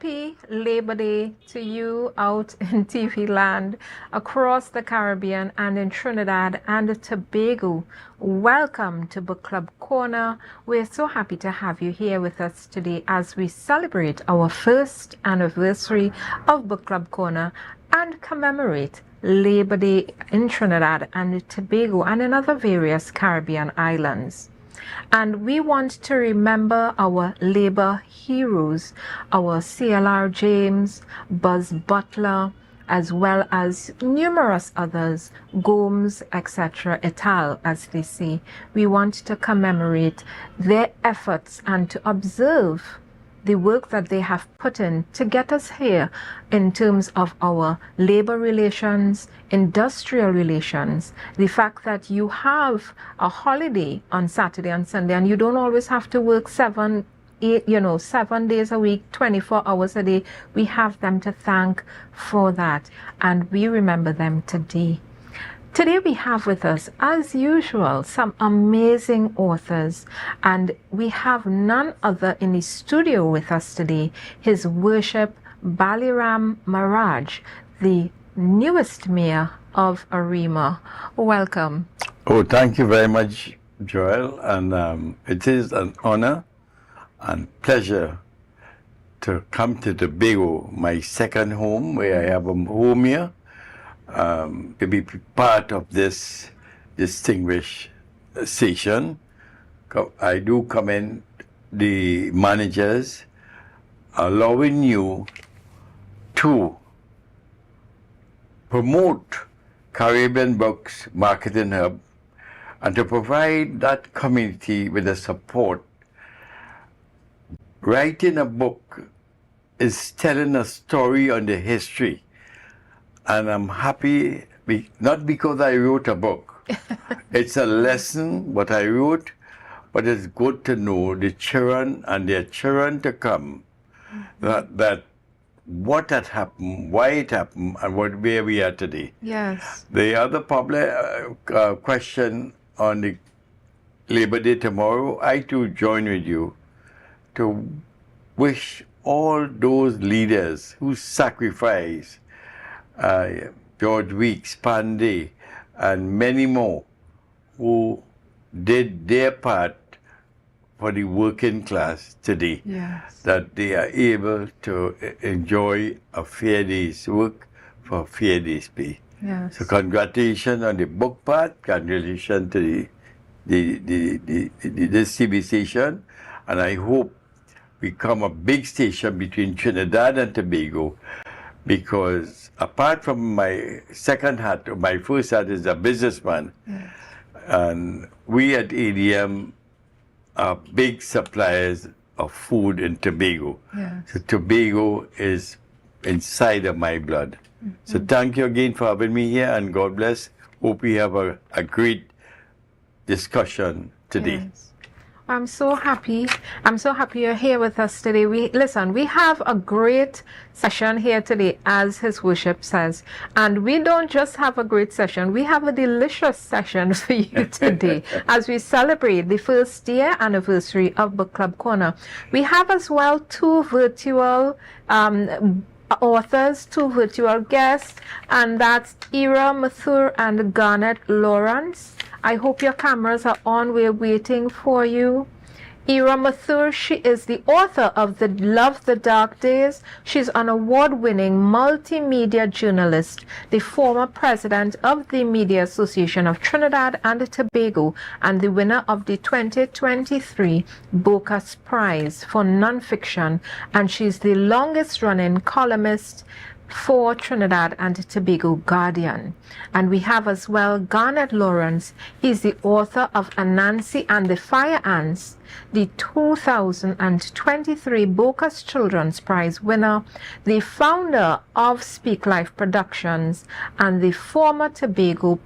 Happy Labor Day to you out in TV land, across the Caribbean and in Trinidad and Tobago. Welcome to Book Club Corner. We're so happy to have you here with us today as we celebrate our first anniversary of Book Club Corner and commemorate Labor Day in Trinidad and Tobago and in other various Caribbean islands. And we want to remember our labor heroes, our CLR James, Buzz Butler, as well as numerous others, Gomes, etc., et al., as they say. We want to commemorate their efforts and to observe the work that they have put in to get us here in terms of our labor relations, industrial relations, the fact that you have a holiday on Saturday and Sunday and you don't always have to work 7 days a week, 24 hours a day. We have them to thank for that, and we remember them today. Today we have with us, as usual, some amazing authors, and we have none other in the studio with us today, His Worship Baliram Maharaj, the newest mayor of Arima. Welcome. Oh, thank you very much, Joel, and it is an honor and pleasure to come to Tobago, my second home, where I have a home here. To be part of this distinguished station. I do commend the managers allowing you to promote Caribbean Books Marketing Hub and to provide that community with the support. Writing a book is telling a story on the history. And I'm happy, not because I wrote a book. It's a lesson, what I wrote, but it's good to know the children and their children to come, that what had happened, why it happened, and where we are today. Yes. The other public question on the Labor Day tomorrow, I too join with you to wish all those leaders who sacrifice, George Weeks, Pandey, and many more who did their part for the working class today. Yes. That they are able to enjoy a fair day's work for a fair day's pay. Yes. So congratulations on the book part, congratulations to the CB station, and I hope we become a big station between Trinidad and Tobago, because apart from my second hat, my first hat is a businessman. Yes. And we at ADM are big suppliers of food in Tobago. Yes. So Tobago is inside of my blood. Mm-hmm. So thank you again for having me here, and God bless. Hope we have a great discussion today. Yes. I'm so happy you're here with us today. We have a great session here today, as His Worship says. And we don't just have a great session, we have a delicious session for you today as we celebrate the first year anniversary of Book Club Corner. We have as well two virtual authors, two virtual guests, and that's Ira Mathur and Garnet Lawrence. I hope your cameras are on. We're waiting for you. Ira Mathur, she is the author of The Love the Dark Days. She's an award-winning multimedia journalist, the former president of the Media Association of Trinidad and Tobago, and the winner of the 2023 Bocas Prize for Nonfiction. And she's the longest-running columnist for Trinidad and Tobago Guardian. And we have as well Garnet Lawrence. He's the author of Anansi and the Fire Ants, the 2023 Bocas Children's Prize winner, the founder of Speak Life Productions, and the former Tobago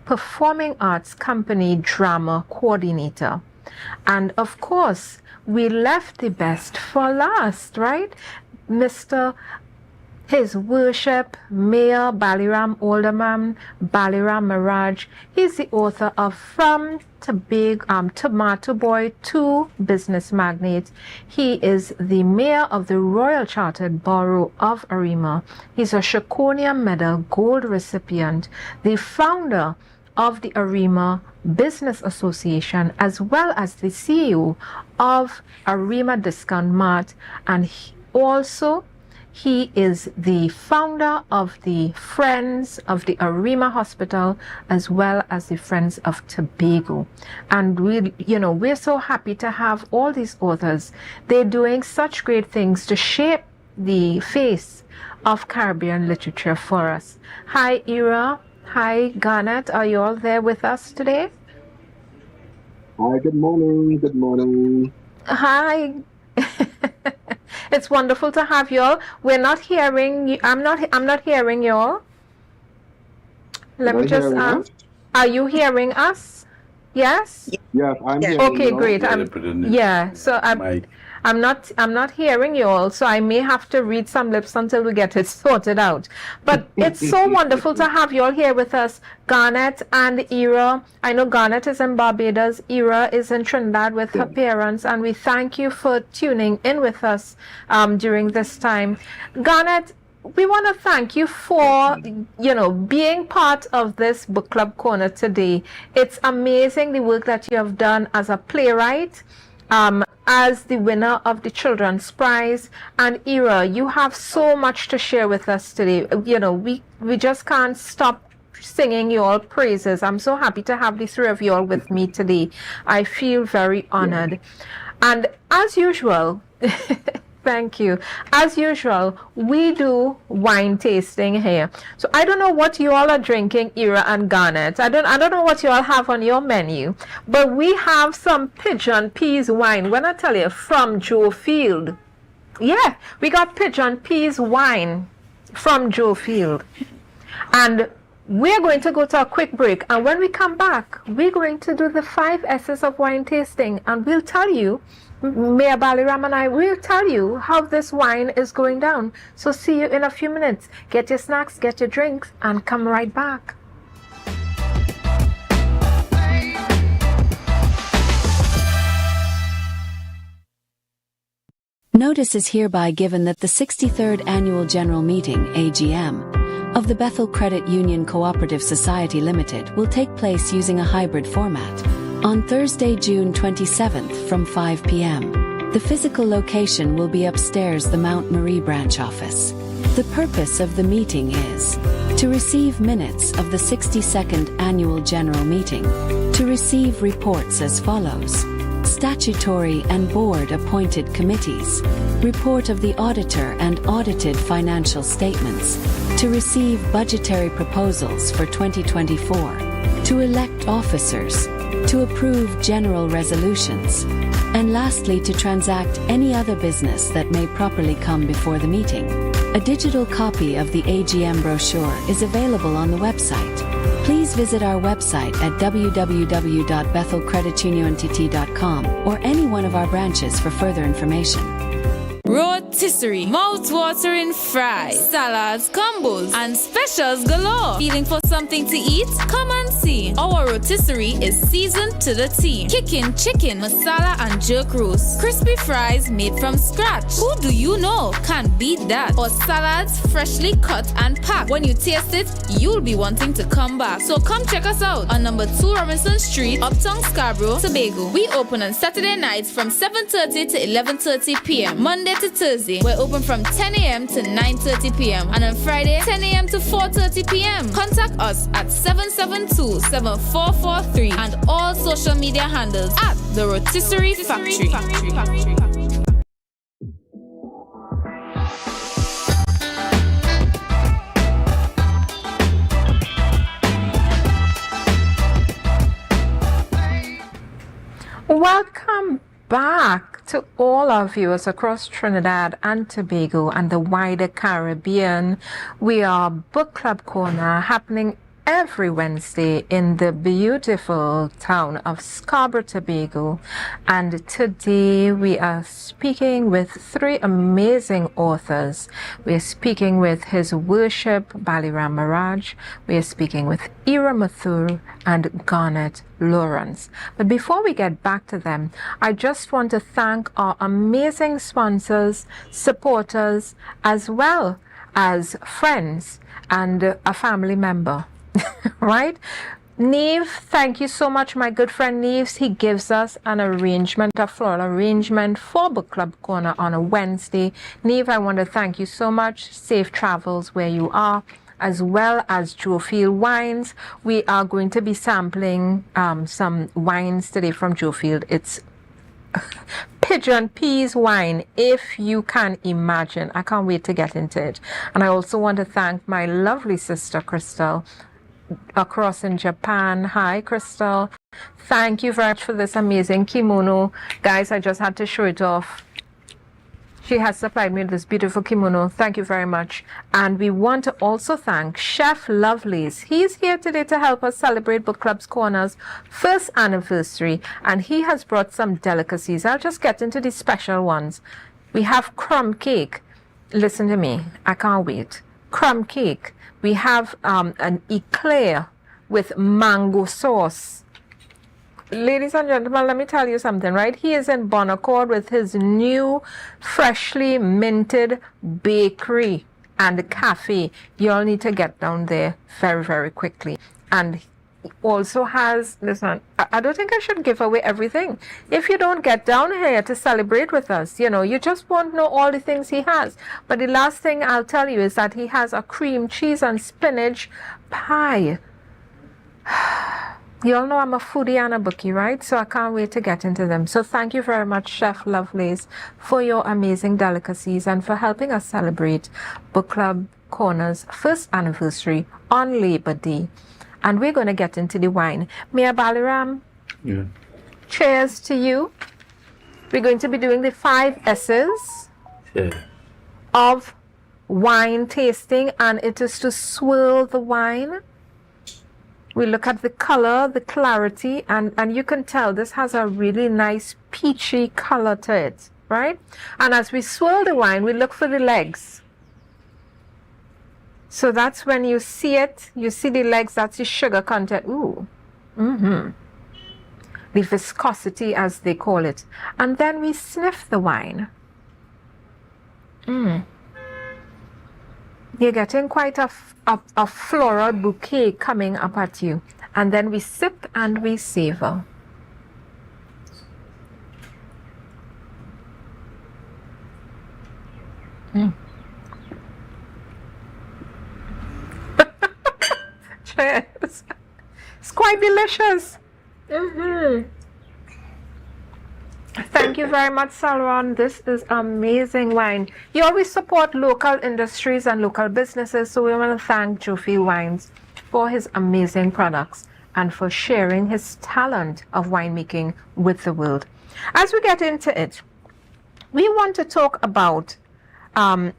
Performing Arts Company drama coordinator. And of course, we left the best for last, right? Mr. His Worship, Mayor Baliram Alderman, Baliram Miraj. He's the author of From Tomato Boy to Business Magnate. He is the Mayor of the Royal Chartered Borough of Arima. He's a Shakonia Medal Gold recipient, the founder of the Arima Business Association, as well as the CEO of Arima Discount Mart, and he is the founder of the Friends of the Arima Hospital, as well as the Friends of Tobago. And we're so happy to have all these authors. They're doing such great things to shape the face of Caribbean literature for us. Hi, Ira. Hi, Garnet. Are you all there with us today? Hi, good morning. Good morning. Hi. It's wonderful to have you all. We're not hearing you. I'm not hearing you all. Let me just are you hearing us? Yes? Yes, I'm hearing Okay, you. great. I'm not hearing you all, so I may have to read some lips until we get it sorted out. But it's so wonderful to have you all here with us, Garnet and Ira. I know Garnet is in Barbados, Ira is in Trinidad with her parents, and we thank you for tuning in with us during this time. Garnet, we want to thank you for, being part of this book club corner today. It's amazing the work that you have done as a playwright, as the winner of the Children's Prize. And Ira, you have so much to share with us today. We just can't stop singing your praises. I'm so happy to have the three of you all with me today. I feel very honored. And as usual, thank you. As usual, we do wine tasting here. So I don't know what you all are drinking, Ira and Garnet. I don't know what you all have on your menu, but we have some Pigeon Peas wine. When I tell you, from Joe Field. Yeah, we got Pigeon Peas wine from Joe Field. And we're going to go to a quick break. And when we come back, we're going to do the 5 S's of wine tasting. And we'll tell you, Mayor Baliram and I will tell you how this wine is going down. So see you in a few minutes. Get your snacks, get your drinks, and come right back. Notice is hereby given that the 63rd Annual General Meeting, AGM, of the Bethel Credit Union Cooperative Society Limited will take place using a hybrid format on Thursday, June 27th from 5 p.m. The physical location will be upstairs the Mount Marie branch office. The purpose of the meeting is to receive minutes of the 62nd Annual General Meeting, to receive reports as follows: statutory and board-appointed committees, report of the auditor and audited financial statements, to receive budgetary proposals for 2024, to elect officers, to approve general resolutions, and lastly to transact any other business that may properly come before the meeting. A digital copy of the AGM brochure is available on the website. Please visit our website at www.bethelcredituniontt.com or any one of our branches for further information. Rotisserie, mouth-watering fries, salads, combos, and specials galore. Feeling for something to eat? Come and see. Our rotisserie is seasoned to the T. Kicking chicken, masala, and jerk roast. Crispy fries made from scratch. Who do you know can beat that? Or salads freshly cut and packed. When you taste it, you'll be wanting to come back. So come check us out on number 2 Robinson Street, Uptown Scarborough, Tobago. We open on Saturday nights from 7:30 to 11:30 p.m. Monday to Thursday, we're open from 10 a.m. to 9:30 p.m. and on Friday, 10 a.m. to 4:30 p.m. Contact us at 772-7443 and all social media handles at The Rotisserie Factory. Welcome back to all our viewers across Trinidad and Tobago and the wider Caribbean. We are Book Club Corner, happening every Wednesday in the beautiful town of Scarborough, Tobago. And today we are speaking with three amazing authors. We are speaking with His Worship Baliram Maharaj. We are speaking with Ira Mathur and Garnet Lawrence. But before we get back to them, I just want to thank our amazing sponsors, supporters, as well as friends and a family member, right? Neve, thank you so much, my good friend Neves. He gives us an arrangement, a floral arrangement for Book Club Corner on a Wednesday. Neve, I want to thank you so much. Safe travels where you are, as well as Joefield Wines. We are going to be sampling some wines today from Joefield. It's pigeon peas wine, if you can imagine. I can't wait to get into it. And I also want to thank my lovely sister Crystal across in Japan. Hi Crystal, thank you very much for this amazing kimono. Guys, I just had to show it off. She has supplied me with this beautiful kimono. Thank you very much. And we want to also thank Chef Lovelace. He's here today to help us celebrate Book Club's Corner's first anniversary. And he has brought some delicacies. I'll just get into the special ones. We have crumb cake. Listen to me. I can't wait. Crumb cake. We have an eclair with mango sauce. Ladies and gentlemen, let me tell you something, right? He is in bon accord with his new, freshly minted bakery and cafe. You all need to get down there very, very quickly. And he also has, listen, I don't think I should give away everything. If you don't get down here to celebrate with us, you just won't know all the things he has. But the last thing I'll tell you is that he has a cream cheese and spinach pie. You all know I'm a foodie and a bookie, right? So I can't wait to get into them. So thank you very much, Chef Lovelace, for your amazing delicacies and for helping us celebrate Book Club Corner's first anniversary on Labor Day. And we're going to get into the wine. Mayor Baliram, Yeah. cheers to you. We're going to be doing the 5 S's Yeah. of wine tasting, and it is to swirl the wine. We look at the color, the clarity, and you can tell this has a really nice peachy color to it, right? And as we swirl the wine, we look for the legs. So that's when you see it, you see the legs, that's the sugar content. Ooh. The viscosity, as they call it. And then we sniff the wine. You're getting quite a floral bouquet coming up at you. And then we sip and we savor. Cheers. It's quite delicious. Thank you very much, Salron. This is amazing wine. You always support local industries and local businesses, so we want to thank Joefield Wines for his amazing products and for sharing his talent of winemaking with the world. As we get into it, we want to talk about, how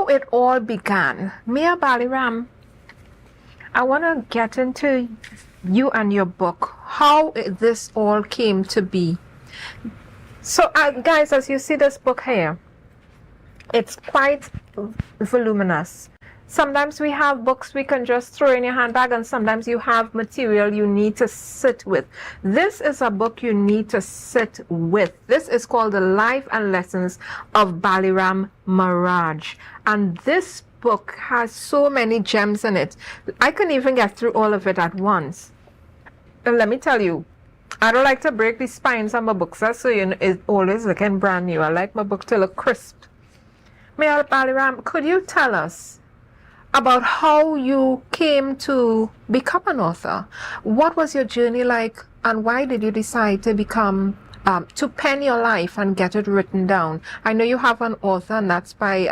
it all began. Mayor Baliram, I want to get into you and your book, how this all came to be. So guys, as you see this book here, it's quite voluminous. Sometimes we have books we can just throw in your handbag, and sometimes you have material you need to sit with. This is a book you need to sit with. This is called The Life and Lessons of Baliram Maharaj, and this book has so many gems in it. I couldn't even get through all of it at once. And let me tell you, I don't like to break the spines on my books, so it's always looking brand new. I like my book to look crisp. Mayor Baliram, could you tell us about how you came to become an author? What was your journey like, and why did you decide to become to pen your life and get it written down? I know you have an author, and that's by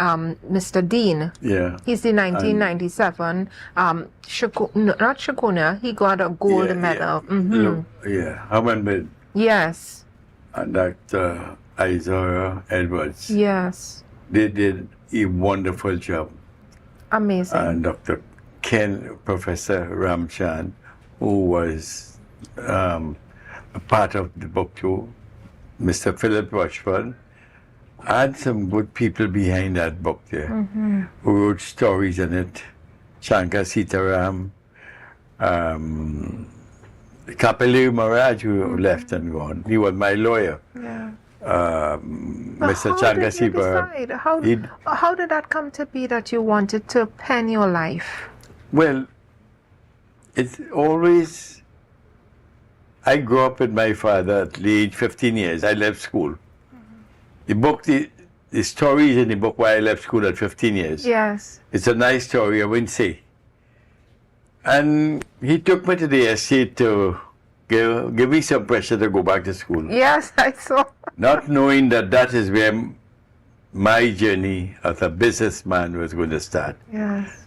Mr. Dean. Yeah. He's the 1997 not Shakuna. He got a gold medal. Herman Bid Yes. and Dr. Isaiah Edwards. Yes. They did a wonderful job. Amazing. And Dr. Professor Ramchand, who was a part of the book too, Mr. Philip Rushford, had some good people behind that book there who wrote stories in it. Shankar Sitaram, Kapilil Maharaj, who left and gone. He was my lawyer. Yeah. Mr. Shankar Sitaram. How did that come to be that you wanted to pen your life? Well, it's always, I grew up with my father at the age 15 years. I left school. The book, the story is in the book why I left school at 15 years. Yes. It's a nice story, I wouldn't say. And he took me to the estate to give me some pressure to go back to school. Yes, I saw. Not knowing that is where my journey as a businessman was going to start. Yes.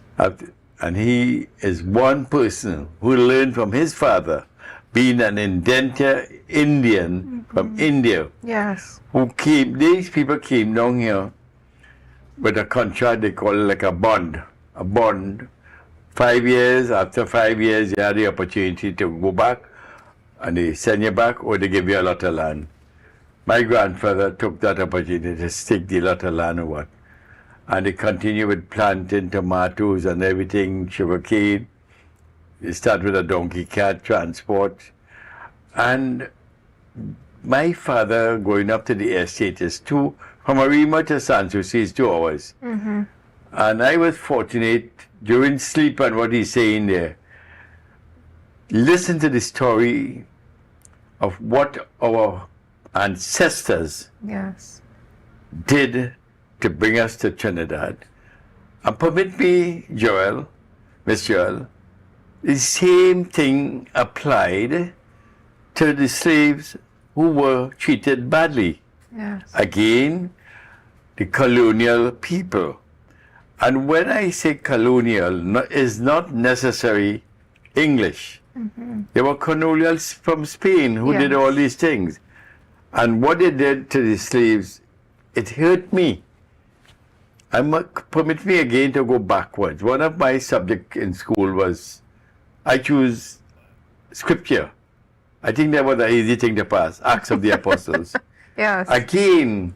And he is one person who learned from his father, being an indenture Indian from India. Yes. These people came down here with a contract, they call it like a bond. A bond. 5 years, after 5 years, you had the opportunity to go back, and they send you back, or they give you a lot of land. My grandfather took that opportunity to stick the lot of land over. And they continue with planting tomatoes and everything, sugarcane. They start with a donkey cart transport. And my father going up to the estate is from Arima to San Souci is 2 hours. And I was fortunate during sleep and what he's saying there. Listen to the story of what our ancestors did to bring us to Trinidad. And permit me, Miss Joel, the same thing applied to the slaves who were treated badly. Yes. Again, the colonial people. And when I say colonial, is not necessarily English. They were colonials from Spain who did all these things. And what they did to the slaves, it hurt me. Permit me again to go backwards. One of my subjects in school was, I choose scripture. I think that was an easy thing to pass, Acts of the Apostles. Yes. Again,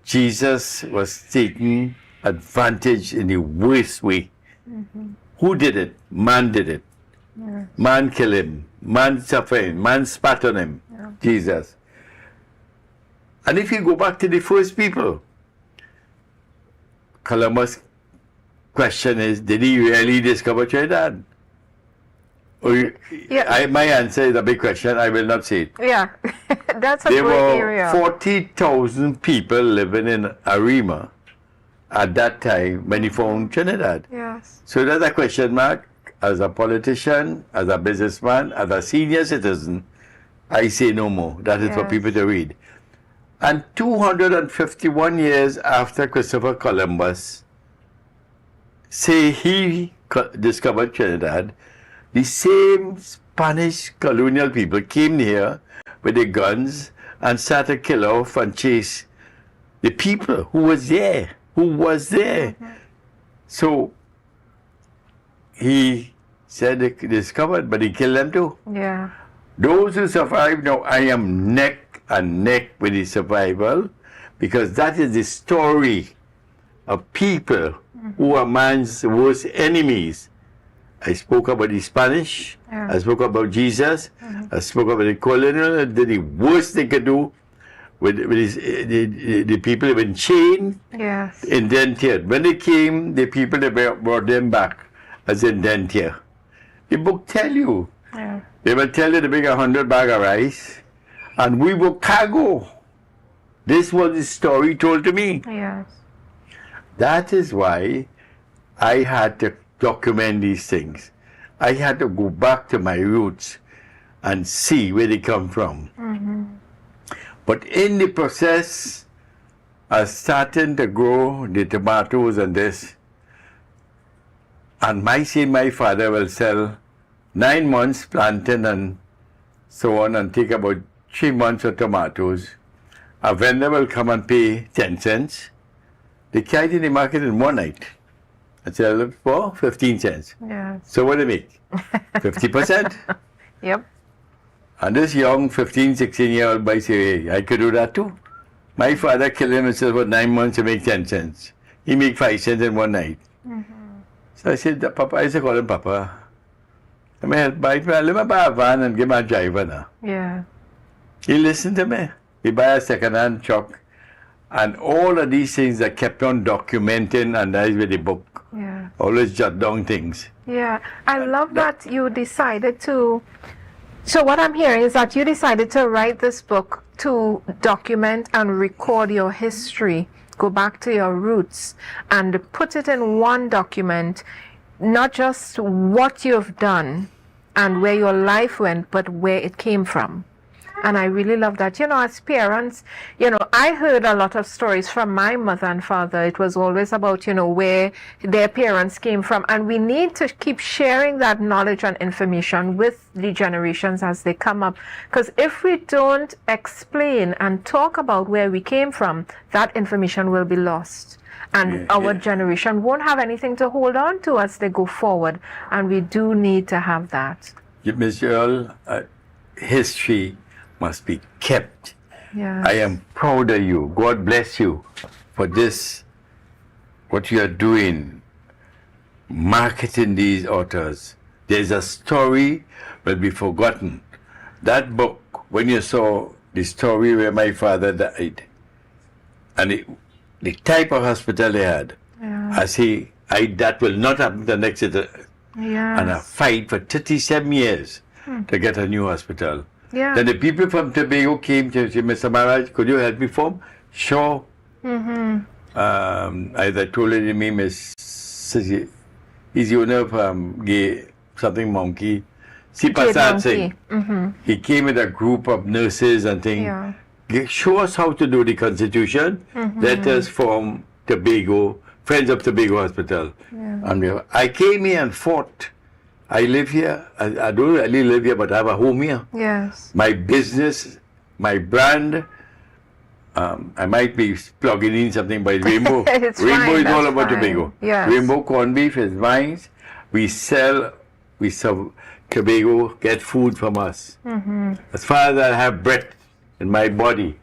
Jesus was taking advantage in the worst way. Who did it? Man did it. Man killed him. Man suffered. Man spat on him. Jesus. And if you go back to the first people, Columbus' question is, did he really discover Trinidad? My answer is a big question. I will not say it. Yeah, that's a there great were area. 40,000 people living in Arima at that time when he found Trinidad. Yes. So that's a question mark. As a politician, as a businessman, as a senior citizen, I say no more. That is for people to read. And 251 years after Christopher Columbus say he discovered Trinidad, the same Spanish colonial people came here with their guns and started to kill off and chase the people who was there. So he said they discovered, but he killed them too. Yeah. Those who survived, now I am neck and neck with the survival, because that is the story of people who are man's worst enemies. I spoke about the Spanish, I spoke about Jesus, I spoke about the colonial, did the worst they could do with the people have been chained, indentured. When they came, the people they brought them back as indentured. The book tell you. They will tell you to bring 100 bag of rice, and we were cargo. This was the story told to me. Yes. That is why I had to document these things. I had to go back to my roots and see where they come from. But in the process of starting to grow the tomatoes and this, and my father will sell 9 months planting and so on, and take about 3 months of tomatoes. A vendor will come and pay 10 cents. They carry it in the market in one night. I sell it for 15 cents. Yes. So what do they make? 50%? Yep. And this young 15, 16-year-old boy say, hey, I could do that too. My father killed himself for 9 months to make 10 cents. He make 5 cents in one night. So I said, Papa, I used to call him Papa. Let me help buy a van and give my driver now. Yeah. He listened to me. He buy a second-hand truck. And all of these things I kept on documenting, and that is with the book. Yeah. Always jot down things. Yeah. I love that you decided to. So what I'm hearing is that you decided to write this book to document and record your history, go back to your roots, and put it in one document, not just what you've done and where your life went, but where it came from. And I really love that. You know, as parents, you know, I heard a lot of stories from my mother and father. It was always about, you know, where their parents came from. And we need to keep sharing that knowledge and information with the generations as they come up. Because if we don't explain and talk about where we came from, that information will be lost. And our generation won't have anything to hold on to as they go forward. And we do need to have that. Ms. Joel, history must be kept. Yeah. I am proud of you. God bless you for this, what you are doing, marketing these authors. There's a story will be forgotten. That book, when you saw the story where my father died, and the type of hospital they had, that will not happen the next year. And I fight for 37 years to get a new hospital. Yeah. Then the people from Tobago came to say, Mr. Maharaj, could you help me form? Sure. I told her the name is, he's the owner of Gay something Monkey. Sipasad Singh. He came with a group of nurses and things. Yeah. Show us how to do the constitution. Let us form Tobago, Friends of Tobago Hospital. Yeah. And I came here and fought. I live here. I don't really live here, but I have a home here. Yes. My business, my brand, I might be plugging in something by Rainbow. It's Rainbow fine, is all that's about fine. Tobago. Yes. Rainbow corned beef is vines. We serve Tobago, get food from us. As far as I have breath in my body,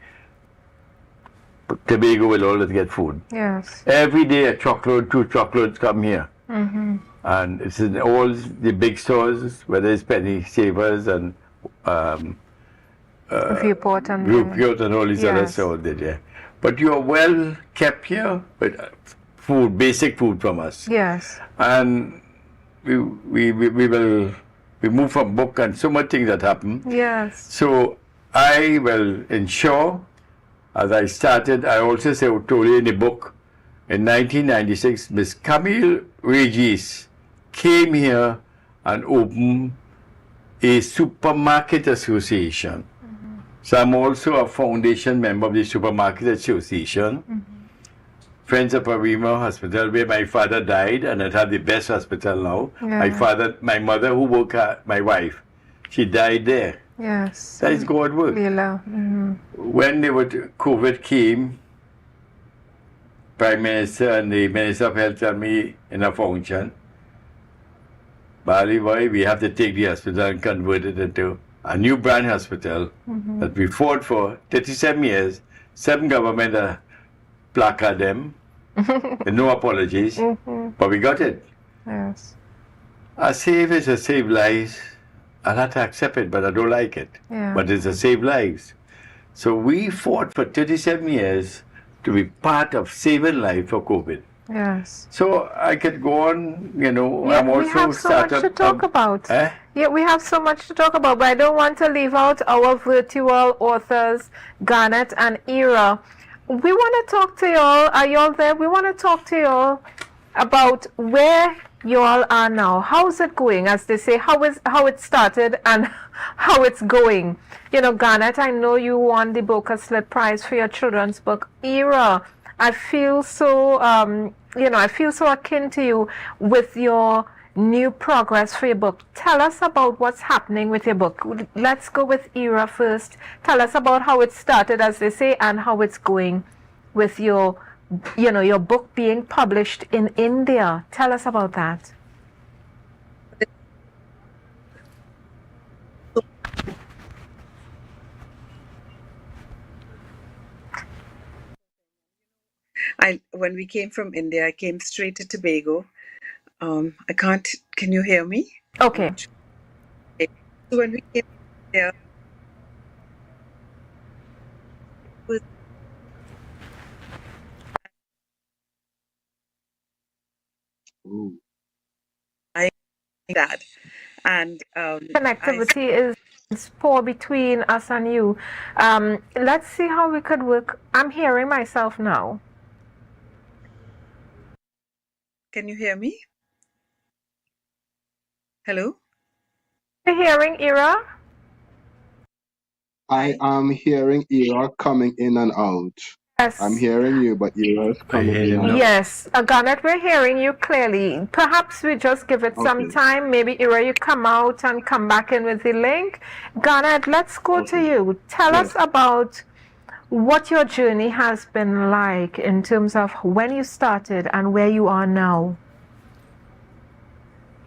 Tobago will always get food. Yes. Every day a truckload, 2 truckloads come here. And it's in all the big stores, whether it's Penny Savers and Viewport and Viewport and all these other Yes. stores there. But you are well kept here with food, basic food from us. Yes. And we move from book and so much things that happen. Yes. So I will ensure, as I started, I also told you in the book, in 1996, Miss Camille Regis came here and opened a supermarket association. So I'm also a foundation member of the supermarket association. Friends of Arima Hospital, where my father died, and it had the best hospital now. Yeah. My mother, who worked, my wife, she died there. Yes. That is God work. Leela. When COVID came, Prime Minister and the Minister of Health told me in a function, Bali boy, we have to take the hospital and convert it into a new brand hospital that we fought for 37 years. 7 government placard them, with no apologies, but we got it. Yes. A save is a save lives. I'll have to accept it, but I don't like it. Yeah. But it's a save lives. So we fought for 37 years to be part of saving life for COVID. Yes. So I could go on, you know, Yeah, I'm also we have so much to talk about. Eh? Yeah, we have so much to talk about, but I don't want to leave out our virtual authors, Garnet and Ira. We want to talk to y'all. Are y'all there? We want to talk to y'all about where y'all are now. How's it going? As they say, how it started and how it's going. You know, Garnet, I know you won the Bocas Slit Prize for your children's book. Ira, I feel so, I feel so akin to you with your new progress for your book. Tell us about what's happening with your book. Let's go with Ira first. Tell us about how it started, as they say, and how it's going with your your book being published in India. Tell us about that. When we came from India, I came straight to Tobago. I can't. Can you hear me? Okay. So when we came to India, Ooh. I that, and Connectivity is poor between us and you. Let's see how we could work. I'm hearing myself now. Can you hear me? Hello? You're hearing Ira? I am hearing Ira coming in and out. Yes. I'm hearing you, but Ira is coming in and out. Yes, Garnet, we're hearing you clearly. Perhaps we just give it some time. Maybe Ira, you come out and come back in with the link. Garnet, let's go to you. Tell us about what your journey has been like in terms of when you started and where you are now.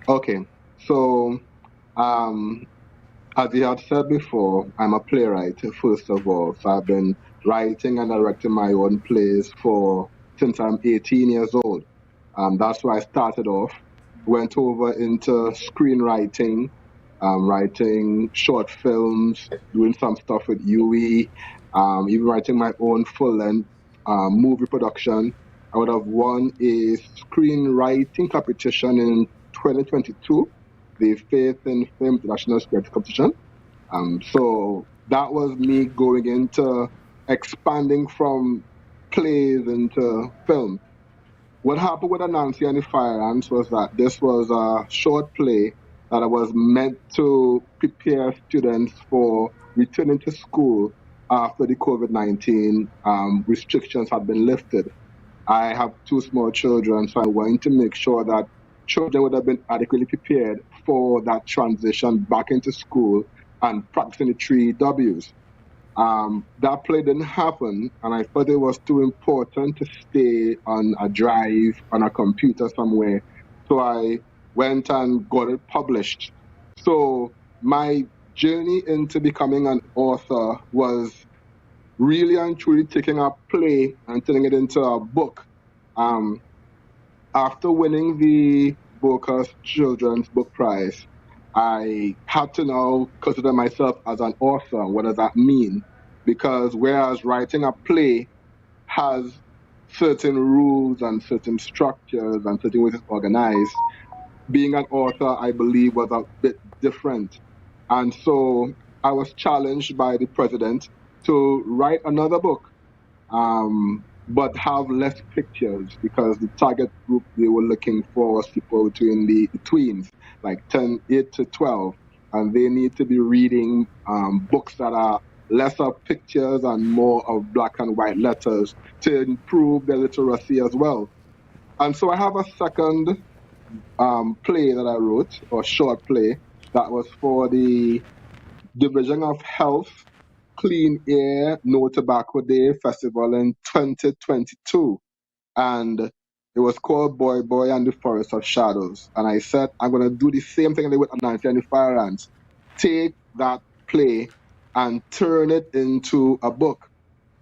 Okay, so as you had said before, I'm a playwright, first of all. So I've been writing and directing my own plays since I'm 18 years old. That's where I started off. Went over into screenwriting, writing short films, doing some stuff with UE, even writing my own full-length movie production. I would have won a screenwriting competition in 2022, the Faith in Film International Script Competition. So that was me going into expanding from plays into film. What happened with Anansi and the Fire Ants was that this was a short play that was meant to prepare students for returning to school after the COVID-19 restrictions had been lifted. I have 2 small children, so I wanted to make sure that children would have been adequately prepared for that transition back into school and practicing the 3 W's. That play didn't happen, and I thought it was too important to stay on a drive on a computer somewhere. So I went and got it published. So my journey into becoming an author was really and truly taking a play and turning it into a book. After winning the Booker Children's Book Prize, I had to now consider myself as an author. What does that mean? Because whereas writing a play has certain rules and certain structures and certain ways it's organized, being an author, I believe, was a bit different. And so I was challenged by the president to write another book, but have less pictures, because the target group they were looking for was people between the tweens, like 8 to 12, and they need to be reading books that are lesser pictures and more of black and white letters to improve their literacy as well. And so I have a second play that I wrote, or short play, that was for the Division of Health Clean Air No Tobacco Day Festival in 2022. And it was called Boy Boy and the Forest of Shadows. And I said, I'm going to do the same thing I did with Anansi and the Fire Ants. Take that play and turn it into a book.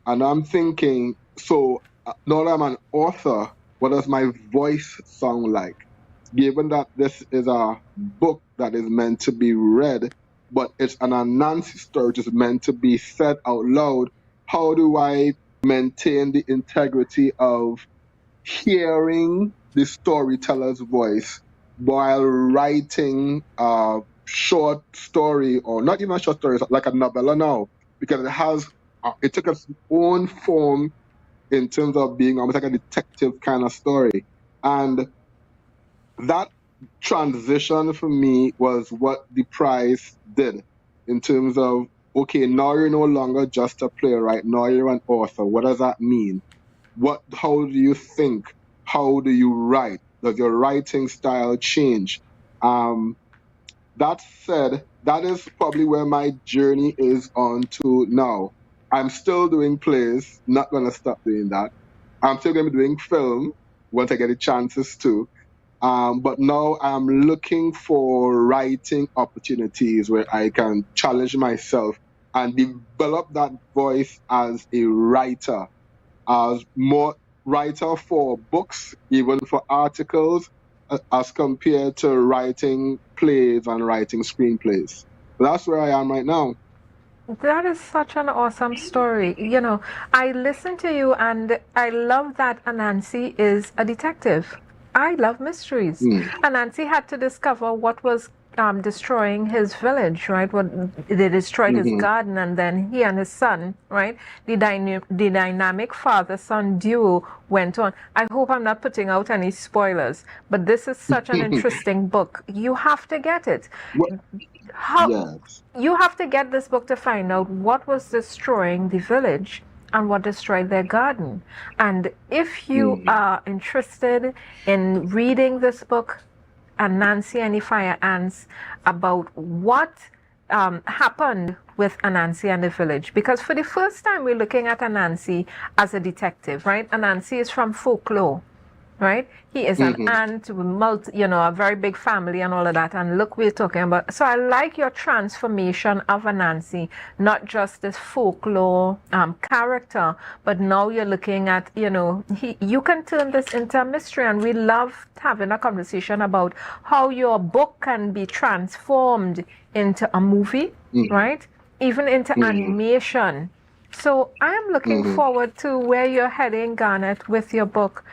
And I'm thinking, so now that I'm an author, what does my voice sound like? Given that this is a book that is meant to be read, but it's an Anansi story, which is meant to be said out loud, how do I maintain the integrity of hearing the storyteller's voice while writing a short story, or not even a short story, like a novella now, because it took its own form in terms of being almost like a detective kind of story. And that transition for me was what the prize did, in terms of, okay, now you're no longer just a playwright, now you're an author. What does that mean? How do you think? How do you write? Does your writing style change? That said, that is probably where my journey is on to now. I'm still doing plays, not going to stop doing that. I'm still going to be doing film once I get the chances to. But now I'm looking for writing opportunities where I can challenge myself and develop that voice as a writer, as more writer for books, even for articles, as compared to writing plays and writing screenplays. That's where I am right now. That is such an awesome story. You know, I listen to you and I love that Anansi is a detective. I love mysteries. Anansi had to discover what was destroying his village, right? What they destroyed his garden, and then he and his son, right? The dynamic father-son duo went on. I hope I'm not putting out any spoilers, but this is such an interesting book. You have to get it. Well, How yes. you have to get this book to find out what was destroying the village and what destroyed their garden. And if you are interested in reading this book, Anansi and the Fire Ants, about what happened with Anansi and the village, because for the first time we're looking at Anansi as a detective, right? Anansi is from folklore, right? He is an ant with a very big family and all of that. And look, we're talking about. So I like your transformation of Anansi, not just this folklore character, but now you're looking at, you can turn this into a mystery. And we love having a conversation about how your book can be transformed into a movie, right? Even into animation. So I'm looking forward to where you're heading, Garnet, with your book.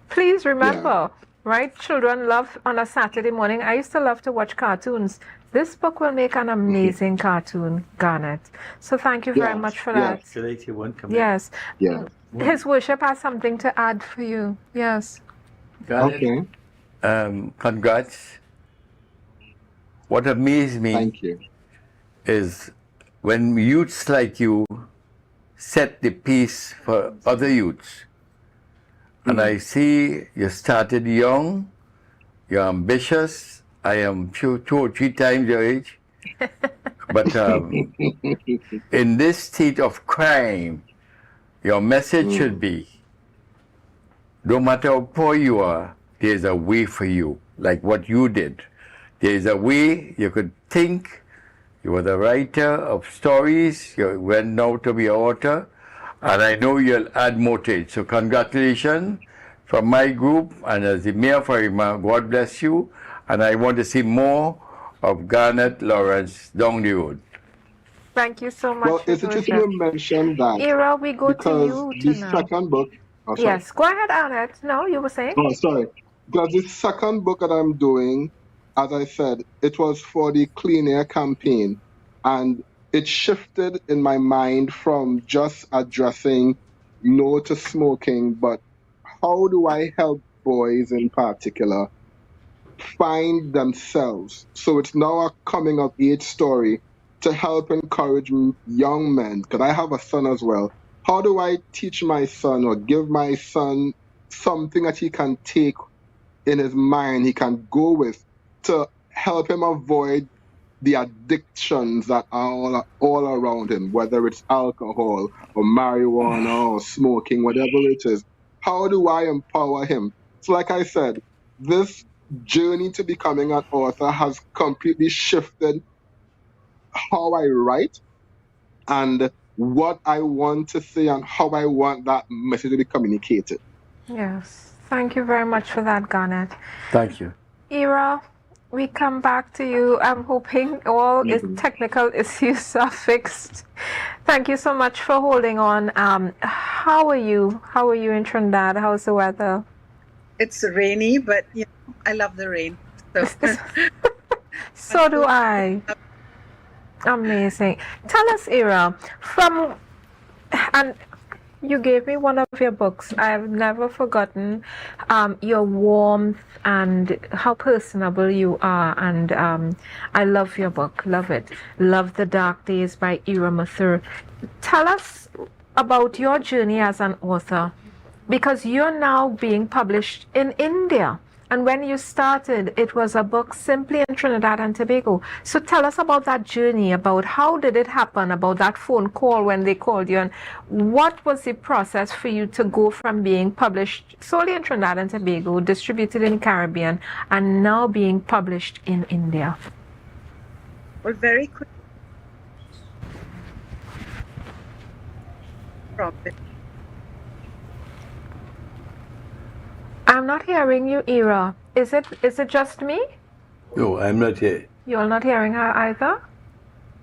Please remember, right? Children love on a Saturday morning. I used to love to watch cartoons. This book will make an amazing cartoon, Garnet. So thank you very much for that. Yes. Yeah. His worship has something to add for you. Yes. Okay. Congrats. What amazed me Thank you. is when youths like you set the pace for other youths. And I see you started young, you're ambitious. I am two or three times your age. But in this state of crime, your message should be, no matter how poor you are, there's a way for you, like what you did. There's a way you could think. You were the writer of stories. You went now to be an author. And I know you'll add more to it. So congratulations from my group and as the Mayor for Arima, God bless you. And I want to see more of Garnet Lawrence down the road. Thank you so much. Well, for it's interesting you mentioned that. Ira, we go to because you the now. second book. Oh, sorry. Yes, go ahead, Annette. No, you were saying? Oh, sorry. Because the second book that I'm doing, as I said, it was for the Clean Air campaign. And it shifted in my mind from just addressing no to smoking, but how do I help boys in particular find themselves? So it's now a coming of age story to help encourage young men, because I have a son as well. How do I teach my son or give my son something that he can take in his mind, he can go with, to help him avoid the addictions that are all around him, whether it's alcohol or marijuana or smoking, whatever it is. How do I empower him? So like I said, this journey to becoming an author has completely shifted how I write and what I want to say and how I want that message to be communicated. Yes. Thank you very much for that, Garnet. Thank you. Ira, we come back to you. I'm hoping all technical issues are fixed. Thank you so much for holding on. How are you? How are you in Trinidad? How's the weather? It's rainy, but I love the rain. So So do I. Amazing. Tell us, Ira, and you gave me one of your books. I've never forgotten your warmth and how personable you are. And I love your book. Love it. Love The Dark Days by Ira Mathur. Tell us about your journey as an author, because you're now being published in India. And when you started, it was a book simply in Trinidad and Tobago. So tell us about that journey, about how did it happen, about that phone call when they called you, and what was the process for you to go from being published solely in Trinidad and Tobago, distributed in Caribbean, and now being published in India? Well, very quick. I'm not hearing you, Ira. Is it just me? No, I'm not here. You're not hearing her either?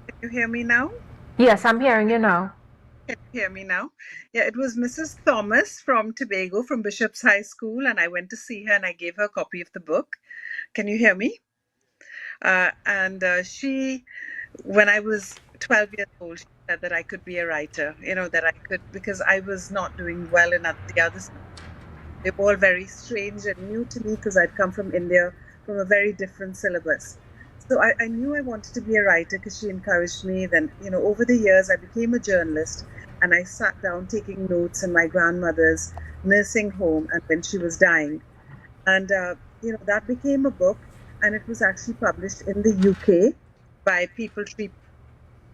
Can you hear me now? Yes, I'm hearing you now. Can you hear me now? Yeah, it was Mrs. Thomas from Tobago, from Bishop's High School, and I went to see her and I gave her a copy of the book. Can you hear me? She, when I was 12 years old, she said that I could be a writer, that I could, because I was not doing well in the other schools. They were all very strange and new to me because I'd come from India, from a very different syllabus. So I knew I wanted to be a writer because she encouraged me. Then, over the years, I became a journalist and I sat down taking notes in my grandmother's nursing home and when she was dying. And, that became a book, and it was actually published in the UK by People Tree,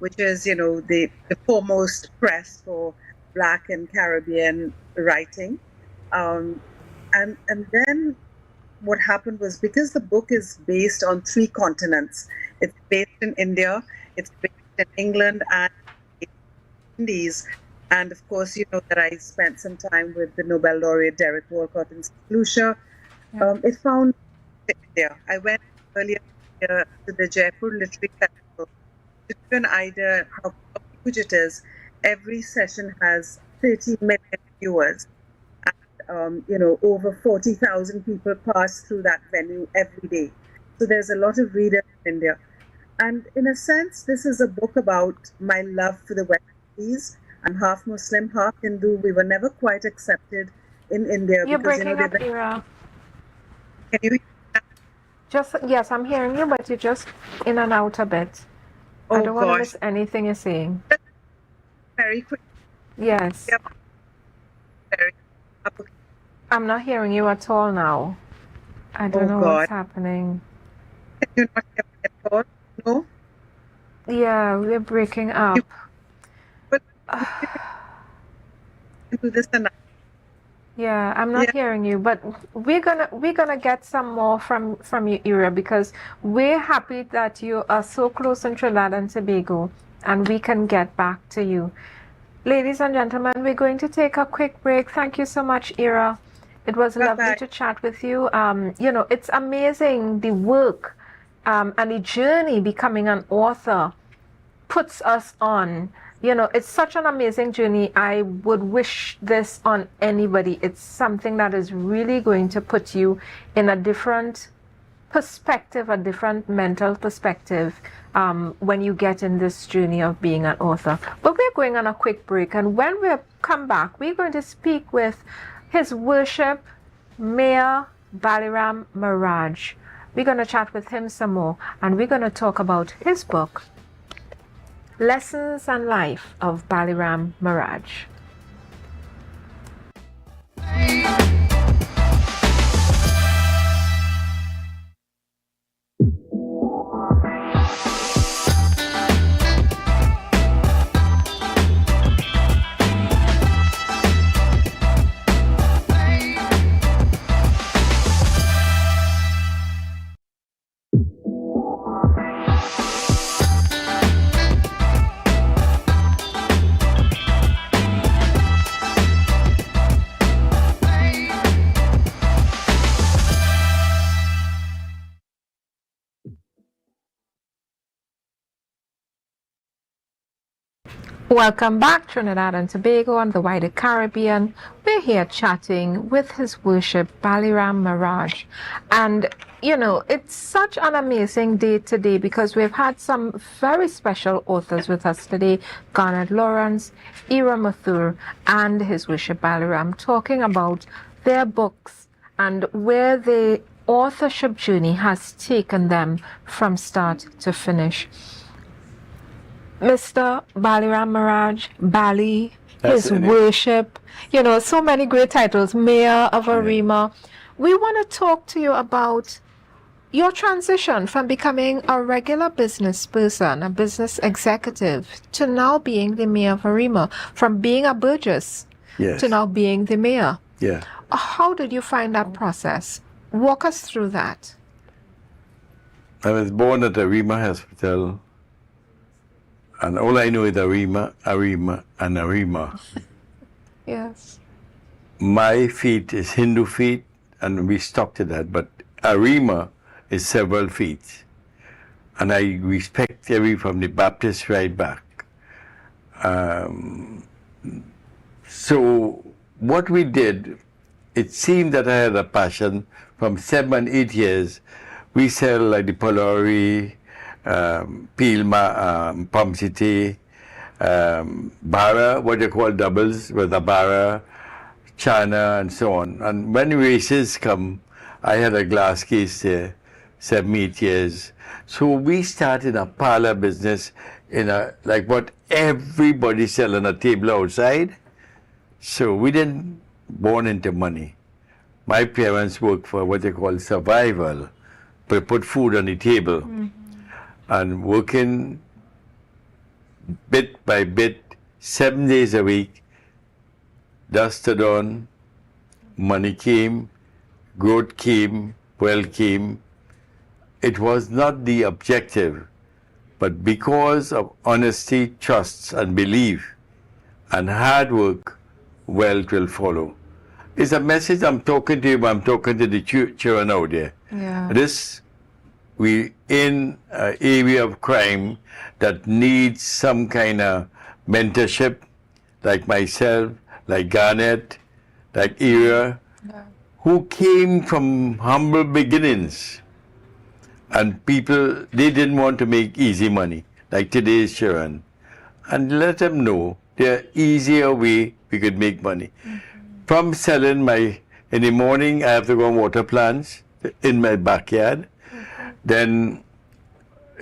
which is, the foremost press for Black and Caribbean writing. And then what happened was, because the book is based on 3 continents, it's based in India, it's based in England and Indies. And of course, that I spent some time with the Nobel laureate Derek Walcott in St. Lucia. It found India. I went earlier to the Jaipur Literary Festival. To give you an idea how huge it is, every session has 30 million viewers. Over 40,000 people pass through that venue every day. So there's a lot of readers in India. And in a sense, this is a book about my love for the West Indies. I'm half Muslim, half Hindu. We were never quite accepted in India. You're because, breaking up, Ira. Can you? Yes, I'm hearing you, but you're just in and out a bit. I don't want to miss anything you're saying. Very quick. Yes. Yep. Very. I'm not hearing you at all now. I don't know what's happening. Can you not hear me at all? No? Yeah, we're breaking up. But do this tonight. Yeah, I'm not hearing you, but we're gonna get some more from you, Ira, because we're happy that you are so close in Trinidad and Tobago, and we can get back to you. Ladies and gentlemen, we're going to take a quick break. Thank you so much, Ira. It was lovely to chat with you. It's amazing the work and the journey becoming an author puts us on. It's such an amazing journey. I would wish this on anybody. It's something that is really going to put you in a different perspective, a different mental perspective when you get in this journey of being an author. But we're going on a quick break, and when we come back, we're going to speak with His Worship Mayor Baliram Maharaj. We're going to chat with him some more, and we're going to talk about his book, Lessons and Life of Baliram Maharaj. Welcome back, Trinidad and Tobago and the wider Caribbean. We're here chatting with His Worship Baliram Maharaj. And, it's such an amazing day today because we've had some very special authors with us today, Garnet Lawrence, Ira Mathur, and His Worship Baliram, talking about their books and where the authorship journey has taken them from start to finish. Mr. Baliram Maharaj, Bali, His Worship, so many great titles, Mayor of Arima. We want to talk to you about your transition from becoming a regular business person, a business executive, to now being the mayor of Arima, from being a Burgess Yes. to now being the mayor. Yeah. How did you find that process? Walk us through that. I was born at Arima Hospital, and all I know is Arima, Arima, and Arima. Yes. My feet is Hindu feet, and we stuck to that, but Arima is several feet. And I respect every from the Baptist right back. So what we did, it seemed that I had a passion from 7 and 8 years. We sell like the Polari, Pilma, Palm City, Bara, what you call doubles, with the Bara, China, and so on. And when races come, I had a glass case there, 7, 8 years. So we started a parlor business in a, like what everybody sell on a table outside. So we didn't born into money. My parents worked for what they call survival, but put food on the table. And working bit by bit, 7 days a week, dusk to dawn, money came, growth came, wealth came. It was not the objective, but because of honesty, trust, and belief, and hard work, wealth will follow. It's a message I'm talking to you, but I'm talking to the children out there. Yeah. We in an area of crime that needs some kind of mentorship, like myself, like Garnet, like Ira, who came from humble beginnings. And people, they didn't want to make easy money, like today's children. And let them know there are easier way we could make money. From selling in the morning, I have to go and water plants in my backyard. Then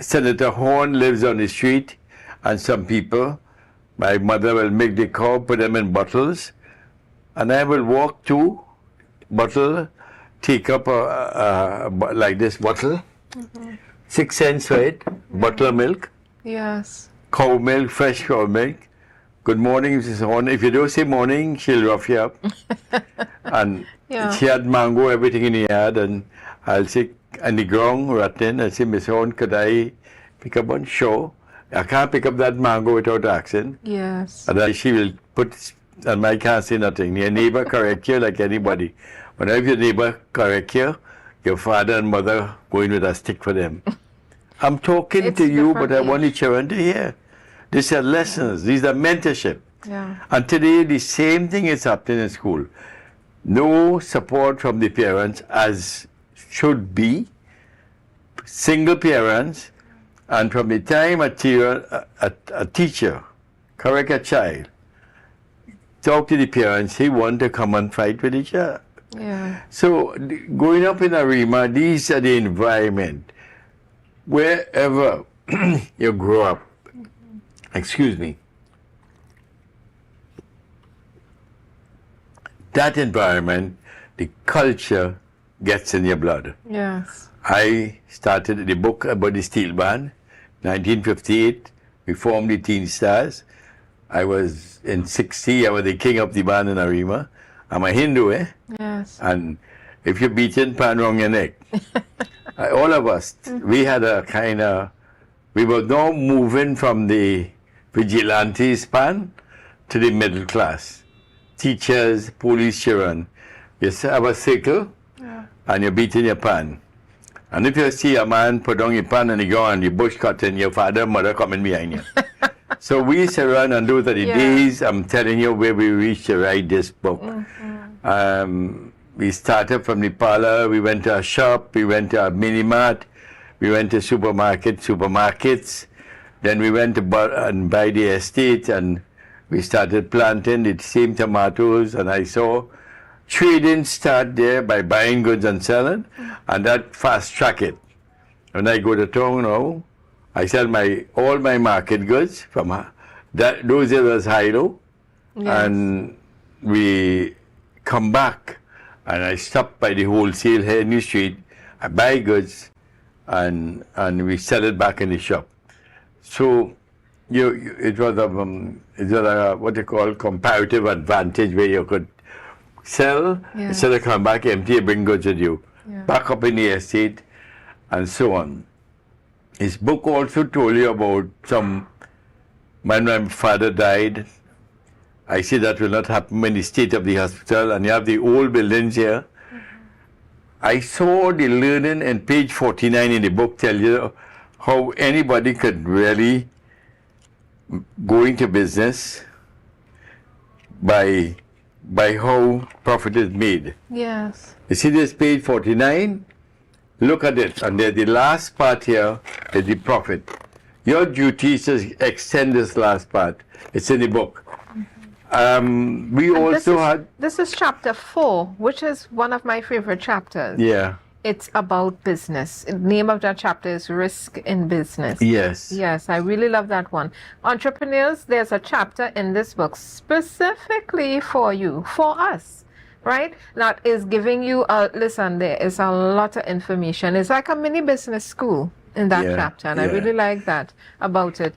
Senator Horn lives on the street, and some people, my mother will make the cow, put them in bottles, and I will walk to bottle, take up like this bottle, 6 cents for it, bottle of milk, Yes. cow milk, fresh cow milk. Good morning, Mrs. Horn. If you don't say morning, she'll rough you up. And she had mango, everything in the yard, and I'll say, on the ground, rotten, I say, Miss Horn, could I pick up one? Sure. I can't pick up that mango without asking. Yes. And then she will put, and I can't say nothing. Your neighbor correct you like anybody. Whenever your neighbor correct you, your father and mother go in with a stick for them. I'm talking It's to you, but I different want the age. children to hear. These are lessons. These are mentorship. Yeah. And today, the same thing is happening in school. No support from the parents as should be. Single parents. And from the time a teacher correct a child, talk to the parents, he want to come and fight with each other. Yeah. So growing up in Arima, these are the environment. Wherever you grow up, excuse me, that environment, the culture gets in your blood. Yes. I started the book about the steel band, 1958. We formed the Teen Stars. I was in 60, I was the king of the band in Arima. I'm a Hindu, Yes. And if you're beaten, pan wrong your neck. All of us, we had a kind of, we were now moving from the vigilante span to the middle class. Teachers, police, children. You have a circle, and you're beating your pan. And if you see a man put down your pan and you go on the bush cutting, your father, mother coming behind you. So we used to run, and those are the days, I'm telling you, where we reached to write this book. We started from the parlor, we went to a shop, we went to a mini-mart, we went to supermarkets, then we went to buy the estate, and we started planting the same tomatoes, and I saw trading start there by buying goods and selling, and that fast-track it. When I go to town now, I sell all my market goods from those areas high-low, and we come back and I stop by the wholesale here in the street. I buy goods, and we sell it back in the shop. So it was a what they call comparative advantage, where you could sell instead of come back empty, bring goods with you, back up in the estate, and so on. His book also told you about when my father died. I see that will not happen in the state of the hospital, and you have the old buildings here. I saw the learning in page 49 in the book tell you how anybody could really go into business by how profit is made. Yes. You see this page 49? Look at it, and the last part here is the profit. Your duty is to extend this last part. It's in the book. This is chapter 4, which is one of my favorite chapters. Yeah. It's about business. The name of that chapter is Risk in Business. Yes. Yes, I really love that one. Entrepreneurs, there's a chapter in this book specifically for you, for us, right? That is giving you listen, there is a lot of information. It's like a mini business school in that chapter, and I really like that about it.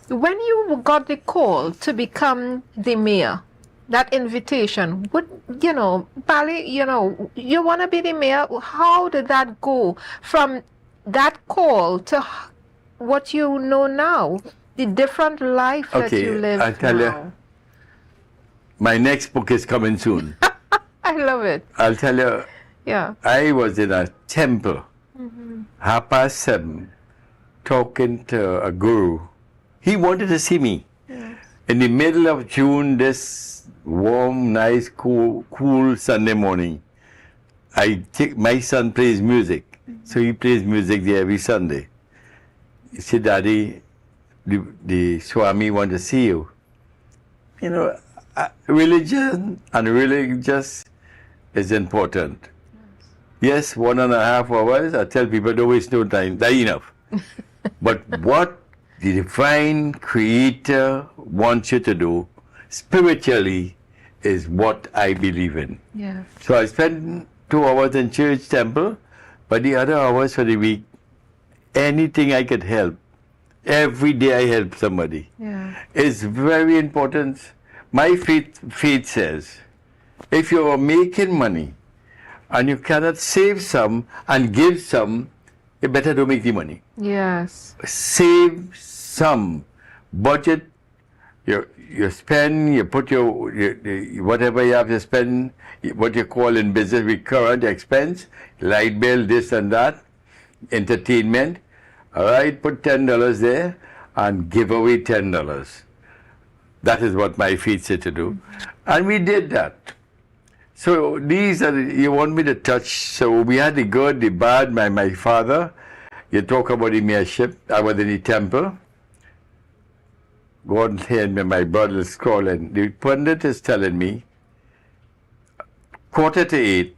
When you got the call to become the mayor, that invitation, Bali, you want to be the mayor, how did that go from that call to what you know now, the different life that you live now? I'll tell you, my next book is coming soon. I love it. I'll tell you, I was in a temple, 7:30, talking to a guru. He wanted to see me. In the middle of June, this warm, nice, cool Sunday morning, my son plays music. So he plays music there every Sunday. He said, Daddy, the Swami want to see you. Religion and religious is important. Yes, 1.5 hours. I tell people, don't waste no time. That's enough. But what the divine creator wants you to do spiritually is what I believe in. Yeah. So I spend 2 hours in church temple, but the other hours for the week, anything I could help. Every day I help somebody. Yeah. It's very important. My faith says, if you are making money and you cannot save some and give some, you better don't make the money. Yes. Save some. Budget. You spend, you put your whatever you have to spend, what you call in business recurrent expense, light bill, this and that, entertainment. All right, put $10 there and give away $10. That is what my feet said to do. And we did that. So these are, you want me to touch, so we had the good, the bad, my father. You talk about the mayorship, I was in the temple. Go on here, my brother is calling. The pundit is telling me, 7:45,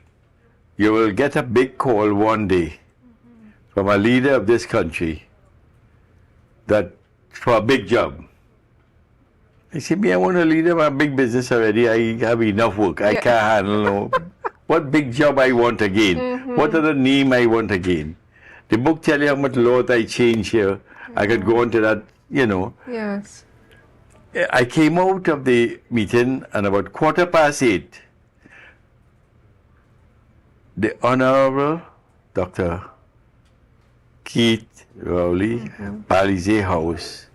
you will get a big call one day from a leader of this country that for a big job. I said, I want a leader of a big business already. I have enough work. I can't handle what big job I want again. What other name I want again. The book tells you how much laws I change here. I could go into that, Yes. I came out of the meeting and about 8:15, the Honorable Dr. Keith Rowley, Palisade House,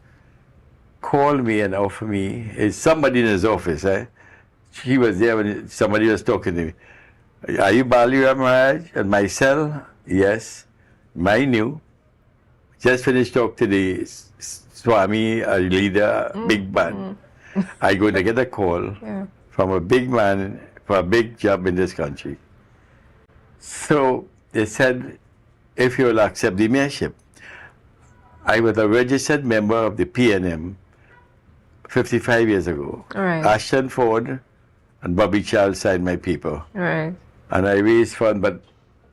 called me and offered me, somebody in his office, He was there when somebody was talking to me. Are you Bali Ramaraj? And myself, yes. New. Just finished talking to the Swami, a leader, big man. I going to get a call from a big man for a big job in this country. So they said, if you will accept the mayorship. I was a registered member of the PNM 55 years ago. Right. Ashton Ford and Bobby Charles signed my paper. Right. And I raised funds, but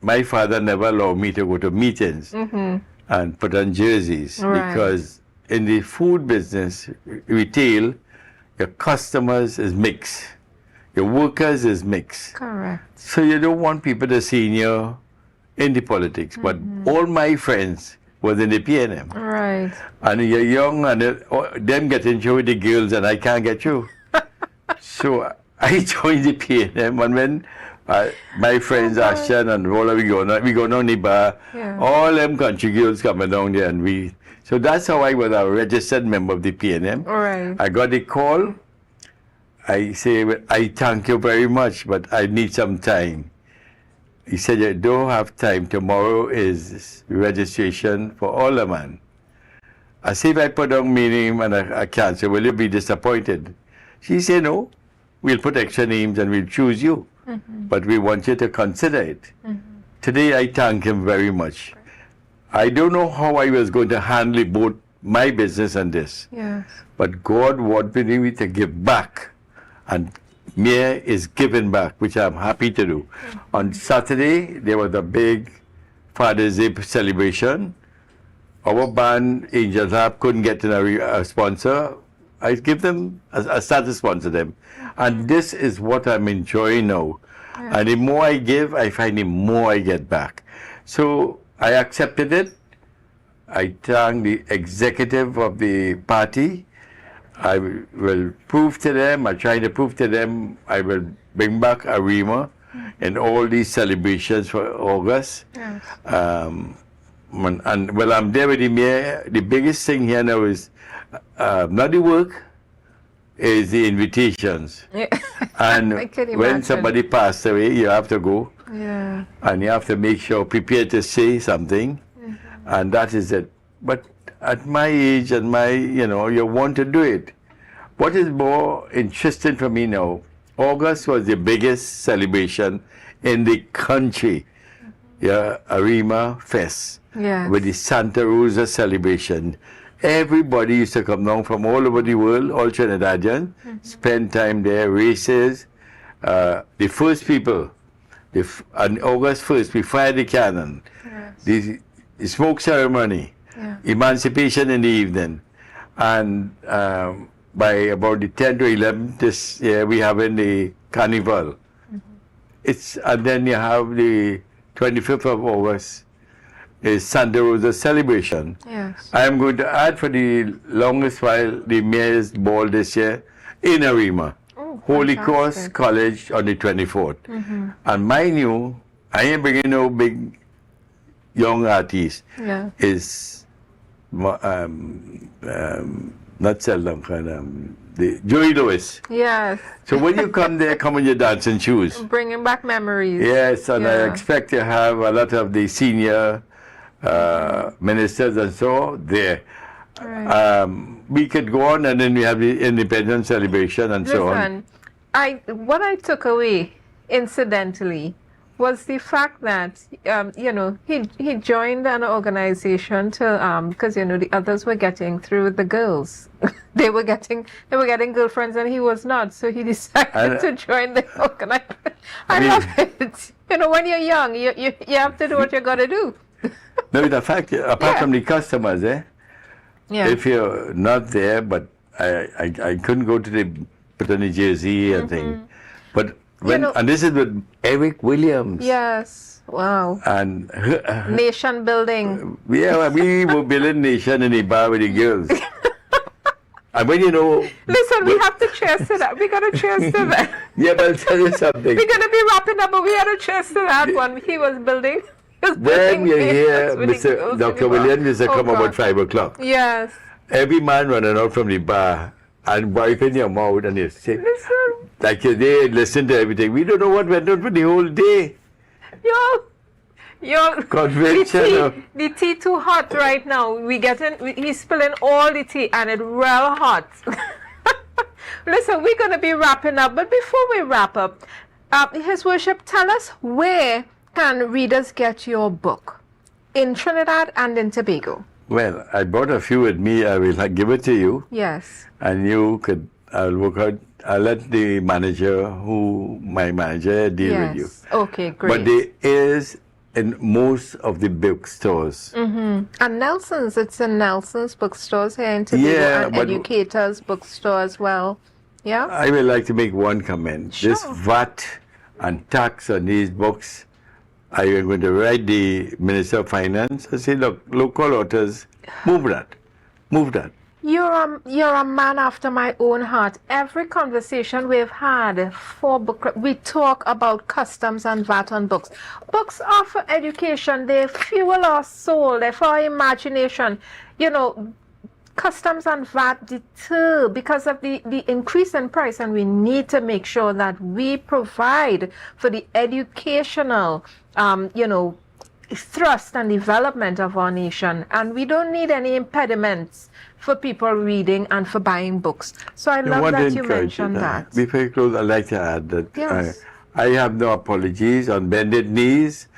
my father never allowed me to go to meetings and put on jerseys because in the food business, retail, your customers is mixed. Your workers is mixed. Correct. So you don't want people to see you in the politics. But all my friends was in the PNM. Right. And you're young and them getting through with the girls and I can't get through. So I joined the PNM and when my friends Ashan and Rolla, we go down the bar, Yeah. all them country girls coming down there and so that's how I was a registered member of the PNM. Right. I got a call. I say, I thank you very much, but I need some time. He said, you don't have time. Tomorrow is registration for Alderman. I say, if I put down my name and I cancel, will you be disappointed? She said, no, we'll put extra names and we'll choose you. But we want you to consider it. Today, I thank him very much. I don't know how I was going to handle both my business and this. Yes. But God wanted me to give back. And Mayor is giving back, which I'm happy to do. On Saturday, there was a big Father's Day celebration. Our band, Angels Harp, couldn't get a sponsor. I give them, I started to sponsor them. And this is what I'm enjoying now. And the more I give, I find the more I get back. So I accepted it. I thank the executive of the party. I will prove to them, I try to prove to them, I will bring back Arima in all these celebrations for August. Yes. And well, I'm there with the mayor. The biggest thing here now is not the work, is the invitations. Yeah. And I can when imagine. somebody passed away, you have to go. Yeah. And you have to make sure, prepare to say something. And that is it. But at my age and you want to do it. What is more interesting for me now, August was the biggest celebration in the country. Yeah, Arima Fest. Yes. With the Santa Rosa celebration. Everybody used to come down from all over the world, all Trinidadian, spend time there, races. The first people, on August 1st, we fired the cannon. Yes. The smoke ceremony, emancipation in the evening. And by about the 10th to 11th this year, we have in the carnival. And then you have the 25th of August, is Santa Rosa celebration. Yes. I am going to add for the longest while the mayor's ball this year in Arima. Oh, Holy fantastic. Cross College on the 24th. And mind you, I ain't bringing no big young artist. Yeah. Is not Seldom the Joey Lewis. Yes. So when you come there, come in your dancing shoes. Bringing back memories. Yes, and I Yeah. expect to have a lot of the senior ministers and so there. Right. We could go on, and then we have the independence celebration and so on. Listen, what I took away, incidentally, was the fact that he joined an organization to because the others were getting through with the girls. they were getting girlfriends and he was not, so he decided to join the organization. I love it. When you're young, you have to do what you got to do. No, in fact, apart from the customers, Yeah. if you're not there, but I couldn't go to put on the jersey and thing. But and this is with Eric Williams. Yes. Wow. And Nation building. yeah, we were building nation in the bar with the girls. And when Listen, we have to cheers to that. We got to cheers to that. Yeah, but I'll tell you something. We're going to be wrapping up, but we had to cheers to that one. He was building. When you hear Dr. Williams used to come about 5 o'clock, Yes. every man running out from the bar and wiping your mouth and you say, Listen. like they listen to everything. We don't know what went on for the whole day. Yo, Convention. the tea too hot right now. He's spilling all the tea and it's real hot. Listen, we're going to be wrapping up, but before we wrap up, His Worship, tell us where can readers get your book in Trinidad and in Tobago? Well, I brought a few with me. I will give it to you. Yes. And you could, I'll let the manager, my manager, deal with you. Okay, great. But there is in most of the bookstores. And Nelson's, it's in Nelson's bookstores here in Tobago and but Educators bookstore as well. Yeah. I would like to make one comment. Sure. This VAT and tax on these books, I am going to write the Minister of Finance and say, look, local authors, move that. Move that. You're a man after my own heart. Every conversation we've had for book club, we talk about customs and VAT on books. Books are for education. They fuel our soul. They're for our imagination. You know, customs and VAT deter because of the increase in price, and we need to make sure that we provide for the educational, thrust and development of our nation. And we don't need any impediments for people reading and for buying books. So I love that you mentioned that. Before you close, I'd like to add that Yes. I have no apologies. On bended knees,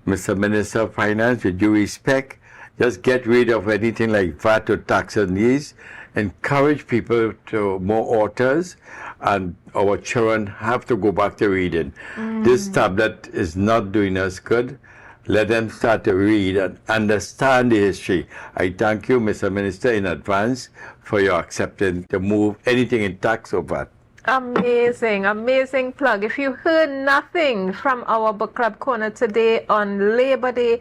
Mr. Minister of Finance, with due respect, just get rid of anything like VAT or tax on these. Encourage people to more authors, and our children have to go back to reading. This tablet is not doing us good. Let them start to read and understand the history. I thank you, Mr. Minister, in advance for your acceptance to move anything in tax or VAT. Amazing, amazing plug. If you heard nothing from our book club corner today on Labor Day,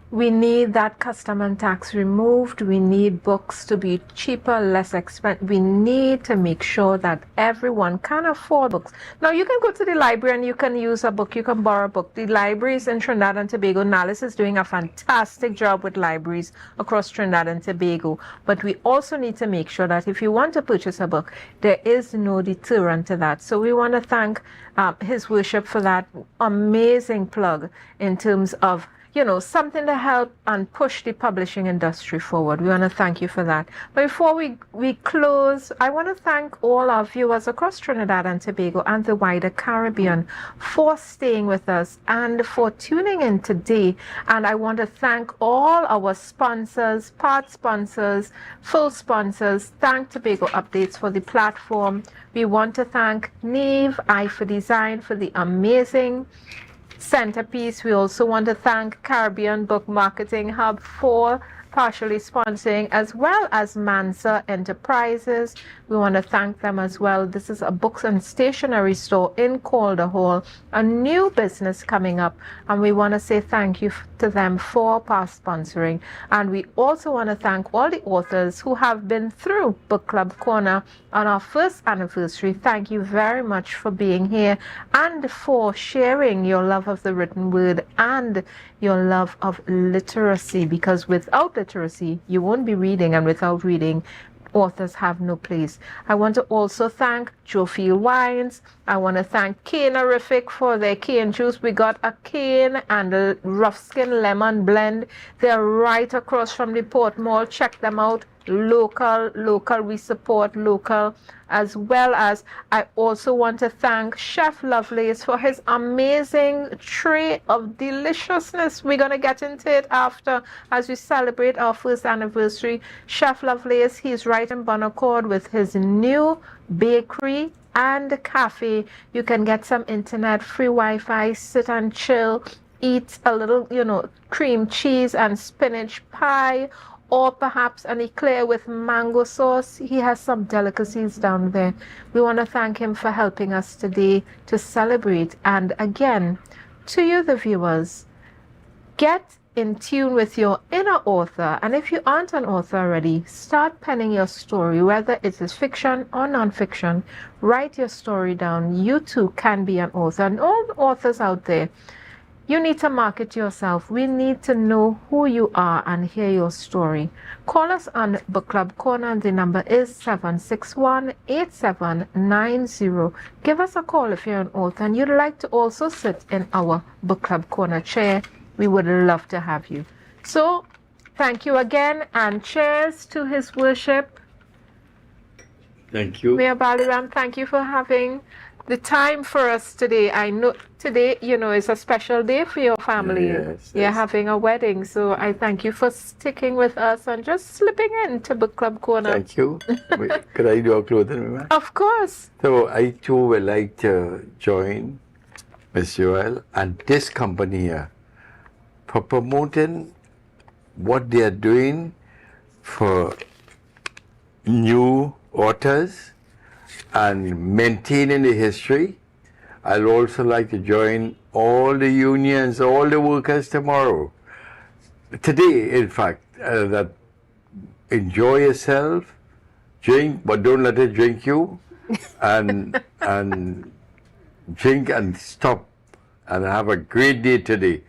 we need that custom and tax removed. We need books to be cheaper, less expensive. We need to make sure that everyone can afford books. Now, you can go to the library and you can use a book. You can borrow a book. The libraries in Trinidad and Tobago, NALIS is doing a fantastic job with libraries across Trinidad and Tobago. But we also need to make sure that if you want to purchase a book, there is no deterrent to that. So we want to thank His Worship for that amazing plug in terms of something to help and push the publishing industry forward. We want to thank you for that. But before we close, I want to thank all our viewers across Trinidad and Tobago and the wider Caribbean for staying with us and for tuning in today. And I want to thank all our sponsors, part sponsors, full sponsors. Thank Tobago Updates for the platform. We want to thank Neve, Eye for Design, for the amazing centerpiece. We also want to thank Caribbean Book Marketing Hub for partially sponsoring, as well as Mansa Enterprises. We want to thank them as well. This is a books and stationery store in Calder Hall, a new business coming up, and we want to say thank you to them for past sponsoring. And we also want to thank all the authors who have been through Book Club Corner on our first anniversary. Thank you very much for being here and for sharing your love of the written word and your love of literacy, because without literacy you won't be reading, and without reading, authors have no place. I want to also thank Jofield Wines. I want to thank Caneorific for their cane juice. We got a cane and a rough skin lemon blend. They're right across from the Port Mall. Check them out. Local, we support local, as well as I also want to thank Chef Lovelace for his amazing tray of deliciousness. We're going to get into it after, as we celebrate our first anniversary. Chef Lovelace, he's right in Bonaccord with his new bakery and cafe. You can get some internet, free Wi-Fi, sit and chill, eat a little, cream cheese and spinach pie, or perhaps an eclair with mango sauce. He has some delicacies down there. We want to thank him for helping us today to celebrate. And again, to you, the viewers, get in tune with your inner author. And if you aren't an author already, start penning your story, whether it is fiction or non-fiction. Write your story down. You too can be an author. And all the authors out there, you need to market yourself. We need to know who you are and hear your story. Call us on Book Club Corner, and the number is 761-8790. Give us a call if you're an author and you'd like to also sit in our Book Club Corner chair. We would love to have you. So, thank you again, and cheers to His Worship. Thank you. Mayor Baliram, thank you for having the time for us today. I know today, is a special day for your family. Yes, You're yes. having a wedding, so I thank you for sticking with us and just slipping into Book Club Corner. Thank you. Wait, could I do a closing remark? Of course. So I too would like to join Ms. Joel and this company here for promoting what they are doing for new authors and maintaining the history. I'll also like to join all the unions, all the workers tomorrow. Today, in fact, that enjoy yourself, drink, but don't let it drink you, and drink and stop, and have a great day today.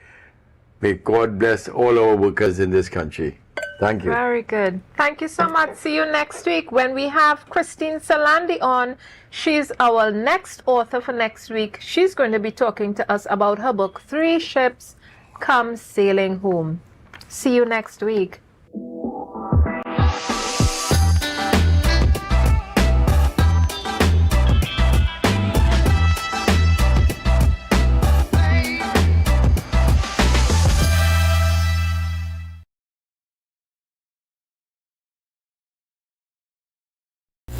May God bless all our workers in this country. Thank you. Very good. Thank you so much. See you next week when we have Christine Salandi on. She's our next author for next week. She's going to be talking to us about her book, 3 Ships Come Sailing Home. See you next week.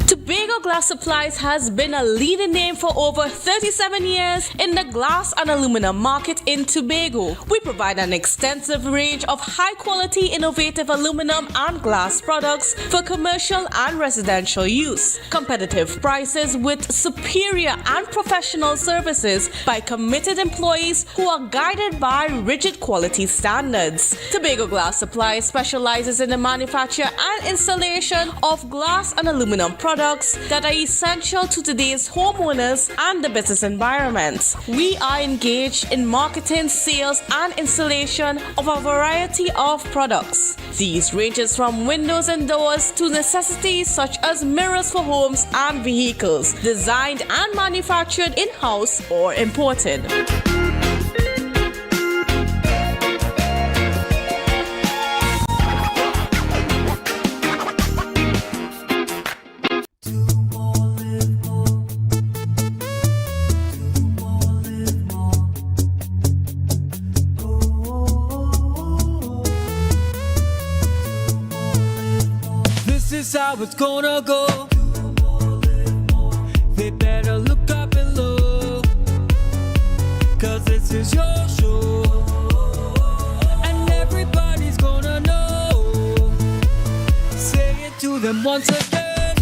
Tobago Glass Supplies has been a leading name for over 37 years in the glass and aluminum market in Tobago. We provide an extensive range of high-quality, innovative aluminum and glass products for commercial and residential use. Competitive prices with superior and professional services by committed employees who are guided by rigid quality standards. Tobago Glass Supplies specializes in the manufacture and installation of glass and aluminum products that are essential to today's homeowners and the business environment. We are engaged in marketing, sales, and installation of a variety of products. These ranges from windows and doors to necessities such as mirrors for homes and vehicles, designed and manufactured in-house or imported. This is how it's gonna go. They better look up below, 'cause this is your show, and everybody's gonna know. Say it to them once again.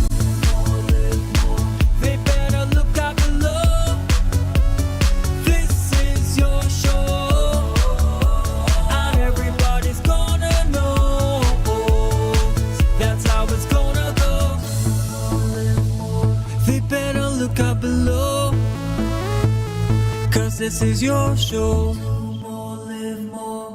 They better look up below. This is your show, and everybody's gonna know. That's how it's gonna go. They better look up below, 'cause this is your show. Live more.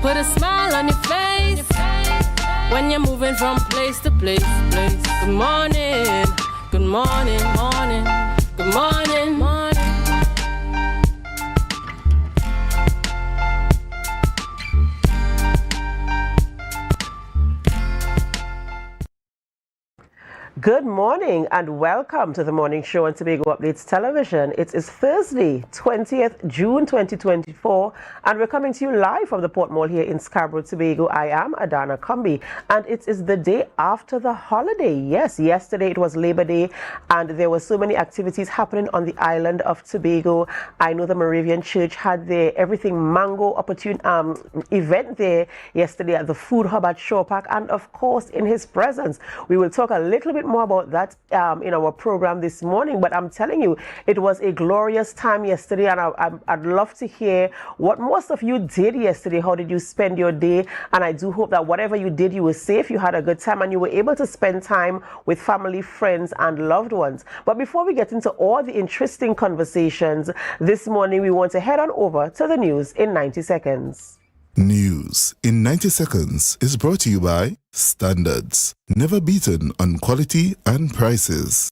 Put a smile on your face when you're moving from place to place. Good morning, good morning, morning, good morning, morning. Good morning and welcome to the morning show on Tobago Updates Television. It is Thursday, 20th June 2024, and we're coming to you live from the Port Mall here in Scarborough, Tobago. I am Adana Kumbi, and it is the day after the holiday. Yes, yesterday it was Labor Day, and there were so many activities happening on the island of Tobago. I know the Moravian Church had their Everything Mango event there yesterday at the Food Hub at Shore Park, and of course, in his presence, we will talk a little bit more about that in our program this morning. But I'm telling you, it was a glorious time yesterday, and I'd love to hear what most of you did yesterday. How did you spend your day? And I do hope that whatever you did, you were safe, you had a good time, and you were able to spend time with family, friends, and loved ones. But before we get into all the interesting conversations this morning, we want to head on over to the news in 90 seconds. News in 90 seconds is brought to you by Standards, never beaten on quality and prices.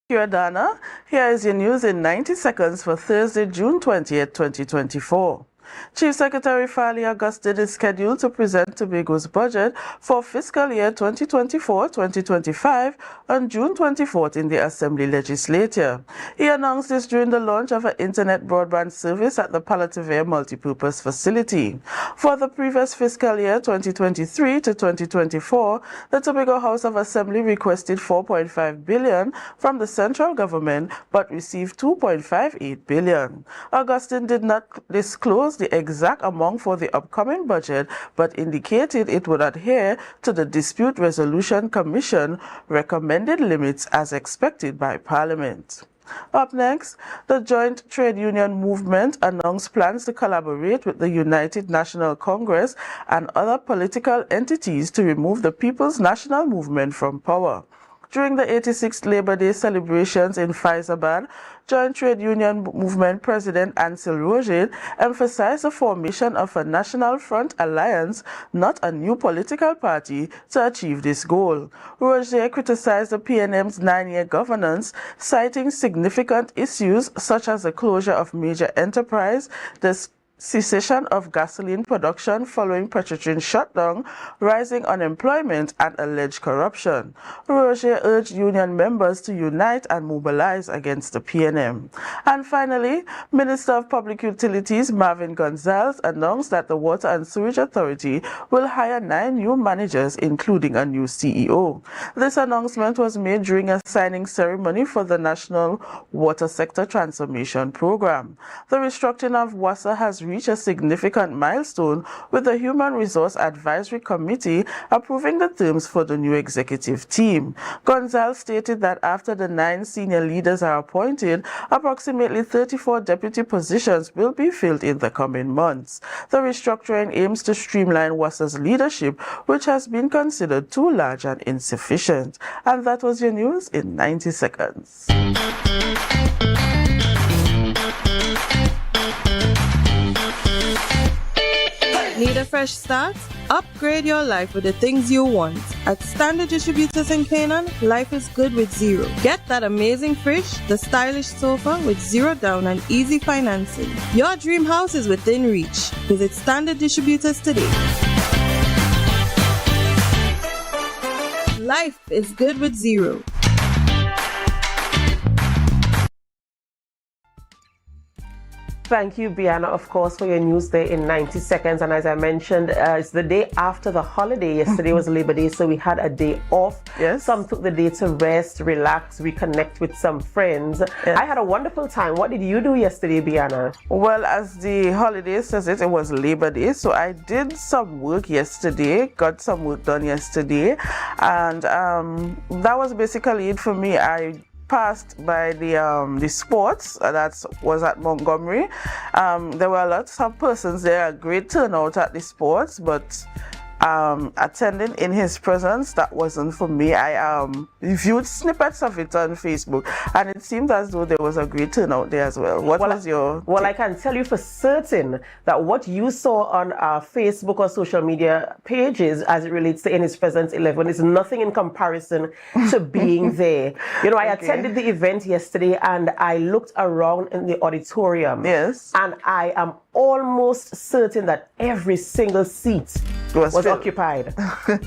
Thank you, Adana. Here is your news in 90 seconds for Thursday, June 20th, 2024. Chief Secretary Farley Augustine is scheduled to present Tobago's budget for fiscal year 2024-2025 on June 24th in the Assembly Legislature. He announced this during the launch of an internet broadband service at the Palliative Air Multipurpose Facility. For the previous fiscal year 2023 to 2024, the Tobago House of Assembly requested $4.5 billion from the central government but received $2.58 billion. Augustine did not disclose the exact amount for the upcoming budget, but indicated it would adhere to the Dispute Resolution Commission recommended limits as expected by Parliament. Up next, the Joint Trade Union Movement announced plans to collaborate with the United National Congress and other political entities to remove the People's National Movement from power. During the 86th Labor Day celebrations in Faizabad, Joint Trade Union Movement President Ansel Roger emphasized the formation of a National Front Alliance, not a new political party, to achieve this goal. Roger criticized the PNM's 9-year governance, citing significant issues such as the closure of major enterprise, the cessation of gasoline production following Petrotrin shutdown, rising unemployment, and alleged corruption. Roger urged union members to unite and mobilize against the PNM. And finally, Minister of Public Utilities Marvin Gonzalez announced that the Water and Sewage Authority will hire 9 new managers, including a new CEO. This announcement was made during a signing ceremony for the National Water Sector Transformation Program. The restructuring of WASA has reached a significant milestone, with the Human Resource Advisory Committee approving the terms for the new executive team. Gonzalez stated that after the 9 senior leaders are appointed, approximately 34 deputy positions will be filled in the coming months. The restructuring aims to streamline WASA's leadership, which has been considered too large and insufficient. And that was your news in 90 seconds. Need a fresh start? Upgrade your life with the things you want. At Standard Distributors in Canaan, life is good with zero. Get that amazing fridge, the stylish sofa with zero down and easy financing. Your dream house is within reach. Visit Standard Distributors today. Life is good with zero. Thank you, Biana, of course, for your news there in 90 seconds. And as I mentioned, it's the day after the holiday. Yesterday was Labor Day, so we had a day off. Yes. Some took the day to rest, relax, reconnect with some friends. Yes. I had a wonderful time. What did you do yesterday, Biana? Well, as the holiday says it was Labor Day, so I did some work yesterday, got some work done yesterday, and that was basically it for me. I passed by the sports that was at Montgomery. There were lots of persons there, a great turnout at the sports, but attending in his presence, that wasn't for me. I viewed snippets of it on Facebook, and it seemed as though there was a great turnout there as well. What was your take? Well, I can tell you for certain that what you saw on Facebook or social media pages as it relates to In His Presence 11 is nothing in comparison to being there. You know, I attended the event yesterday, and I looked around in the auditorium. Yes. And I am almost certain that every single seat was filled. occupied.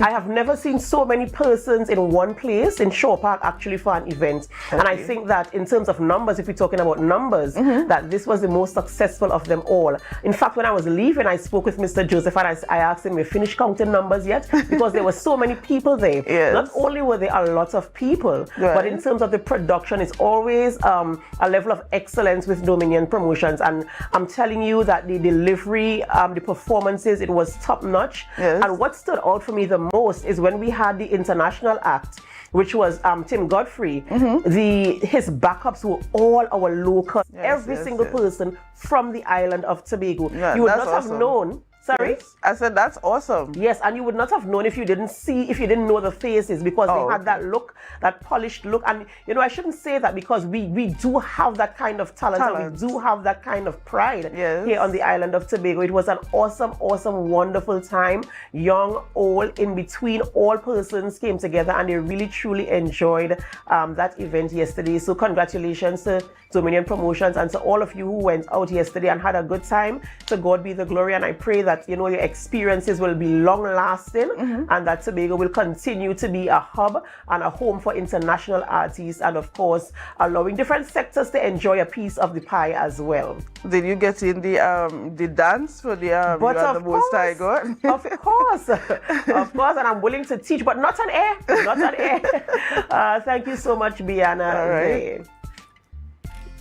I have never seen so many persons in one place in Shaw Park actually for an event. And I think that in terms of numbers, if we're talking about numbers, that this was the most successful of them all. In fact, when I was leaving, I spoke with Mr. Joseph and I asked him, we finished counting numbers yet? Because there were so many people there. Yes. Not only were there a lot of people, but in terms of the production, it's always a level of excellence with Dominion Promotions. And I'm telling you that the delivery, the performances, it was top notch. Yes. And what stood out for me the most is when we had the international act, which was Tim Godfrey. His backups were all our local, every single person from the island of Tobago. You would not have known. Sorry? Yes. I said that's awesome. Yes, and you would not have known if you didn't know the faces, because they had that look, that polished look. And you know, I shouldn't say that, because we do have that kind of talent. And we do have that kind of pride here on the island of Tobago. It was an awesome, wonderful time. Young, old, in between, all persons came together and they really truly enjoyed that event yesterday. So congratulations to Dominion Promotions and to all of you who went out yesterday and had a good time. To God be the glory, and I pray that your experiences will be long lasting and that Tobago will continue to be a hub and a home for international artists, and of course allowing different sectors to enjoy a piece of the pie as well. Did you get in the dance for the but You Are the Most High God? Of course, and I'm willing to teach, but not on air. Not on air. Thank you so much, Biana. All right.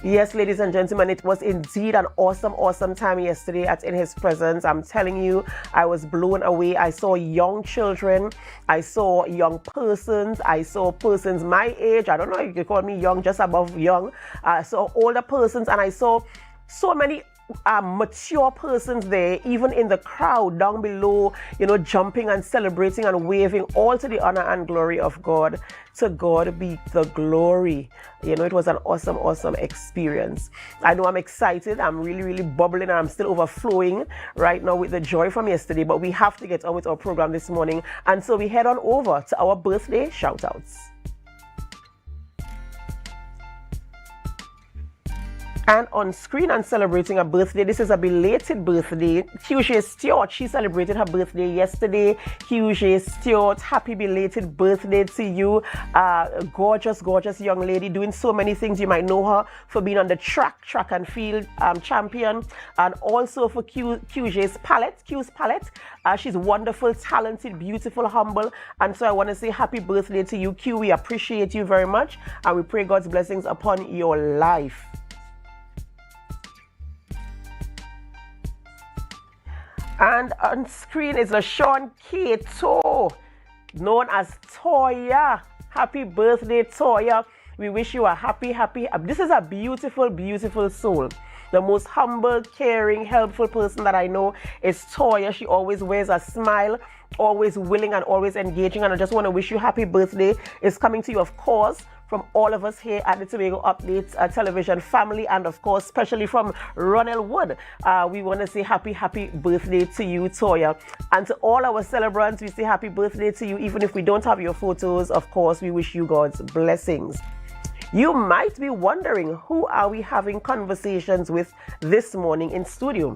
Yes, ladies and gentlemen, it was indeed an awesome time yesterday in his presence. I'm telling you, I was blown away. I saw young children, I saw young persons, I saw persons my age. I don't know if you could call me young, just above young. I saw older persons, and I saw so many mature persons there, even in the crowd down below, jumping and celebrating and waving, all to the honor and glory of God. To God be the glory. It was an awesome experience. I know I'm excited. I'm really bubbling, and I'm still overflowing right now with the joy from yesterday, but we have to get on with our program this morning. And so we head on over to our birthday shout-outs. And on screen and celebrating a birthday, this is a belated birthday. Hughe Stewart, she celebrated her birthday yesterday. Hughe Stewart, happy belated birthday to you. Gorgeous young lady doing so many things. You might know her for being on the track and field champion, and also for Hugh's palette. She's wonderful, talented, beautiful, humble. And so I want to say happy birthday to you, Q. We appreciate you very much, and we pray God's blessings upon your life. And on screen is LaShawn Kato, known as Toya. Happy birthday, Toya. We wish you a happy. This is a beautiful soul. The most humble, caring, helpful person that I know is Toya. She always wears a smile, always willing and always engaging. And I just want to wish you happy birthday. It's coming to you, of course, from all of us here at the Tobago Updates television family, and of course, especially from Ronald Wood. We want to say happy birthday to you, Toya. And to all our celebrants, we say happy birthday to you. Even if we don't have your photos, of course, we wish you God's blessings. You might be wondering, who are we having conversations with this morning in studio?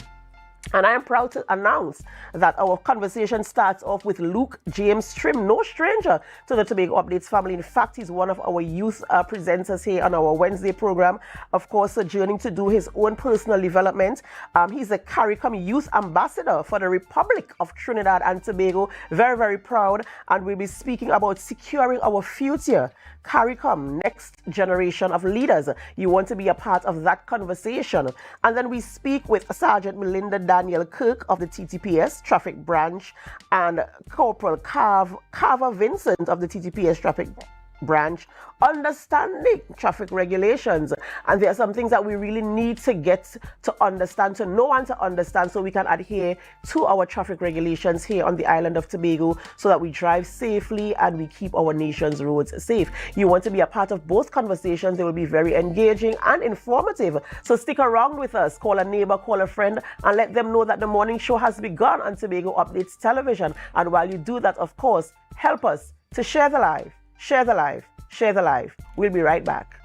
And I am proud to announce that our conversation starts off with Luke James Trim, no stranger to the Tobago Updates family. In fact, he's one of our youth presenters here on our Wednesday program. Of course, journeying to do his own personal development. He's a CARICOM Youth Ambassador for the Republic of Trinidad and Tobago. Very proud. And we'll be speaking about securing our future. CARICOM, next generation of leaders. You want to be a part of that conversation. And then we speak with Sergeant Melinda Daniel Kirk of the TTPS Traffic Branch and Corporal Carver Vincent of the TTPS Traffic Branch, understanding traffic regulations. And there are some things that we really need to get to understand, to know and to understand, so we can adhere to our traffic regulations here on the island of Tobago, so that we drive safely and we keep our nation's roads safe. You want to be a part of both conversations. They will be very engaging and informative. So stick around with us. Call a neighbor, call a friend, and let them know that the morning show has begun on Tobago Updates television. And while you do that, of course, help us to share the live. Share the live. Share the live. We'll be right back.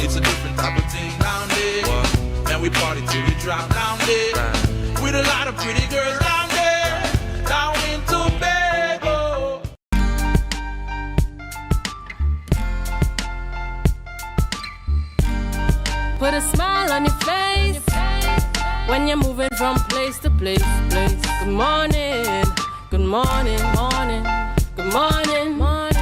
It's a different type of thing down there. And we party till we drop down there. With a lot of pretty girls down there. Down in Tobago. Put a smile on your face when you're moving from place to place. Good morning, good morning, morning, good morning, morning.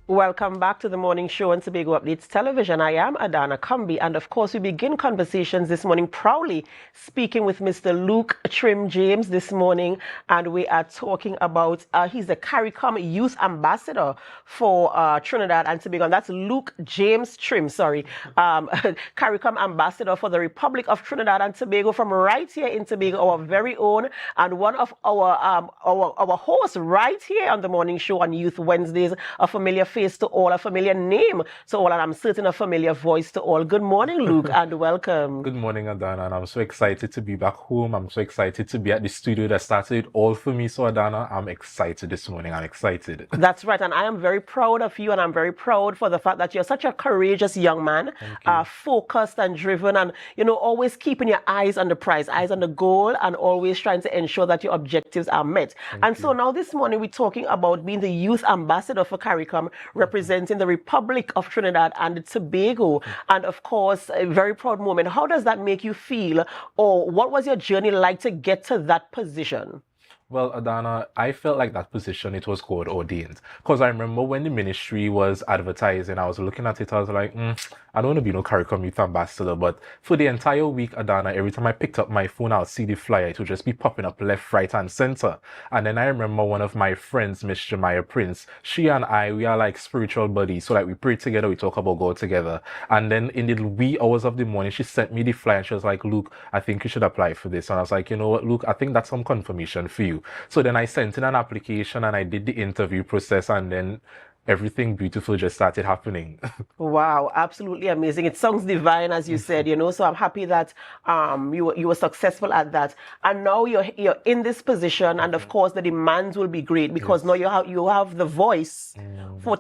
Welcome back to the morning show on Tobago Updates Television. I am Adana Kumbi, and of course we begin conversations this morning proudly speaking with Mr. Luke Trim James this morning, and we are talking about he's the CARICOM Youth Ambassador for Trinidad and Tobago, and that's Luke James Trim, CARICOM Ambassador for the Republic of Trinidad and Tobago from right here in Tobago, our very own, and one of our hosts right here on the morning show on Youth Wednesdays, a familiar face to all, a familiar name to all, and I'm certain a familiar voice to all. Good morning, Luke, and welcome. Good morning, Adana, and I'm so excited to be back home. I'm so excited to be at the studio that started it all for me. So, Adana, I'm excited this morning. I'm excited. That's right, and I am very proud of you, and I'm very proud for the fact that you're such a courageous young man, focused and driven, and, you know, always keeping your eyes on the prize, eyes on the goal, and always trying to ensure that your objectives are met. So now this morning, we're talking about being the youth ambassador for CARICOM, representing the Republic of Trinidad and Tobago. And of course, a very proud moment. How does that make you feel? Or what was your journey like to get to that position? Well, Adana, I felt like that position, it was God ordained. Because I remember when the ministry was advertising, I was looking at it, I was like, I don't want to be no CARICOM Youth Ambassador. But for the entire week, Adana, every time I picked up my phone, I would see the flyer. It would just be popping up left, right, and center. And then I remember one of my friends, Miss Jemiah Prince, she and I, we are like spiritual buddies. So like we pray together, we talk about God together. And then in the wee hours of the morning, she sent me the flyer and she was like, Luke, I think you should apply for this. And I was like, you know what, Luke, I think that's some confirmation for you. So then I sent in an application and I did the interview process, and then everything beautiful just started happening. Wow, absolutely amazing. It sounds divine, as you said, you know, so I'm happy that you were successful at that. And now you're in this position, and of course the demands will be great because now you have the voice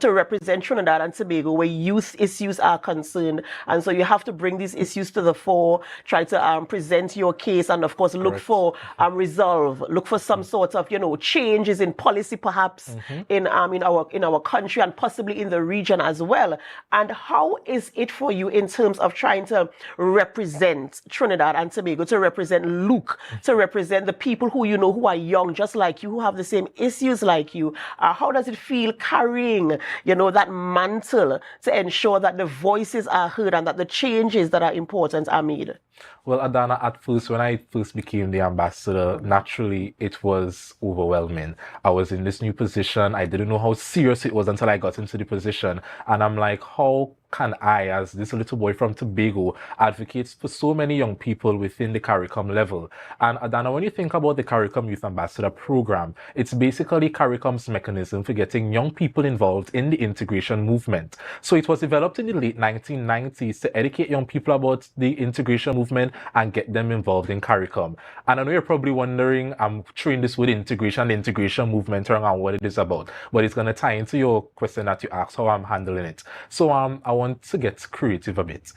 to represent Trinidad and Tobago where youth issues are concerned. And so you have to bring these issues to the fore, try to present your case, and of course look for resolve, look for some sort of, you know, changes in policy perhaps in our country and possibly in the region as well. And how is it for you in terms of trying to represent Trinidad and Tobago, to represent Luke, to represent the people who you know who are young just like you, who have the same issues like you? How does it feel carrying, you know, that mantle to ensure that the voices are heard and that the changes that are important are made? Well, Adana, at first, when I first became the ambassador, naturally, it was overwhelming. I was in this new position. I didn't know how serious it was until I got into the position. And I'm like, how can I, as this little boy from Tobago, advocate for so many young people within the CARICOM level? And Adana, when you think about the CARICOM Youth Ambassador Program, it's basically CARICOM's mechanism for getting young people involved in the integration movement. So it was developed in the late 1990s to educate young people about the integration movement and get them involved in CARICOM. And I know you're probably wondering, I'm throwing this word integration, the integration movement around what it is about, but it's going to tie into your question that you asked, how I'm handling it. So I want to get creative a bit.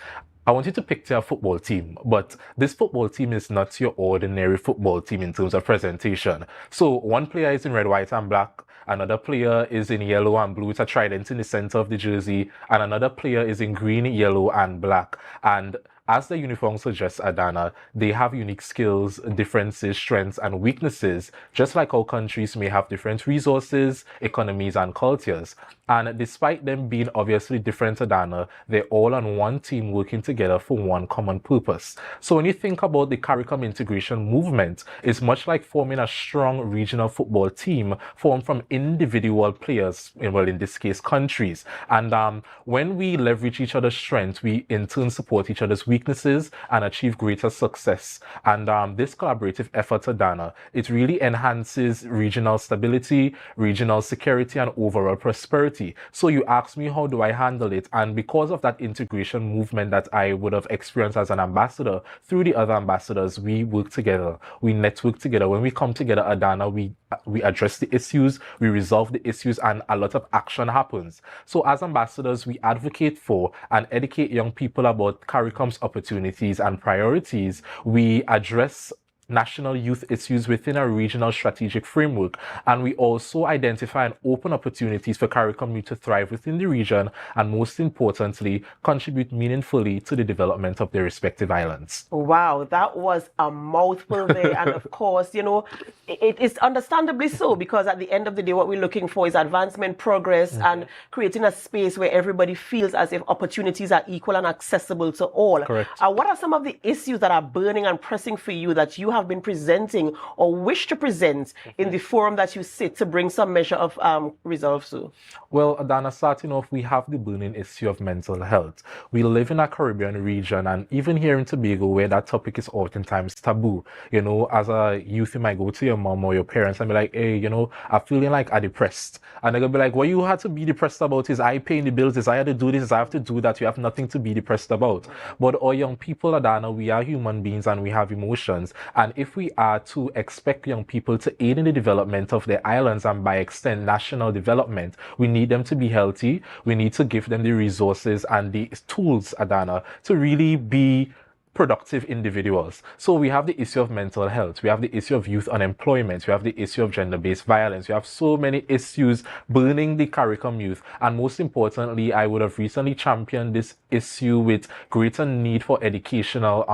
I want you to picture a football team, but this football team is not your ordinary football team in terms of presentation. So one player is in red, white, and black. Another player is in yellow and blue with a trident in the center of the jersey. And another player is in green, yellow, and black. And as the uniform suggests, Adana, they have unique skills, differences, strengths, and weaknesses, just like our countries may have different resources, economies, and cultures. And despite them being obviously different, Adana, they're all on one team working together for one common purpose. So when you think about the CARICOM integration movement, it's much like forming a strong regional football team formed from individual players, well, in this case, countries. And when we leverage each other's strengths, we in turn support each other's weaknesses. weaknesses and achieve greater success. And this collaborative effort, Adana, it really enhances regional stability, regional security, and overall prosperity. So you asked me, how do I handle it? And because of that integration movement that I would have experienced as an ambassador, through the other ambassadors, we work together, we network together. When we come together, Adana, we address the issues, we resolve the issues, and a lot of action happens. So as ambassadors, we advocate for and educate young people about CARICOM's opportunities and priorities. We address national youth issues within a regional strategic framework, and we also identify and open opportunities for CARICOM youth to thrive within the region, and most importantly, contribute meaningfully to the development of their respective islands. Wow, that was a mouthful there. And of course, you know, it is understandably so, because at the end of the day, what we're looking for is advancement, progress, and creating a space where everybody feels as if opportunities are equal and accessible to all. Correct. What are some of the issues that are burning and pressing for you that you have been presenting or wish to present in the forum that you sit to bring some measure of resolve to? Well, Adana, starting off, we have the burning issue of mental health. We live in a Caribbean region, and even here in Tobago, where that topic is oftentimes taboo. You know, as a youth, you might go to your mom or your parents and be like, hey, you know, I'm feeling like I'm depressed. And they're going to be like, what you had to be depressed about is I paying the bills, is I had to do this, is I have to do that. You have nothing to be depressed about. But our young people, Adana, we are human beings and we have emotions. And if we are to expect young people to aid in the development of their islands and by extent national development, we need them to be healthy. We need to give them the resources and the tools, Adana, to really be productive individuals. So we have the issue of mental health, we have the issue of youth unemployment, we have the issue of gender-based violence, we have so many issues burning the CARICOM youth, and most importantly, I would have recently championed this issue with greater need for educational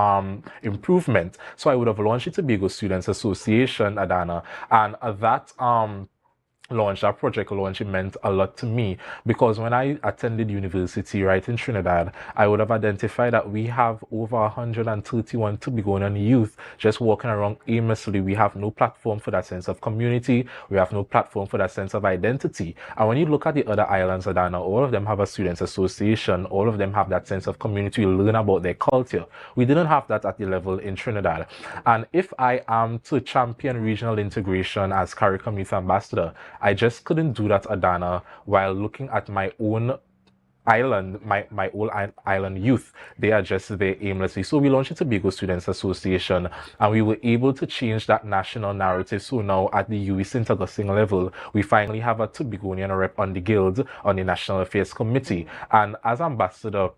improvement. So I would have launched the Tobago Students Association, Adana, and that that project launch, it meant a lot to me, because when I attended university right in Trinidad, I would have identified that we have over 131 Tobagonian youth just walking around aimlessly. We have no platform for that sense of community. We have no platform for that sense of identity. And when you look at the other islands, Adana, all of them have a students association. All of them have that sense of community. You learn about their culture. We didn't have that at the level in Trinidad. And if I am to champion regional integration as CARICOM Youth Ambassador, I just couldn't do that, Adana, while looking at my own island, my old island youth. They are just there aimlessly. So we launched the Tobago Students Association, and we were able to change that national narrative. So now at the UWI St. Augustine level, we finally have a Tobagonian rep on the guild, on the National Affairs Committee. And as ambassador,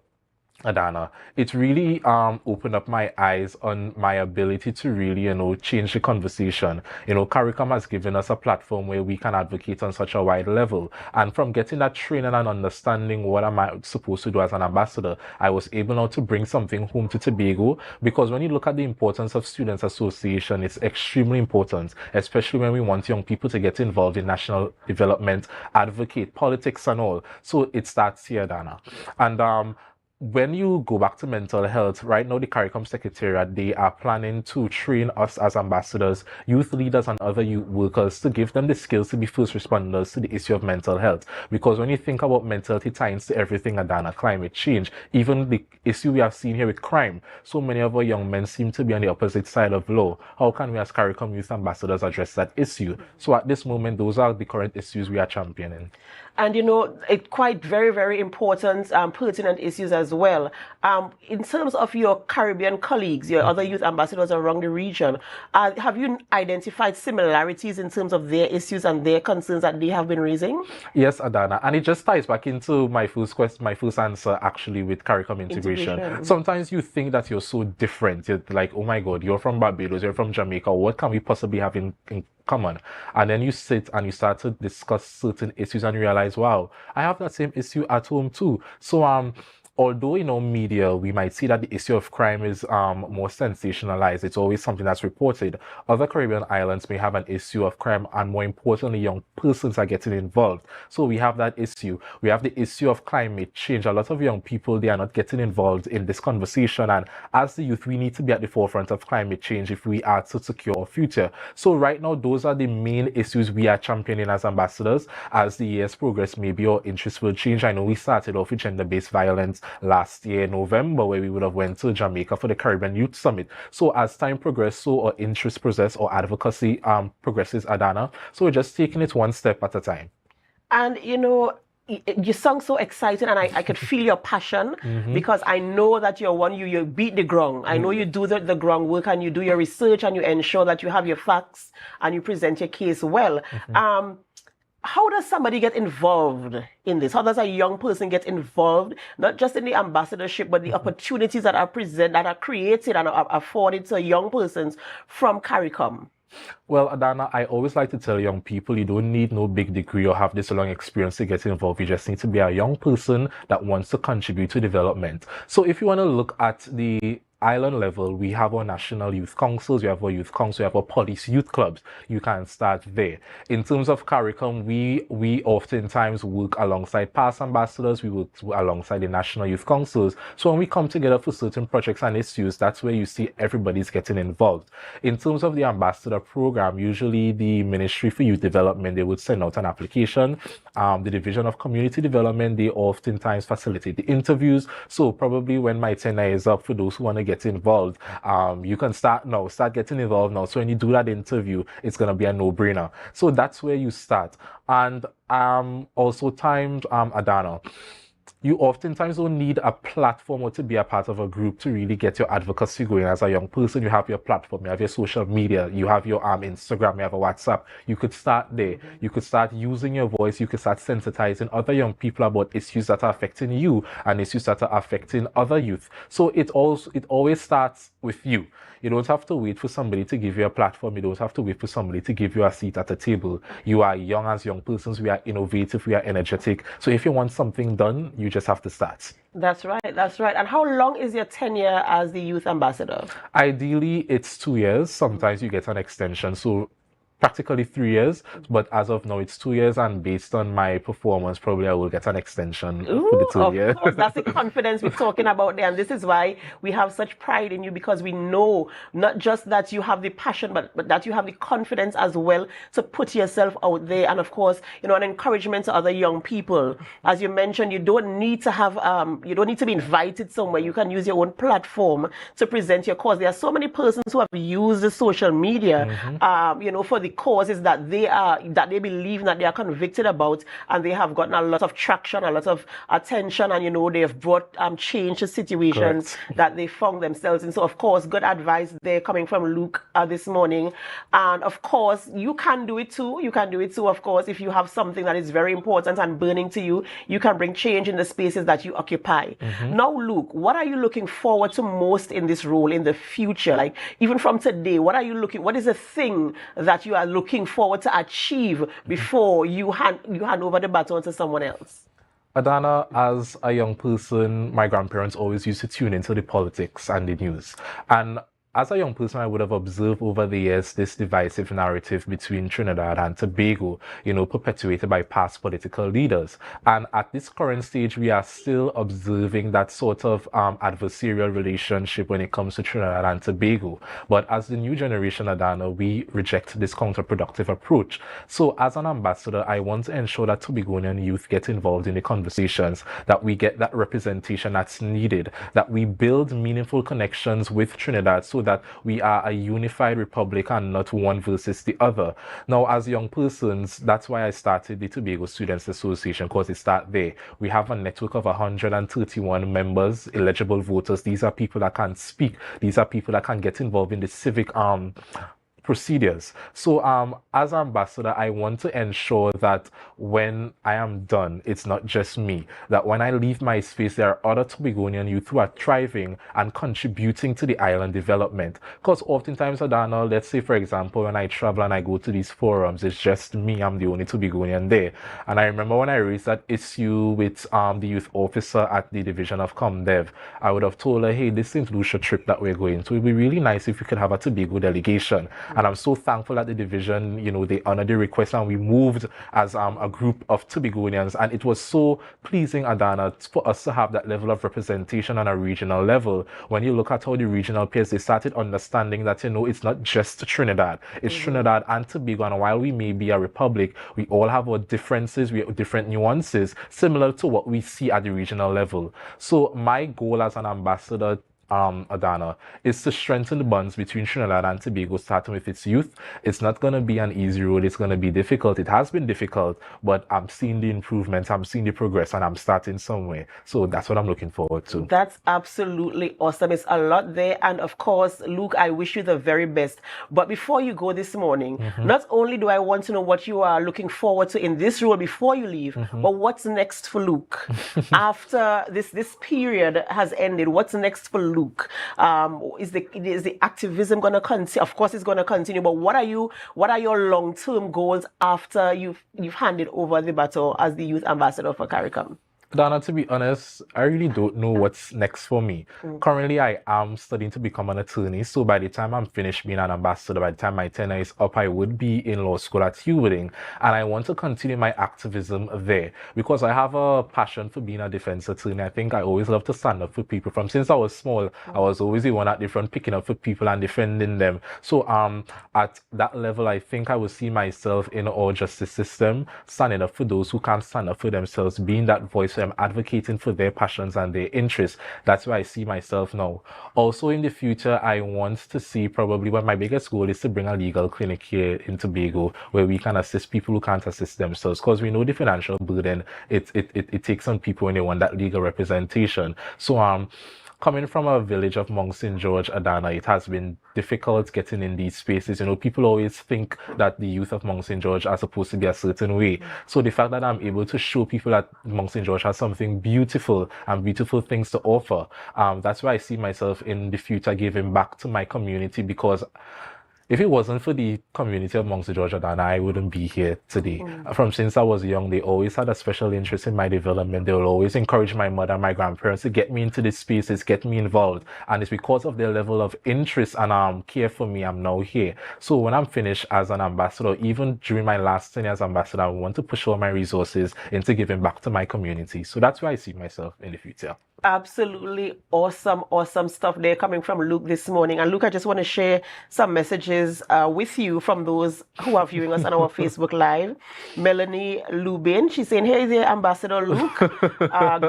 Adana, it really opened up my eyes on my ability to really, change the conversation. CARICOM has given us a platform where we can advocate on such a wide level. And from getting that training and understanding what am I supposed to do as an ambassador, I was able now to bring something home to Tobago. Because when you look at the importance of Students Association, it's extremely important, especially when we want young people to get involved in national development, advocate, politics and all. So it starts here, Dana. And when you go back to mental health, right now the CARICOM Secretariat, they are planning to train us as ambassadors, youth leaders and other youth workers to give them the skills to be first responders to the issue of mental health. Because when you think about mental health, it ties to everything, Adana, climate change, even the issue we have seen here with crime. So many of our young men seem to be on the opposite side of law. How can we as CARICOM Youth Ambassadors address that issue? So at this moment, those are the current issues we are championing. And it's quite very, very important, pertinent issues as well. In terms of your Caribbean colleagues, your other youth ambassadors around the region, have you identified similarities in terms of their issues and their concerns that they have been raising? Yes, Adana, and it just ties back into my first question, my first answer actually with CARICOM integration. Sometimes you think that you're so different. You're like, oh my God, you're from Barbados, you're from Jamaica. What can we possibly have in common? And then you sit and you start to discuss certain issues and realize, wow, I have that same issue at home too. So although in media we might see that the issue of crime is more sensationalized, it's always something that's reported. Other Caribbean islands may have an issue of crime, and more importantly, young persons are getting involved. So we have that issue. We have the issue of climate change. A lot of young people, they are not getting involved in this conversation, and as the youth, we need to be at the forefront of climate change if we are to secure our future. So right now, those are the main issues we are championing as ambassadors. As the years progress, maybe our interests will change. I know we started off with gender-based violence, last year, November, where we would have went to Jamaica for the Caribbean Youth Summit. So as time progresses, so our interest process or advocacy progresses, Adana. So we're just taking it one step at a time. And you sound so excited, and I could feel your passion because I know that you're one, you beat the ground. I know you do the groundwork and you do your research and you ensure that you have your facts and you present your case well. How does somebody get involved in this? How does a young person get involved, not just in the ambassadorship, but the opportunities that are created and are afforded to young persons from CARICOM? Well, Adana, I always like to tell young people you don't need no big degree or have this long experience to get involved. You just need to be a young person that wants to contribute to development. So if you want to look at the island level, we have our national youth councils, we have our youth council, we have our police youth clubs. You can start there. In terms of CARICOM, we oftentimes work alongside past ambassadors, we work alongside the national youth councils. So when we come together for certain projects and issues, that's where you see everybody's getting involved. In terms of the ambassador program, usually the Ministry for Youth Development, they would send out an application. The Division of Community Development, they oftentimes facilitate the interviews. So probably when my tenure is up, for those who want to get involved, you can start getting involved now. So when you do that interview, it's going to be a no-brainer. So that's where you start. And also timed, Adana, you oftentimes don't need a platform or to be a part of a group to really get your advocacy going. As a young person, you have your platform, you have your social media, you have your Instagram, you have a WhatsApp. You could start there. You could start using your voice. You could start sensitizing other young people about issues that are affecting you and issues that are affecting other youth. So it always starts with you. You don't have to wait for somebody to give you a platform. You don't have to wait for somebody to give you a seat at the table. You are young as young persons. We are innovative. We are energetic. So if you want something done, you just have to start. That's right. That's right. And how long is your tenure as the youth ambassador? Ideally, it's 2 years. Sometimes you get an extension. So practically 3 years, but as of now it's 2 years, and based on my performance, probably I will get an extension for the 2 years. Course, that's the confidence we're talking about there, and this is why we have such pride in you, because we know not just that you have the passion, but that you have the confidence as well to put yourself out there, and of course, an encouragement to other young people. As you mentioned, you don't need to have, you don't need to be invited somewhere. You can use your own platform to present your cause. There are so many persons who have used the social media, for the causes that they believe, that they are convicted about, and they have gotten a lot of traction, a lot of attention, and they have brought change to situations that they found themselves in. So of course, good advice there coming from Luke this morning. And of course, you can do it too. You can do it too, of course. If you have something that is very important and burning to you, you can bring change in the spaces that you occupy. Now, Luke, what are you looking forward to most in this role in the future? Like, even from today, what is the thing that you are looking forward to achieve before you hand over the baton to someone else? Adana, as a young person, my grandparents always used to tune into the politics and the news. And as a young person, I would have observed over the years this divisive narrative between Trinidad and Tobago, perpetuated by past political leaders. And at this current stage, we are still observing that sort of adversarial relationship when it comes to Trinidad and Tobago. But as the new generation, Adana, we reject this counterproductive approach. So as an ambassador, I want to ensure that Tobagonian youth get involved in the conversations, that we get that representation that's needed, that we build meaningful connections with Trinidad so that we are a unified republic and not one versus the other. Now, as young persons, that's why I started the Tobago Students Association, because it starts there. We have a network of 131 members, eligible voters. These are people that can speak. These are people that can get involved in the civic procedures. So as ambassador, I want to ensure that when I am done, it's not just me, that when I leave my space, there are other Tobagonian youth who are thriving and contributing to the island development. Because oftentimes, Adana, let's say, for example, when I travel and I go to these forums, it's just me, I'm the only Tobagonian there. And I remember when I raised that issue with the youth officer at the Division of ComDev, I would have told her, hey, this St. Lucia trip that we're going to, it would be really nice if we could have a Tobago delegation. And I'm so thankful that the division, you know, they honored the request and we moved as a group of Tobagonians. And it was so pleasing, Adana, for us to have that level of representation on a regional level. When you look at how the regional peers, they started understanding that, you know, it's not just Trinidad, it's Trinidad and Tobago. And while we may be a republic, we all have our differences, we have different nuances, similar to what we see at the regional level. So my goal as an ambassador, Adana, is to strengthen the bonds between Trinidad and Tobago, starting with its youth. It's not going to be an easy road. It's going to be difficult. It has been difficult, but I'm seeing the improvements, I'm seeing the progress, and I'm starting somewhere. So that's what I'm looking forward to. That's absolutely awesome. It's a lot there. And of course, Luke, I wish you the very best. But before you go this morning, not only do I want to know what you are looking forward to in this role before you leave, but what's next for Luke? After this period has ended, what's next for Luke? Is the activism going to continue? Of course, it's going to continue. But what are your long-term goals after you've handed over the baton as the youth ambassador for CARICOM? Donna, to be honest, I really don't know what's next for me. Currently, I am studying to become an attorney. So by the time I'm finished being an ambassador, by the time my tenure is up, I would be in law school at Hewarding. And I want to continue my activism there because I have a passion for being a defense attorney. I think I always love to stand up for people. From since I was small, I was always the one at the front picking up for people and defending them. So at that level, I think I will see myself in our justice system, standing up for those who can't stand up for themselves, being that voice for them, advocating for their passions and their interests. That's where I see myself now. Also in the future, I want to see probably what my biggest goal is to bring a legal clinic here in Tobago where we can assist people who can't assist themselves, because we know the financial burden it takes on people when they want that legal representation. So coming from a village of Mount St. George, Adana, it has been difficult getting in these spaces. You know, people always think that the youth of Mount St. George are supposed to be a certain way. So the fact that I'm able to show people that Mount St. George has something beautiful and beautiful things to offer, that's why I see myself in the future giving back to my community, because if it wasn't for the community of Mount St. George, Adana, I wouldn't be here today. From since I was young, they always had a special interest in my development. They will always encourage my mother and my grandparents to get me into these spaces, get me involved. And it's because of their level of interest and care for me, I'm now here. So when I'm finished as an ambassador, even during my last 10 years as ambassador, I want to push all my resources into giving back to my community. So that's where I see myself in the future. Absolutely awesome stuff there coming from Luke this morning. And Luke, I just want to share some messages with you from those who are viewing us on our Facebook Live. Melanie Lubin, she's saying, hey there, Ambassador Luke.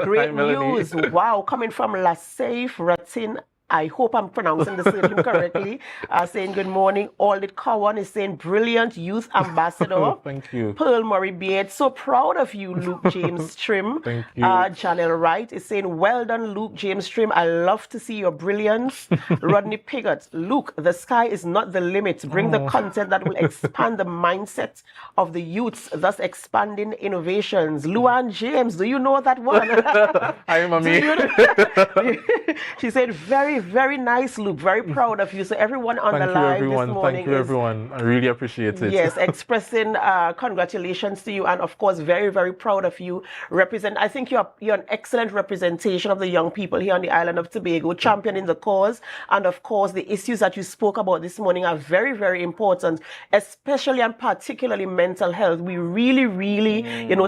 Great news. Wow, coming from Lasaif Ratin. I hope I'm pronouncing the surname correctly. Saying good morning. Aldit Cowan is saying brilliant youth ambassador. Thank you. Pearl Murray Beard, so proud of you, Luke James Trim. Thank you. Janelle Wright is saying well done, Luke James Trim. I love to see your brilliance. Rodney Piggott, Luke, the sky is not the limit. Bring the content that will expand the mindset of the youths, thus expanding innovations. Luann James, do you know that one? Hi, mommy. She said very nice, Luke. Very proud of you. So everyone on the live this morning. Thank you, everyone. I really appreciate it. Yes, expressing congratulations to you, and of course, very proud of you. I think you're an excellent representation of the young people here on the island of Tobago, championing the cause, and of course, the issues that you spoke about this morning are very important, especially and particularly mental health. We really,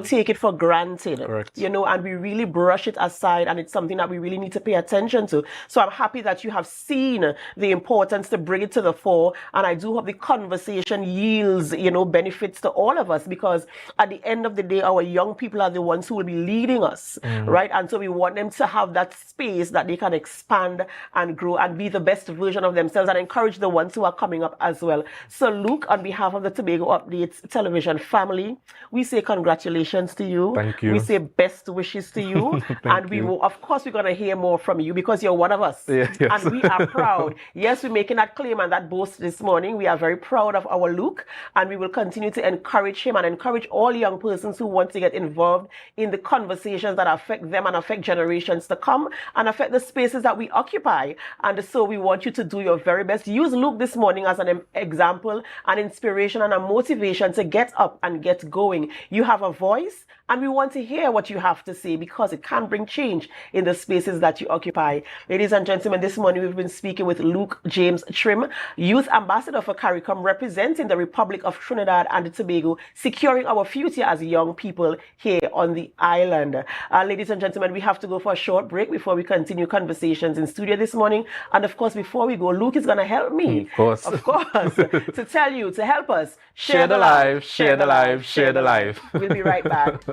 take it for granted. Correct. And we really brush it aside, and it's something that we really need to pay attention to. So I'm happy that you have seen the importance to bring it to the fore, and I do hope the conversation yields, benefits to all of us, because at the end of the day, our young people are the ones who will be leading us, right? And so we want them to have that space that they can expand and grow and be the best version of themselves, and encourage the ones who are coming up as well. So Luke, on behalf of the Tobago Updates television family, we say congratulations to you. Thank you. We say best wishes to you. And we will, of course, we're going to hear more from you, because you're one of us. Yes. And we are proud. Yes, we're making that claim and that boast this morning. We are very proud of our Luke, and we will continue to encourage him and encourage all young persons who want to get involved in the conversations that affect them and affect generations to come and affect the spaces that we occupy. And so we want you to do your very best. Use Luke this morning as an example, an inspiration, and a motivation to get up and get going. You have a voice, and we want to hear what you have to say because it can bring change in the spaces that you occupy. Ladies and gentlemen, this morning we've been speaking with Luke James Trim, Youth Ambassador for CARICOM, representing the Republic of Trinidad and Tobago, securing our future as young people here on the island. Ladies and gentlemen, we have to go for a short break before we continue conversations in studio this morning. And of course, before we go, Luke is going to help me, of course, to tell you, to help us share the life, share the life, share the life. We'll be right back.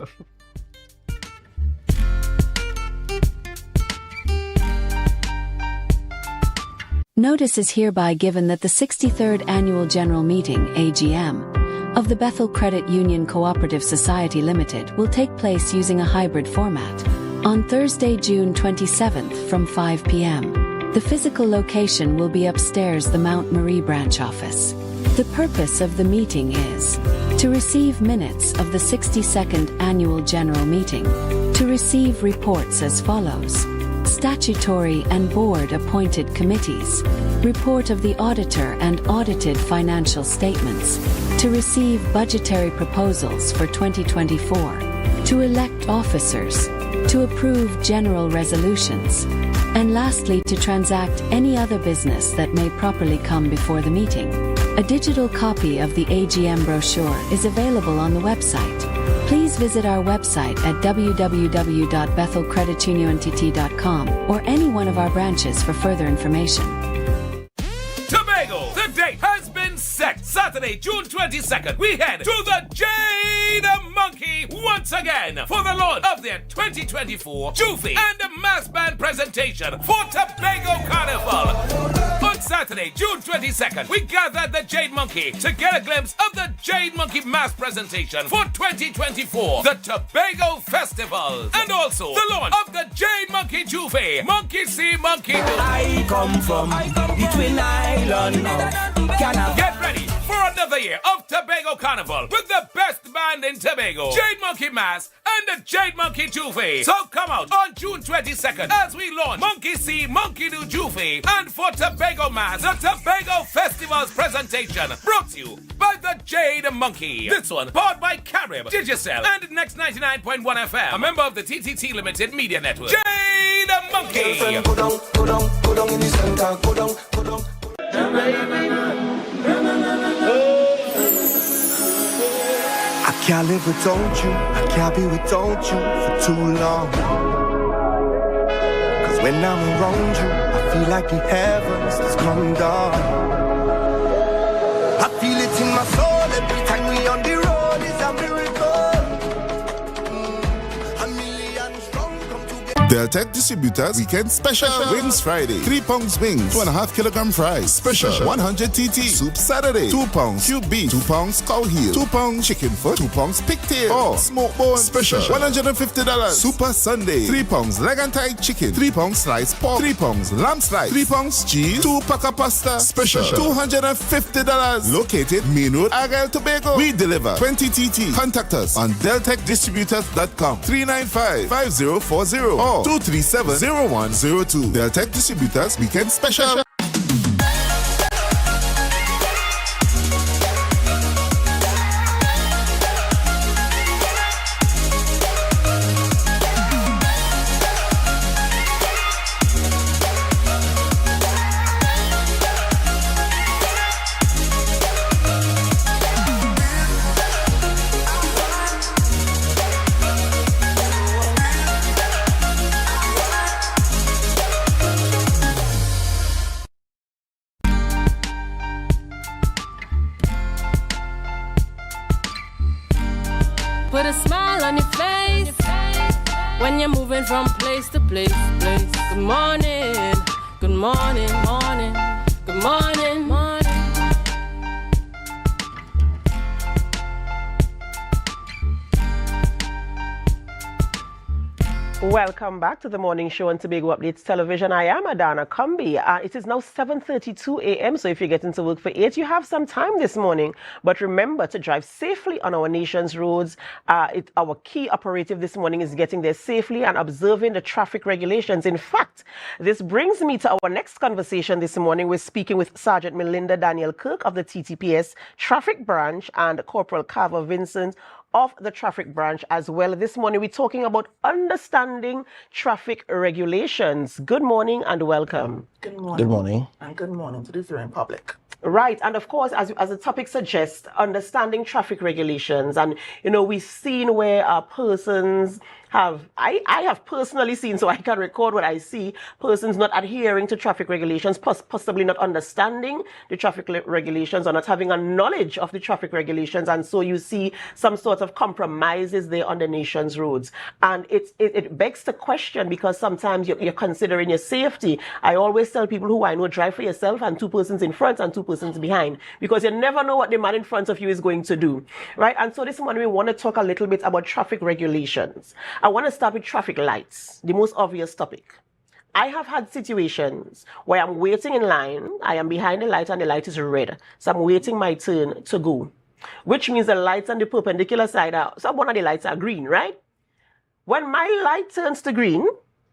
Notice is hereby given that the 63rd Annual General Meeting, AGM, of the Bethel Credit Union Cooperative Society Limited will take place using a hybrid format on Thursday, June 27th from 5 p.m. The physical location will be upstairs the Mount Marie branch office. The purpose of the meeting is to receive minutes of the 62nd Annual General Meeting, to receive reports as follows: statutory and board-appointed committees, report of the auditor and audited financial statements, to receive budgetary proposals for 2024, to elect officers, to approve general resolutions, and lastly to transact any other business that may properly come before the meeting. A digital copy of the AGM brochure is available on the website. Please visit our website at www.bethelcredituniont.com or any one of our branches for further information. Tobago, the date has been set. Saturday, June 22nd, we head to the Jade Monkey once again for the launch of their 2024 Jufy and Mass Band presentation for Tobago Carnival. On Saturday, June 22nd, we gather at the Jade Monkey to get a glimpse of the Jade Monkey Mass presentation for 2024, the Tobago Festival, and also the launch of the Jade Monkey Jufy, Monkey See, Monkey Do. I come from the Twin Island. Get ready for another year of Tobago Carnival with the best band in Tobago, Jade Monkey Mass and the Jade Monkey Jufy. So come out on June 22nd as we launch Monkey See, Monkey Do Jufy, and for Tobago Mass, the Tobago Festival's presentation, brought to you by the Jade Monkey. This one powered by Carib, Digicel, and Next 99.1 FM, a member of the TTT Limited Media Network. Jade Monkey. Go down in the center, go down. I can't live without you, I can't be without you for too long. Cause when I'm around you, I feel like the heavens has come down. I feel it in my soul every time we on the road, it's a miracle. A million strong come together. Deltec Distributors Weekend Special Wings Friday. £3 wings, 2.5 kilogram fries. Special 100 TT Soup Saturday. £2 cube beef, £2 cow heel, £2 chicken foot, £2 pigtail or smoke bone. Special $150 Super Sunday. £3 leg and thigh chicken, £3 sliced pork, £3 lamb slice, £3 cheese, 2 pack of pasta. Special $250. Located Main Road, Argyle, Tobago. We deliver 20 TT. Contact us on deltecdistributors.com 395-5040 or 237-0102. Deltec Distributors Weekend Special. Put a smile on your face when you're moving from place to place. Good morning, good morning, morning, good morning, morning. Welcome back to the morning show on Tobago Updates Television. I am Adana Kumbi. It is now 7:32 a.m. So if you're getting to work for 8, you have some time this morning. But remember to drive safely on our nation's roads. Our key operative this morning is getting there safely and observing the traffic regulations. In fact, this brings me to our next conversation this morning. We're speaking with Sergeant Melinda Daniel Kirk of the TTPS Traffic Branch and Corporal Carver Vincent of the traffic branch as well. This morning we're talking about understanding traffic regulations. Good morning and welcome. Good morning. Good morning. And good morning to the viewing public. Right, and of course, as the topic suggests, understanding traffic regulations. And, you know, we've seen where persons have, I have personally seen, so I can record what I see, persons not adhering to traffic regulations, possibly not understanding the traffic regulations or not having a knowledge of the traffic regulations. And so you see some sort of compromises there on the nation's roads. And it begs the question, because sometimes you're considering your safety. I always tell people who I know, drive for yourself and 2 persons in front and 2 persons behind, because you never know what the man in front of you is going to do, right? And so this morning we want to talk a little bit about traffic regulations. I want to start with traffic lights, the most obvious topic. I have had situations where I'm waiting in line, I am behind the light and the light is red, so I'm waiting my turn to go, which means the lights on the perpendicular side one of the lights are green, right? When my light turns to green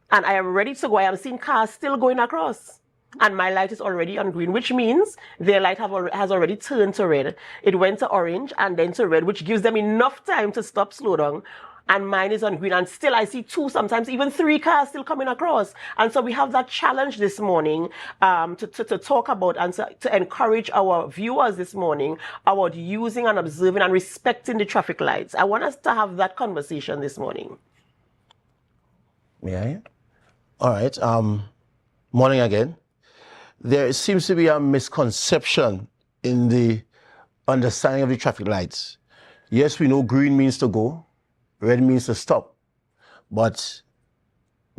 and I am ready to go, I am seeing cars still going across. And my light is already on green, which means their light has already turned to red. It went to orange and then to red, which gives them enough time to stop, slow down. And mine is on green. And still I see 2, sometimes even 3 cars still coming across. And so we have that challenge this morning to talk about and to encourage our viewers this morning about using and observing and respecting the traffic lights. I want us to have that conversation this morning. May I? All right. Morning again. There seems to be a misconception in the understanding of the traffic lights. Yes, we know green means to go, red means to stop. But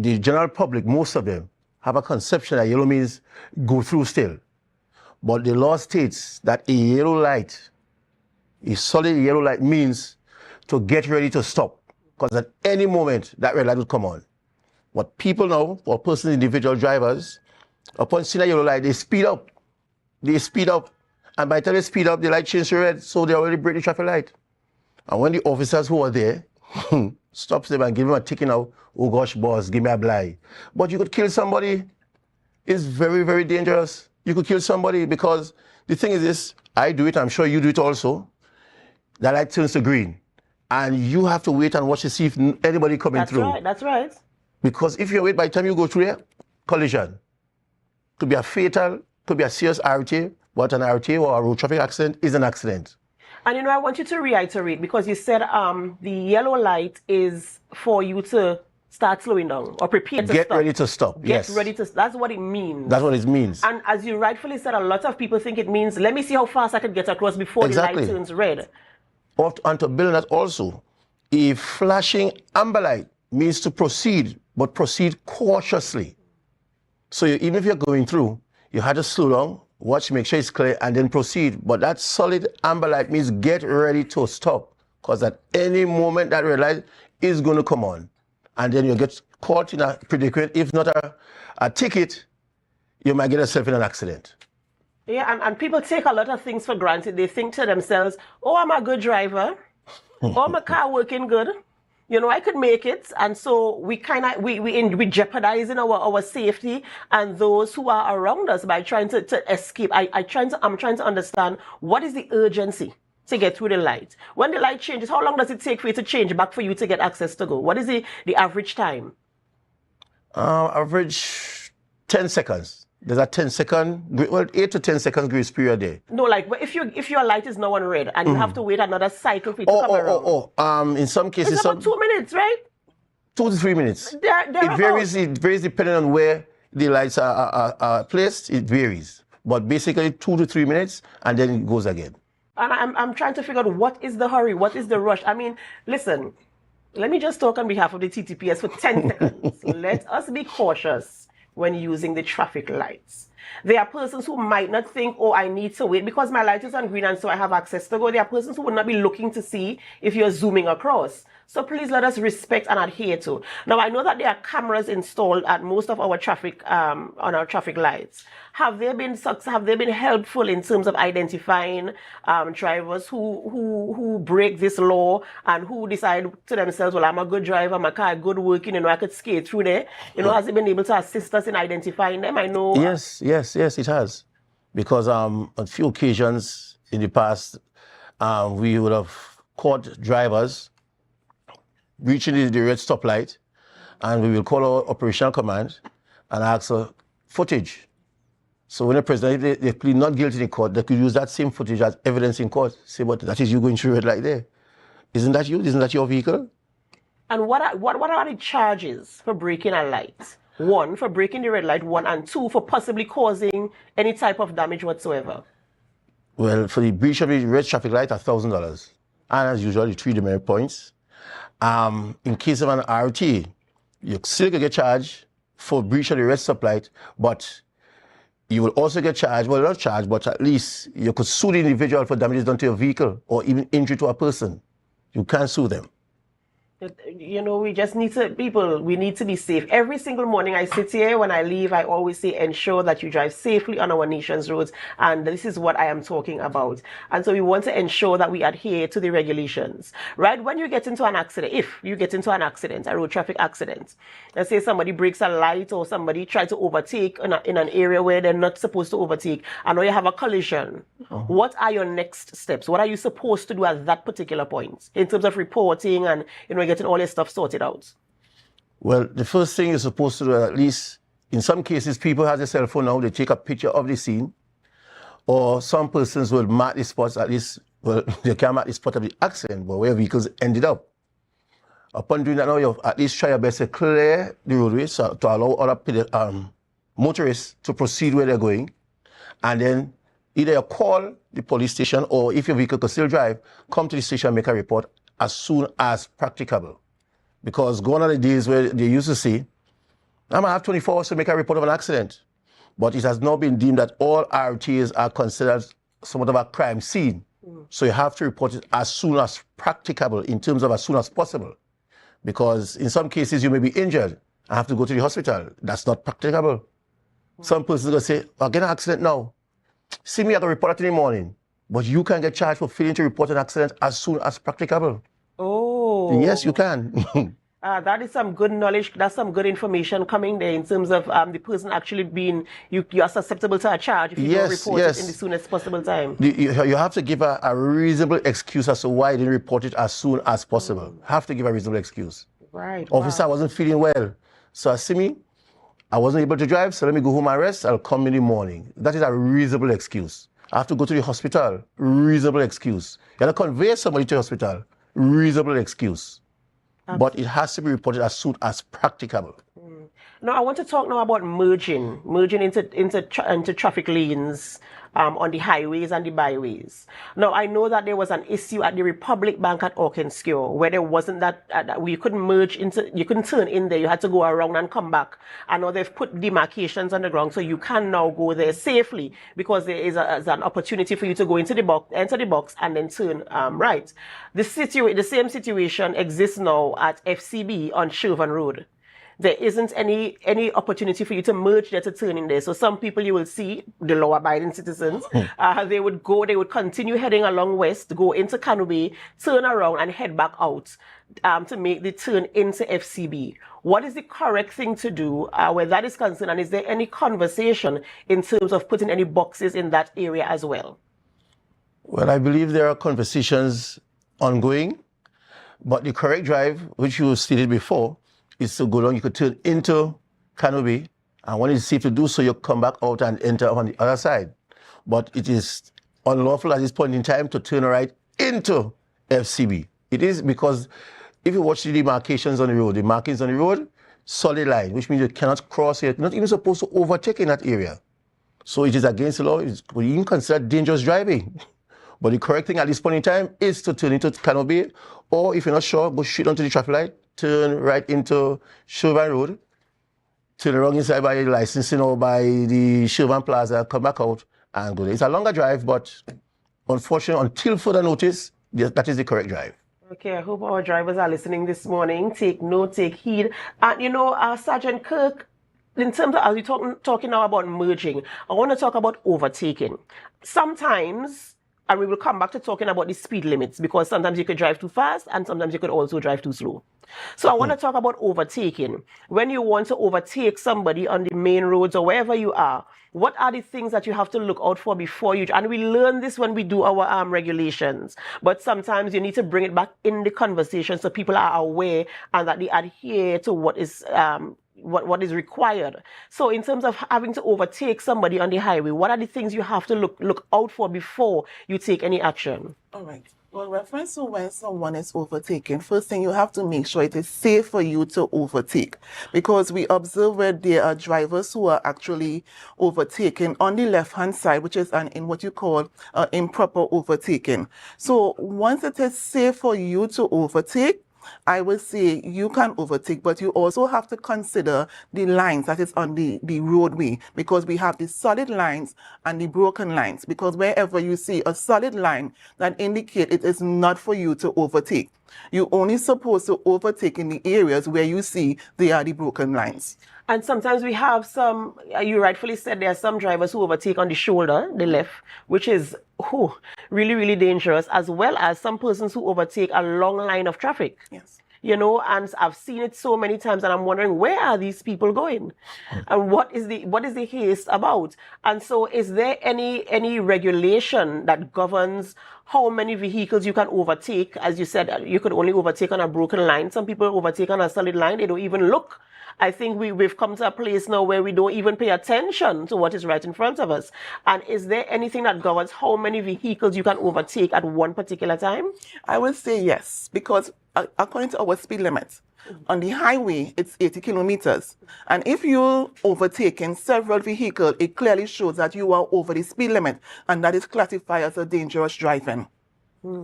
the general public, most of them, have a conception that yellow means go through still. But the law states that a yellow light, a solid yellow light, means to get ready to stop, because at any moment that red light will come on. What people know, or personal individual drivers, upon seeing a yellow light, they speed up. They speed up. And by the time they speed up, the light changes to red, so they already break the traffic light. And when the officers who are there stops them and give them a ticket now, oh gosh, boss, give me a blind. But you could kill somebody. It's very, very dangerous. You could kill somebody, because the thing is this, I do it, I'm sure you do it also. The light turns to green. And you have to wait and watch to see if anybody coming through. That's right, that's right. Because if you wait, by the time you go through there, collision. Could be a fatal, could be a serious RTA, but an RTA or a road traffic accident is an accident. And you know, I want you to reiterate, because you said the yellow light is for you to start slowing down or prepare to stop. Get ready to stop, yes. Get ready to, that's what it means. That's what it means. And as you rightfully said, a lot of people think it means, let me see how fast I can get across before the light turns red. And to build that also, a flashing amber light means to proceed, but proceed cautiously. So even if you're going through, you had to slow down, watch, make sure it's clear, and then proceed. But that solid amber light means get ready to stop, because at any moment that red light is going to come on. And then you get caught in a predicament. If not a ticket, you might get yourself in an accident. Yeah, and people take a lot of things for granted. They think to themselves, oh, I'm a good driver. Oh, my car working good. You know, I could make it. And so we we jeopardizing our safety and those who are around us by trying to escape. I'm trying to understand, what is the urgency to get through the light? When the light changes, how long does it take for you to change back for you to get access to go? What is the average time? Average 10 seconds. There's a 10-second, well, 8 to 10 seconds grace period there. No, like if your light is now on red and you have to wait another cycle for it to come around. In some cases, it's about 2 minutes, right? 2 to 3 minutes. It varies depending on where the lights are placed. It varies, but basically 2 to 3 minutes, and then it goes again. And I'm trying to figure out, what is the hurry? What is the rush? I mean, listen, let me just talk on behalf of the TTPS for 10 seconds. Let us be cautious when using the traffic lights. There are persons who might not think, oh, I need to wait because my light is on green and so I have access to go. There are persons who would not be looking to see if you're zooming across. So please let us respect and adhere to. Now, I know that there are cameras installed at most of our traffic, on our traffic lights. Have they been helpful in terms of identifying drivers who break this law and who decide to themselves, well, I'm a good driver, my car is good working, I could skate through there. Has it been able to assist us in identifying them? I know. Yes, it has. Because on a few occasions in the past, we would have caught drivers reaching the red stoplight, and we will call our operational command and ask for footage. So when the president, they plead not guilty in court, they could use that same footage as evidence in court. Say, but that is you going through red light there. Isn't that you? Isn't that your vehicle? And what are the charges for breaking a light? 1, for breaking the red light, 1, and 2, for possibly causing any type of damage whatsoever? Well, for the breach of the red traffic light, $1,000. And as usual, the 3 demerit points. In case of an RT, you still can get charged for breach of the red stoplight, but you will also get charged, well, not charged, but at least you could sue the individual for damages done to your vehicle or even injury to a person. You can't sue them. You know, we just need to, we need to be safe. Every single morning I sit here, when I leave, I always say, ensure that you drive safely on our nation's roads. And this is what I am talking about. And so we want to ensure that we adhere to the regulations, right? When you get into an accident, if you get into an accident, a road traffic accident, let's say somebody breaks a light or somebody tries to overtake in an area where they're not supposed to overtake, and now you have a collision. What are your next steps? What are you supposed to do at that particular point in terms of reporting and, you know, getting all your stuff sorted out? Well, the first thing you're supposed to do, at least in some cases, people have their cell phone now, they take a picture of the scene, or some persons will mark the spots, at least, well, they can't mark the spot of the accident, but where vehicles ended up. Upon doing that now, you at least try your best to clear the roadway so, to allow other motorists to proceed where they're going, and then either you call the police station, or if your vehicle can still drive, come to the station and make a report as soon as practicable. Because gone are the days where they used to say, I'm going to have 24 hours to make a report of an accident. But it has not been deemed that all RTAs are considered somewhat of a crime scene. So you have to report it as soon as practicable, in terms of as soon as possible. Because in some cases you may be injured and have to go to the hospital. That's not practicable. Some persons are going to say, I'll get an accident now. See me, I can report it in the morning. But you can get charged for failing to report an accident as soon as practicable. Oh. Yes, you can. That is some good knowledge. That's some good information coming there in terms of the person actually being, you are susceptible to a charge if you don't report it in the soonest possible time. You have to give a reasonable excuse as to why you didn't report it as soon as possible. Have to give a reasonable excuse. Right. Officer, I wasn't feeling well. So I see me, I wasn't able to drive, so let me go home and rest. I'll come in the morning. That is a reasonable excuse. I have to go to the hospital. Reasonable excuse. You have to convey somebody to the hospital. Reasonable excuse. But it has to be reported as soon as practicable. Now, I want to talk now about merging into traffic lanes on the highways and the byways. Now, I know that there was an issue at the Republic Bank at Orkinscure where there wasn't that, you couldn't merge into, you couldn't turn in there, you had to go around and come back. I know they've put demarcations on the ground, so you can now go there safely because there is an opportunity for you to go into the box, enter the box, and then turn right. The same situation exists now at FCB on Shervan Road. There isn't any opportunity for you to merge there to turn in there. So some people you will see, the law-abiding citizens, they would continue heading along west, go into Canobay, turn around and head back out to make the turn into FCB. What is the correct thing to do where that is concerned? And is there any conversation in terms of putting any boxes in that area as well? Well, I believe there are conversations ongoing, but the correct drive, which you stated before, is to go down. You could turn into Canobay, and when it's safe to do so, you come back out and enter on the other side. But it is unlawful at this point in time to turn right into FCB. It is because if you watch the demarcations on the road, the markings on the road, solid line, which means you cannot cross it. You're not even supposed to overtake in that area. So it is against the law. It's even considered dangerous driving. But the correct thing at this point in time is to turn into Canobay, or if you're not sure, go straight onto the traffic light, turn right into Shervan Road, turn around inside by the licensing or by the Shervan Plaza, come back out and go there. It's a longer drive, but unfortunately, until further notice, that is the correct drive. Okay, I hope our drivers are listening this morning. Take note, take heed. And you know, Sergeant Kirk, in terms of, as we're talking now about merging, I want to talk about overtaking. Sometimes And we will come back to talking about the speed limits, because sometimes you could drive too fast and sometimes you could also drive too slow. So I want to talk about overtaking. When you want to overtake somebody on the main roads or wherever you are, what are the things that you have to look out for before you? And we learn this when we do our regulations, but sometimes you need to bring it back in the conversation so people are aware and that they adhere to what is what is required. So in terms of having to overtake somebody on the highway, what are the things you have to look out for before you take any action? All right. Well, reference to when someone is overtaken, first thing you have to make sure it is safe for you to overtake, because we observe where there are drivers who are actually overtaken on the left-hand side, which is in what you call improper overtaking. So once it is safe for you to overtake, I will say you can overtake, but you also have to consider the lines that is on the roadway, because we have the solid lines and the broken lines, because wherever you see a solid line, that indicates it is not for you to overtake. You're only supposed to overtake in the areas where you see there are the broken lines. And sometimes we have some, you rightfully said, there are some drivers who overtake on the shoulder, the left, which is really, really dangerous, as well as some persons who overtake a long line of traffic. Yes. You know, and I've seen it so many times, and I'm wondering, where are these people going? And what is the haste about? And so is there any regulation that governs how many vehicles you can overtake? As you said, you could only overtake on a broken line. Some people overtake on a solid line. They don't even look. I think we've come to a place now where we don't even pay attention to what is right in front of us. And is there anything that governs how many vehicles you can overtake at one particular time? I would say yes, because according to our speed limit, on the highway, it's 80 kilometers. And if you're overtaking several vehicles, it clearly shows that you are over the speed limit, and that is classified as a dangerous driving.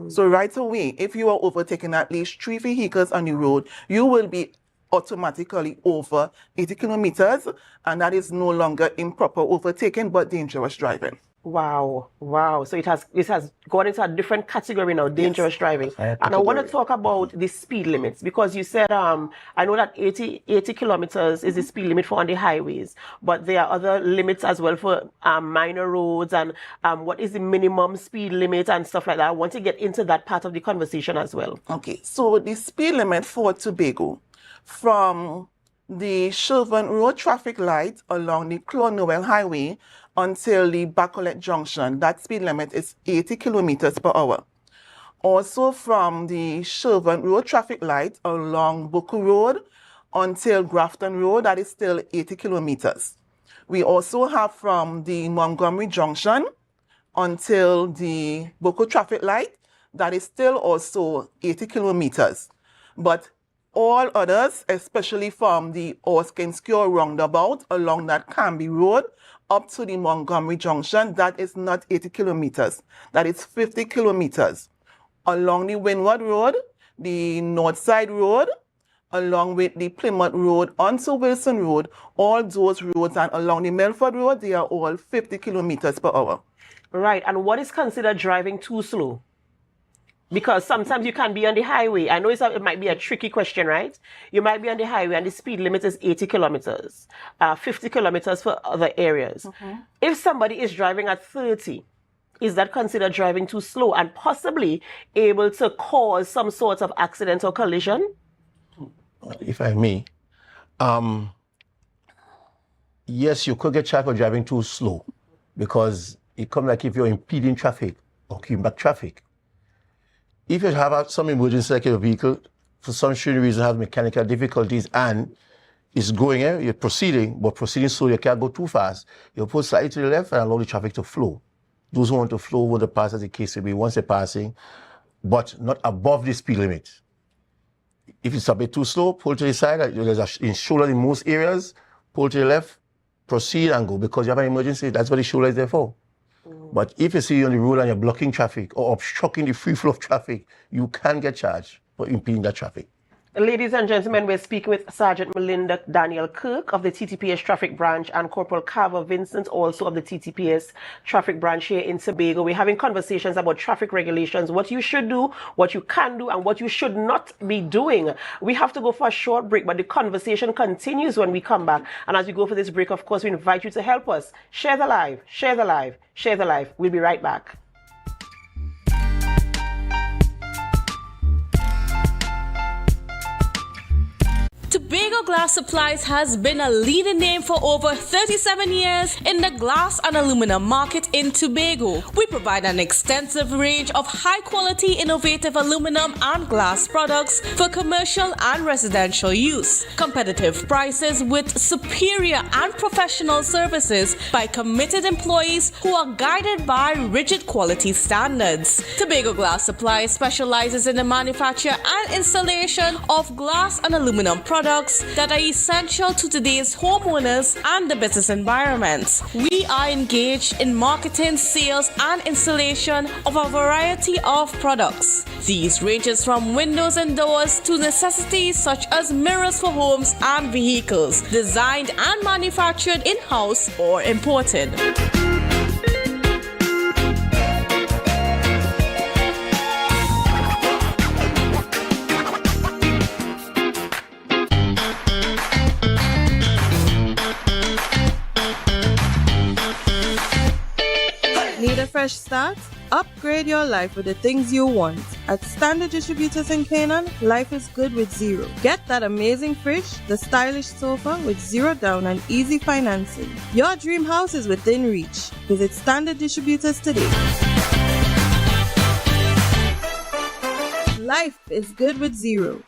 So right away, if you are overtaking at least 3 vehicles on the road, you will be automatically over 80 kilometers, and that is no longer improper overtaking but dangerous driving. Wow. So it has gone into a different category now, dangerous driving. And I want to talk about the speed limits, because you said I know that 80 kilometers is the speed limit for on the highways, but there are other limits as well for minor roads, and what is the minimum speed limit and stuff like that. I want to get into that part of the conversation as well. Okay, so the speed limit for Tobago from the Sherburne Road traffic light along the Clonowell Highway until the Bacolet Junction, that speed limit is 80 kilometers per hour. Also from the Sherburne Road traffic light along Buku Road until Grafton Road, that is still 80 kilometers. We also have from the Montgomery Junction until the Buku traffic light, that is still also 80 kilometers. But all others, especially from the Orskenscure roundabout along that Canby Road up to the Montgomery Junction, that is not 80 kilometers. That is 50 kilometers. Along the Windward Road, the Northside Road, along with the Plymouth Road onto Wilson Road, all those roads, and along the Milford Road, they are all 50 kilometers per hour. Right. And what is considered driving too slow? Because sometimes you can be on the highway. I know it might be a tricky question, right? You might be on the highway and the speed limit is 80 kilometers, 50 kilometers for other areas. If somebody is driving at 30, is that considered driving too slow and possibly able to cause some sort of accident or collision? If I may, yes, you could get charged for driving too slow, because it comes like if you're impeding traffic or keeping back traffic. If you have some emergency, like your vehicle, for some strange reason has mechanical difficulties and it's going, you're proceeding, but proceeding slow, you can't go too fast. You'll put slightly to the left and allow the traffic to flow. Those who want to flow will pass, as the case will be, once they're passing, but not above the speed limit. If it's a bit too slow, pull to the side. There's a shoulder in most areas. Pull to the left, proceed and go, because you have an emergency. That's what the shoulder is there for. But if you see you on the road and you're blocking traffic or obstructing the free flow of traffic, you can get charged for impeding that traffic. Ladies and gentlemen, we're speaking with Sergeant Melinda Daniel Kirk of the TTPS Traffic Branch and Corporal Carver Vincent, also of the TTPS Traffic Branch here in Tobago. We're having conversations about traffic regulations, what you should do, what you can do, and what you should not be doing. We have to go for a short break, but the conversation continues when we come back. And as we go for this break, of course, we invite you to help us. Share the live, share the live, share the live. We'll be right back. Tobago Glass Supplies has been a leading name for over 37 years in the glass and aluminum market in Tobago. We provide an extensive range of high-quality, innovative aluminum and glass products for commercial and residential use. Competitive prices with superior and professional services by committed employees who are guided by rigid quality standards. Tobago Glass Supplies specializes in the manufacture and installation of glass and aluminum products that are essential to today's homeowners and the business environment. We are engaged in marketing, sales, and installation of a variety of products. These ranges from windows and doors to necessities such as mirrors for homes and vehicles, designed and manufactured in-house or imported. Need a fresh start? Upgrade your life with the things you want. At Standard Distributors in Canaan, life is good with zero. Get that amazing fridge, the stylish sofa with zero down and easy financing. Your dream house is within reach. Visit Standard Distributors today. Life is good with zero.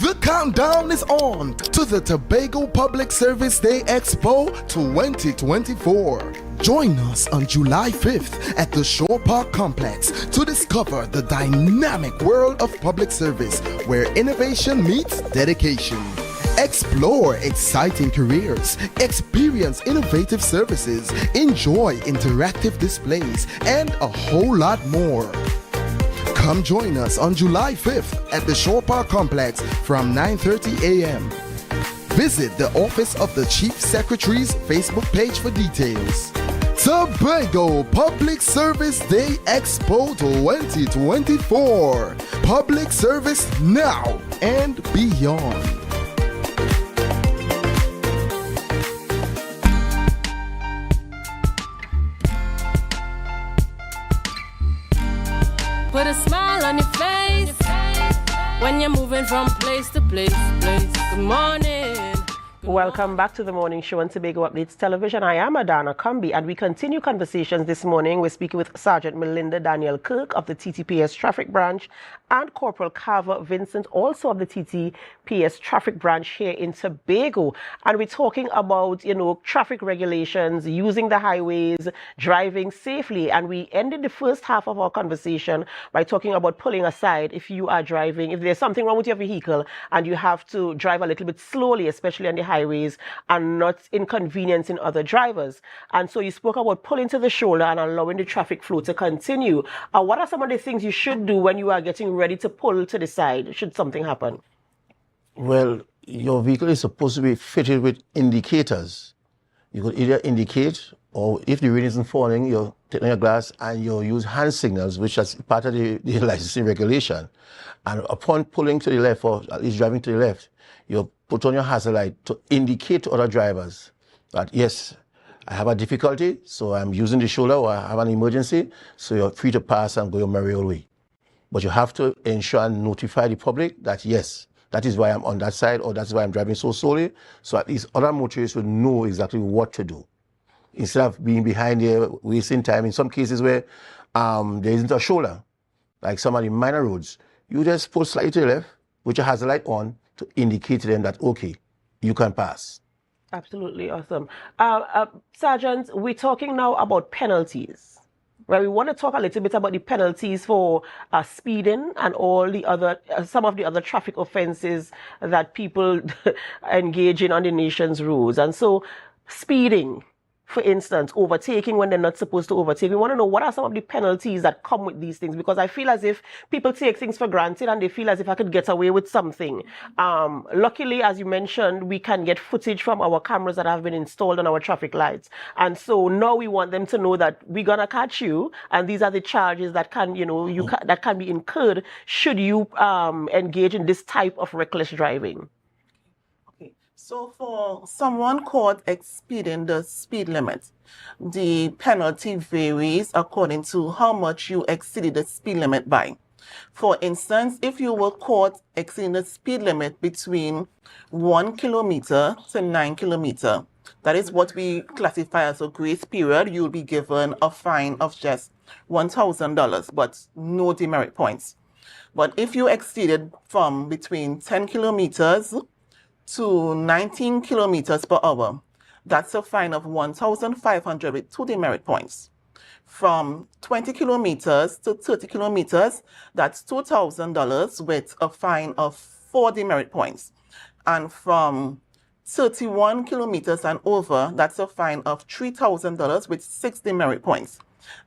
The countdown is on to the Tobago Public Service Day Expo 2024. Join us on July 5th at the Shore Park Complex to discover the dynamic world of public service where innovation meets dedication. Explore exciting careers, experience innovative services, enjoy interactive displays, and a whole lot more. Come join us on July 5th at the Shore Park Complex from 9:30 a.m. Visit the Office of the Chief Secretary's Facebook page for details. Tobago Public Service Day Expo 2024. Public service now and beyond. Put a smile on your face when you're moving from place to place. Good morning. Welcome back to the morning show on Tobago Updates Television. I am Adana Kumbi, and we continue conversations this morning. We're speaking with Sergeant Melinda Daniel Kirk of the TTPS Traffic Branch and Corporal Carver Vincent, also of the TTPS Traffic Branch here in Tobago. And we're talking about, traffic regulations, using the highways, driving safely. And we ended the first half of our conversation by talking about pulling aside if you are driving, if there's something wrong with your vehicle and you have to drive a little bit slowly, especially on the highways, and not inconveniencing other drivers. And so you spoke about pulling to the shoulder and allowing the traffic flow to continue. What are some of the things you should do when you are getting ready to pull to the side, should something happen? Well, your vehicle is supposed to be fitted with indicators. You could either indicate, or if the rain isn't falling, you're taking your glass and you use hand signals, which is part of the licensing regulation. And upon pulling to the left, or at least driving to the left, you put on your hazard light to indicate to other drivers that, yes, I have a difficulty, so I'm using the shoulder, or I have an emergency, so you're free to pass and go your merry old way. But you have to ensure and notify the public that, yes, that is why I'm on that side, or that's why I'm driving so slowly, so at least other motorists will know exactly what to do. Instead of being behind there, wasting time. In some cases where there isn't a shoulder, like some of the minor roads, you just pull slightly to the left with your hazard light on to indicate to them that, okay, you can pass. Absolutely awesome. Sergeant, we're talking now about penalties. Right, we want to talk a little bit about the penalties for speeding and all the other, some of the other traffic offenses that people engage in on the nation's roads. And so, speeding, for instance, overtaking when they're not supposed to overtake. We want to know what are some of the penalties that come with these things, because I feel as if people take things for granted and they feel as if I could get away with something. Luckily, as you mentioned, we can get footage from our cameras that have been installed on our traffic lights. And so now we want them to know that we're going to catch you, and these are the charges that can, that can be incurred should you engage in this type of reckless driving. So for someone caught exceeding the speed limit, the penalty varies according to how much you exceeded the speed limit by. For instance, if you were caught exceeding the speed limit between 1 kilometer to 9 kilometer, that is what we classify as a grace period, you'll be given a fine of just $1,000, but no demerit points. But if you exceeded from between 10 kilometers to 19 kilometers per hour, that's a fine of $1,500 with 2 demerit points. From 20 kilometers to 30 kilometers, that's $2,000 with a fine of 4 demerit points. And from 31 kilometers and over, that's a fine of $3,000 with 6 demerit points.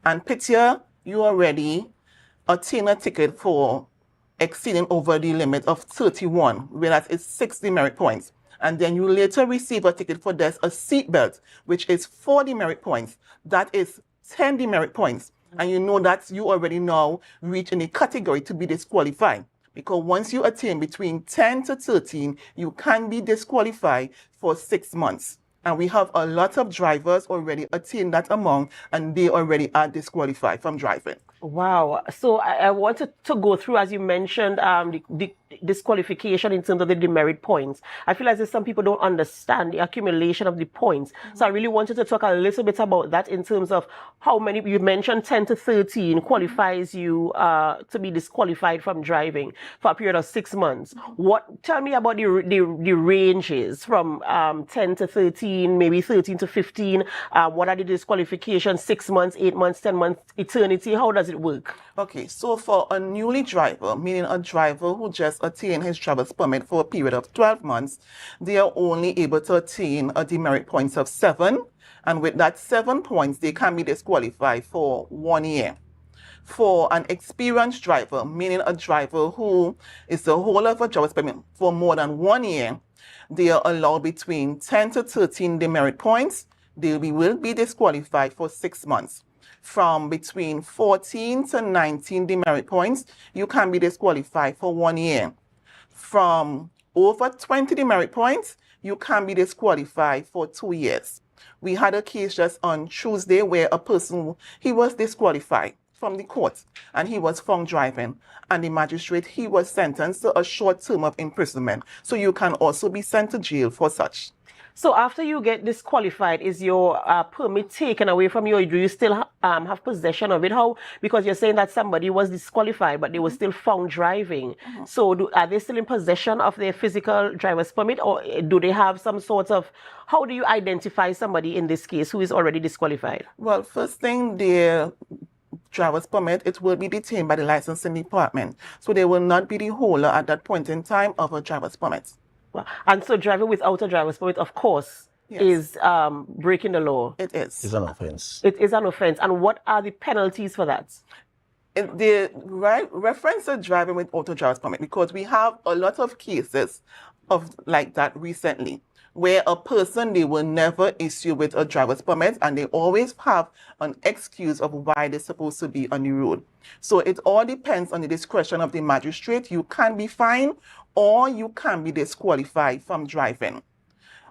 And Pitya, you already obtain a ticket for exceeding over the limit of 31, whereas it's 6 demerit points. And then you later receive a ticket for this, a seatbelt, which is 4 demerit points. That is 10 demerit points. And you know that you already now reach in a category to be disqualified. Because once you attain between 10 to 13, you can be disqualified for 6 months. And we have a lot of drivers already attain that amount, and they already are disqualified from driving. Wow. So I wanted to go through, as you mentioned, the disqualification in terms of the demerit points. I feel as if some people don't understand the accumulation of the points. So I really wanted to talk a little bit about that in terms of how many, you mentioned 10 to 13 qualifies you to be disqualified from driving for a period of 6 months. Tell me about the ranges from 10 to 13, maybe 13 to 15. What are the disqualifications? 6 months, 8 months, 10 months, eternity? How does it work? Okay, so for a newly driver, meaning a driver who just attained his driver's permit for a period of 12 months, they are only able to attain a demerit points of 7. And with that 7 points, they can be disqualified for 1 year. For an experienced driver, meaning a driver who is the holder of a driver's permit for more than 1 year, they are allowed between 10 to 13 demerit points. They will be disqualified for 6 months. From between 14 to 19 demerit points, you can be disqualified for 1 year. From over 20 demerit points, you can be disqualified for 2 years. We had a case just on Tuesday where a person, he was disqualified from the court and he was found driving, and the magistrate, he was sentenced to a short term of imprisonment. So you can also be sent to jail for such. So after you get disqualified, is your permit taken away from you, or do you still have possession of it? How? Because you're saying that somebody was disqualified, but they were still found driving. So are they still in possession of their physical driver's permit, or do they have some sort of, how do you identify somebody in this case who is already disqualified? Well, first thing, their driver's permit, it will be detained by the licensing department. So they will not be the holder at that point in time of a driver's permit. And so driving without a driver's permit, of course, is breaking the law. It is. It's an offense. It is an offense. And what are the penalties for that? The reference to driving without a driver's permit, because we have a lot of cases of like that recently, where a person, they will never issue with a driver's permit, and they always have an excuse of why they're supposed to be on the road. So it all depends on the discretion of the magistrate. You can be fined or you can be disqualified from driving.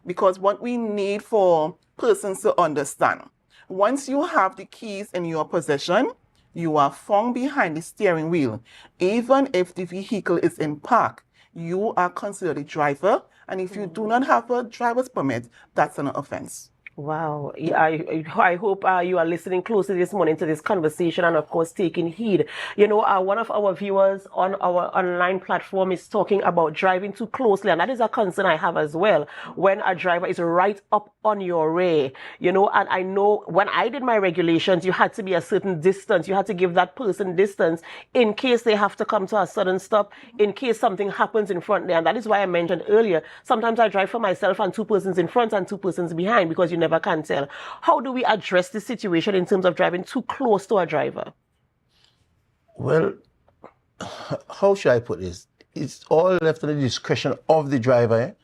Because what we need for persons to understand, once you have the keys in your possession, you are found behind the steering wheel. Even if the vehicle is in park, you are considered a driver. And if you do not have a driver's permit, that's an offense. Wow. I hope you are listening closely this morning to this conversation and, of course, taking heed. You know, one of our viewers on our online platform is talking about driving too closely, and that is a concern I have as well. When a driver is right up on your rear, you know, and I know when I did my regulations, you had to be a certain distance. You had to give that person distance in case they have to come to a sudden stop, in case something happens in front there. And that is why I mentioned earlier, sometimes I drive for myself and 2 persons in front and 2 persons behind, because you never can tell. How do we address this situation in terms of driving too close to a driver? Well, how should I put this? It's all left to the discretion of the driver,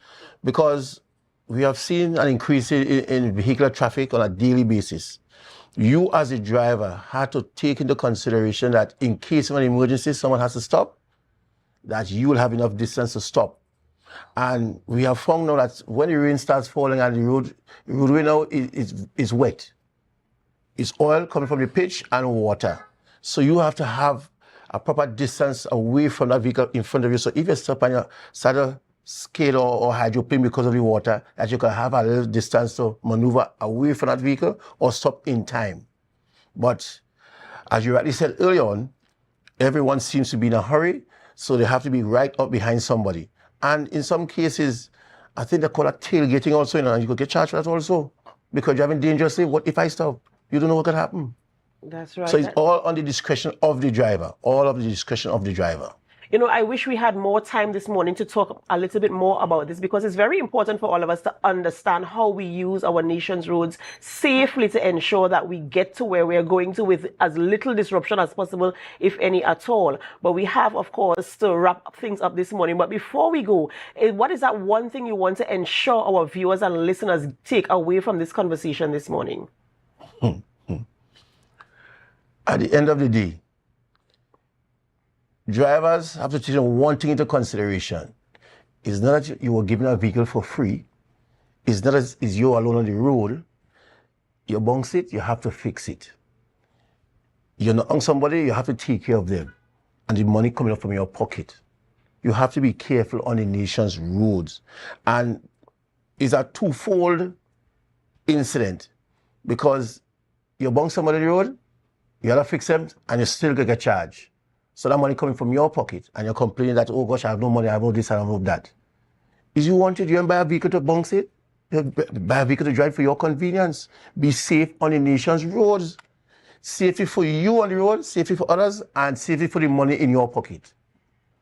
because we have seen an increase in vehicular traffic on a daily basis. You as a driver have to take into consideration that in case of an emergency, someone has to stop, that you will have enough distance to stop. And we have found now that when the rain starts falling and the roadway now is wet, it's oil coming from the pitch and water. So you have to have a proper distance away from that vehicle in front of you. So if you're stuck on your saddle skid or hydroplane because of the water, that you can have a little distance to maneuver away from that vehicle or stop in time. But as you rightly said earlier on, everyone seems to be in a hurry, so they have to be right up behind somebody. And in some cases, I think they call that tailgating also, and you could get charged for that also. Because you're driving dangerously. What if I stop? You don't know what could happen. That's right. So it's all on the discretion of the driver. All of the discretion of the driver. You know, I wish we had more time this morning to talk a little bit more about this, because it's very important for all of us to understand how we use our nation's roads safely to ensure that we get to where we are going to with as little disruption as possible, if any at all. But we have, of course, to wrap things up this morning. But before we go, what is that one thing you want to ensure our viewers and listeners take away from this conversation this morning? At the end of the day, drivers have to take one thing into consideration. It's not that you were given a vehicle for free. It's not that it's you alone on the road. You bounce it, you have to fix it. You're not on somebody, you have to take care of them. And the money coming up from your pocket. You have to be careful on the nation's roads. And it's a twofold incident, because you bounce somebody on the road, you have to fix them, and you still gonna get charged. So that money coming from your pocket, and you're complaining that, oh gosh, I have no money, I have no this, I have no that. Is you wanted, you want to buy a vehicle to bounce it? You buy a vehicle to drive for your convenience. Be safe on the nation's roads. Safety for you on the road, safety for others, and safety for the money in your pocket.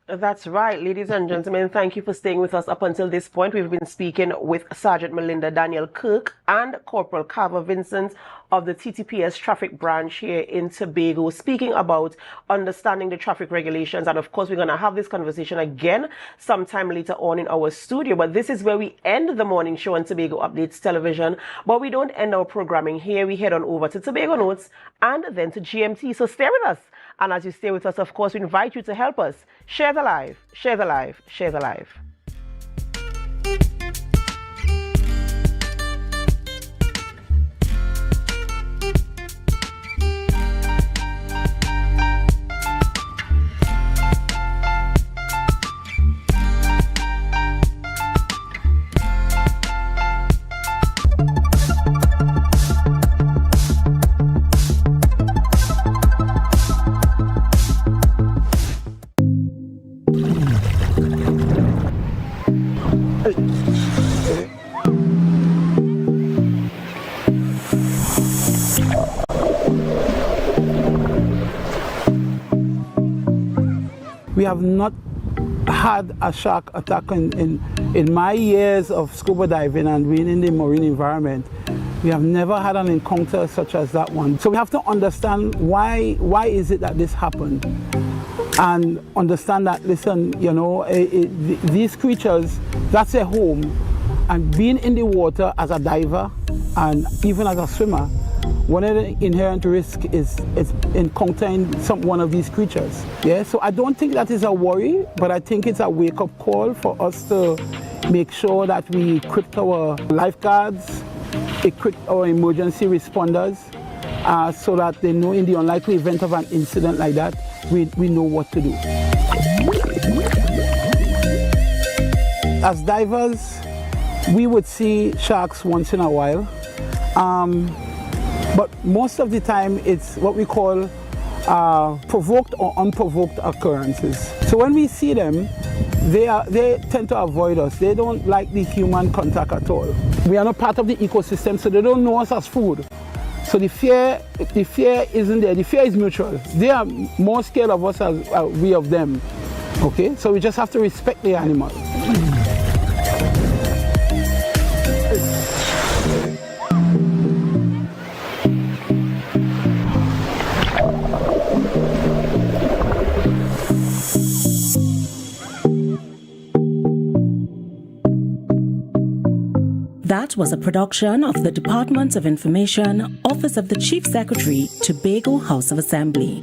That's right, ladies and gentlemen. Thank you for staying with us up until this point. We've been speaking with Sergeant Melinda Daniel Kirk and Corporal Carver Vincent of the TTPS traffic branch here in Tobago, speaking about understanding the traffic regulations. And of course, we're going to have this conversation again sometime later on in our studio. But this is where we end the morning show on Tobago Updates Television. But we don't end our programming here. We head on over to Tobago Notes and then to GMT. So stay with us. And as you stay with us, of course, we invite you to help us share the live, share the live, share the live. We have not had a shark attack in my years of scuba diving and being in the marine environment. We have never had an encounter such as that one. So we have to understand why is it that this happened, and understand that, listen, you know, these creatures, that's their home, and being in the water as a diver and even as a swimmer, one of the inherent risks is encountering one of these creatures. Yeah, so I don't think that is a worry, but I think it's a wake-up call for us to make sure that we equip our lifeguards, equip our emergency responders, so that they know in the unlikely event of an incident like that, we know what to do. As divers, we would see sharks once in a while. But most of the time, it's what we call provoked or unprovoked occurrences. So when we see them, they tend to avoid us. They don't like the human contact at all. We are not part of the ecosystem, so they don't know us as food. So the fear isn't there. The fear is mutual. They are more scared of us as we of them. Okay, so we just have to respect the animal. That was a production of the Department of Information, Office of the Chief Secretary, Tobago House of Assembly.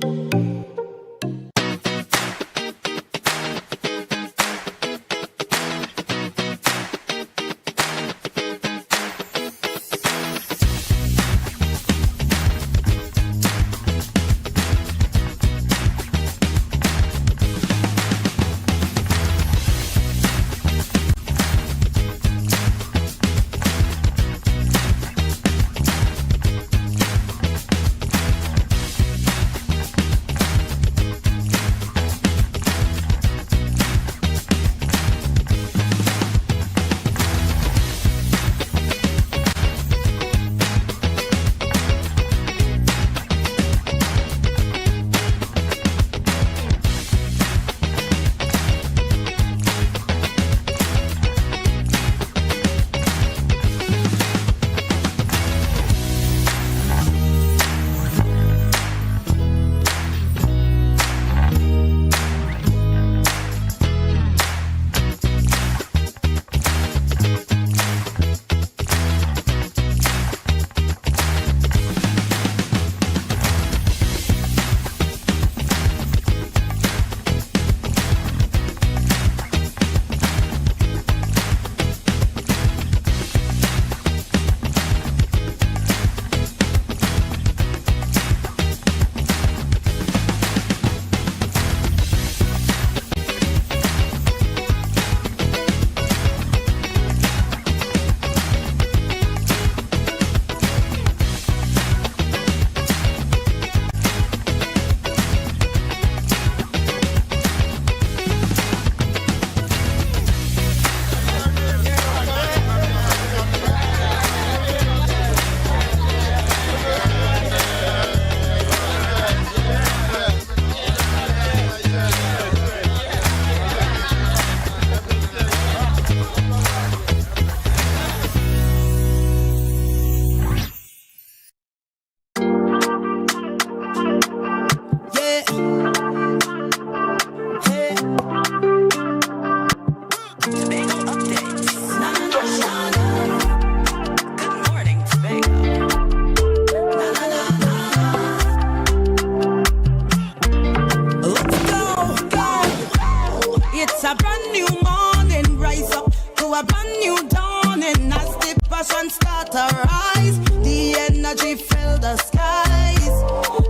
a brand new dawning as the passion start to rise. The energy fill the skies.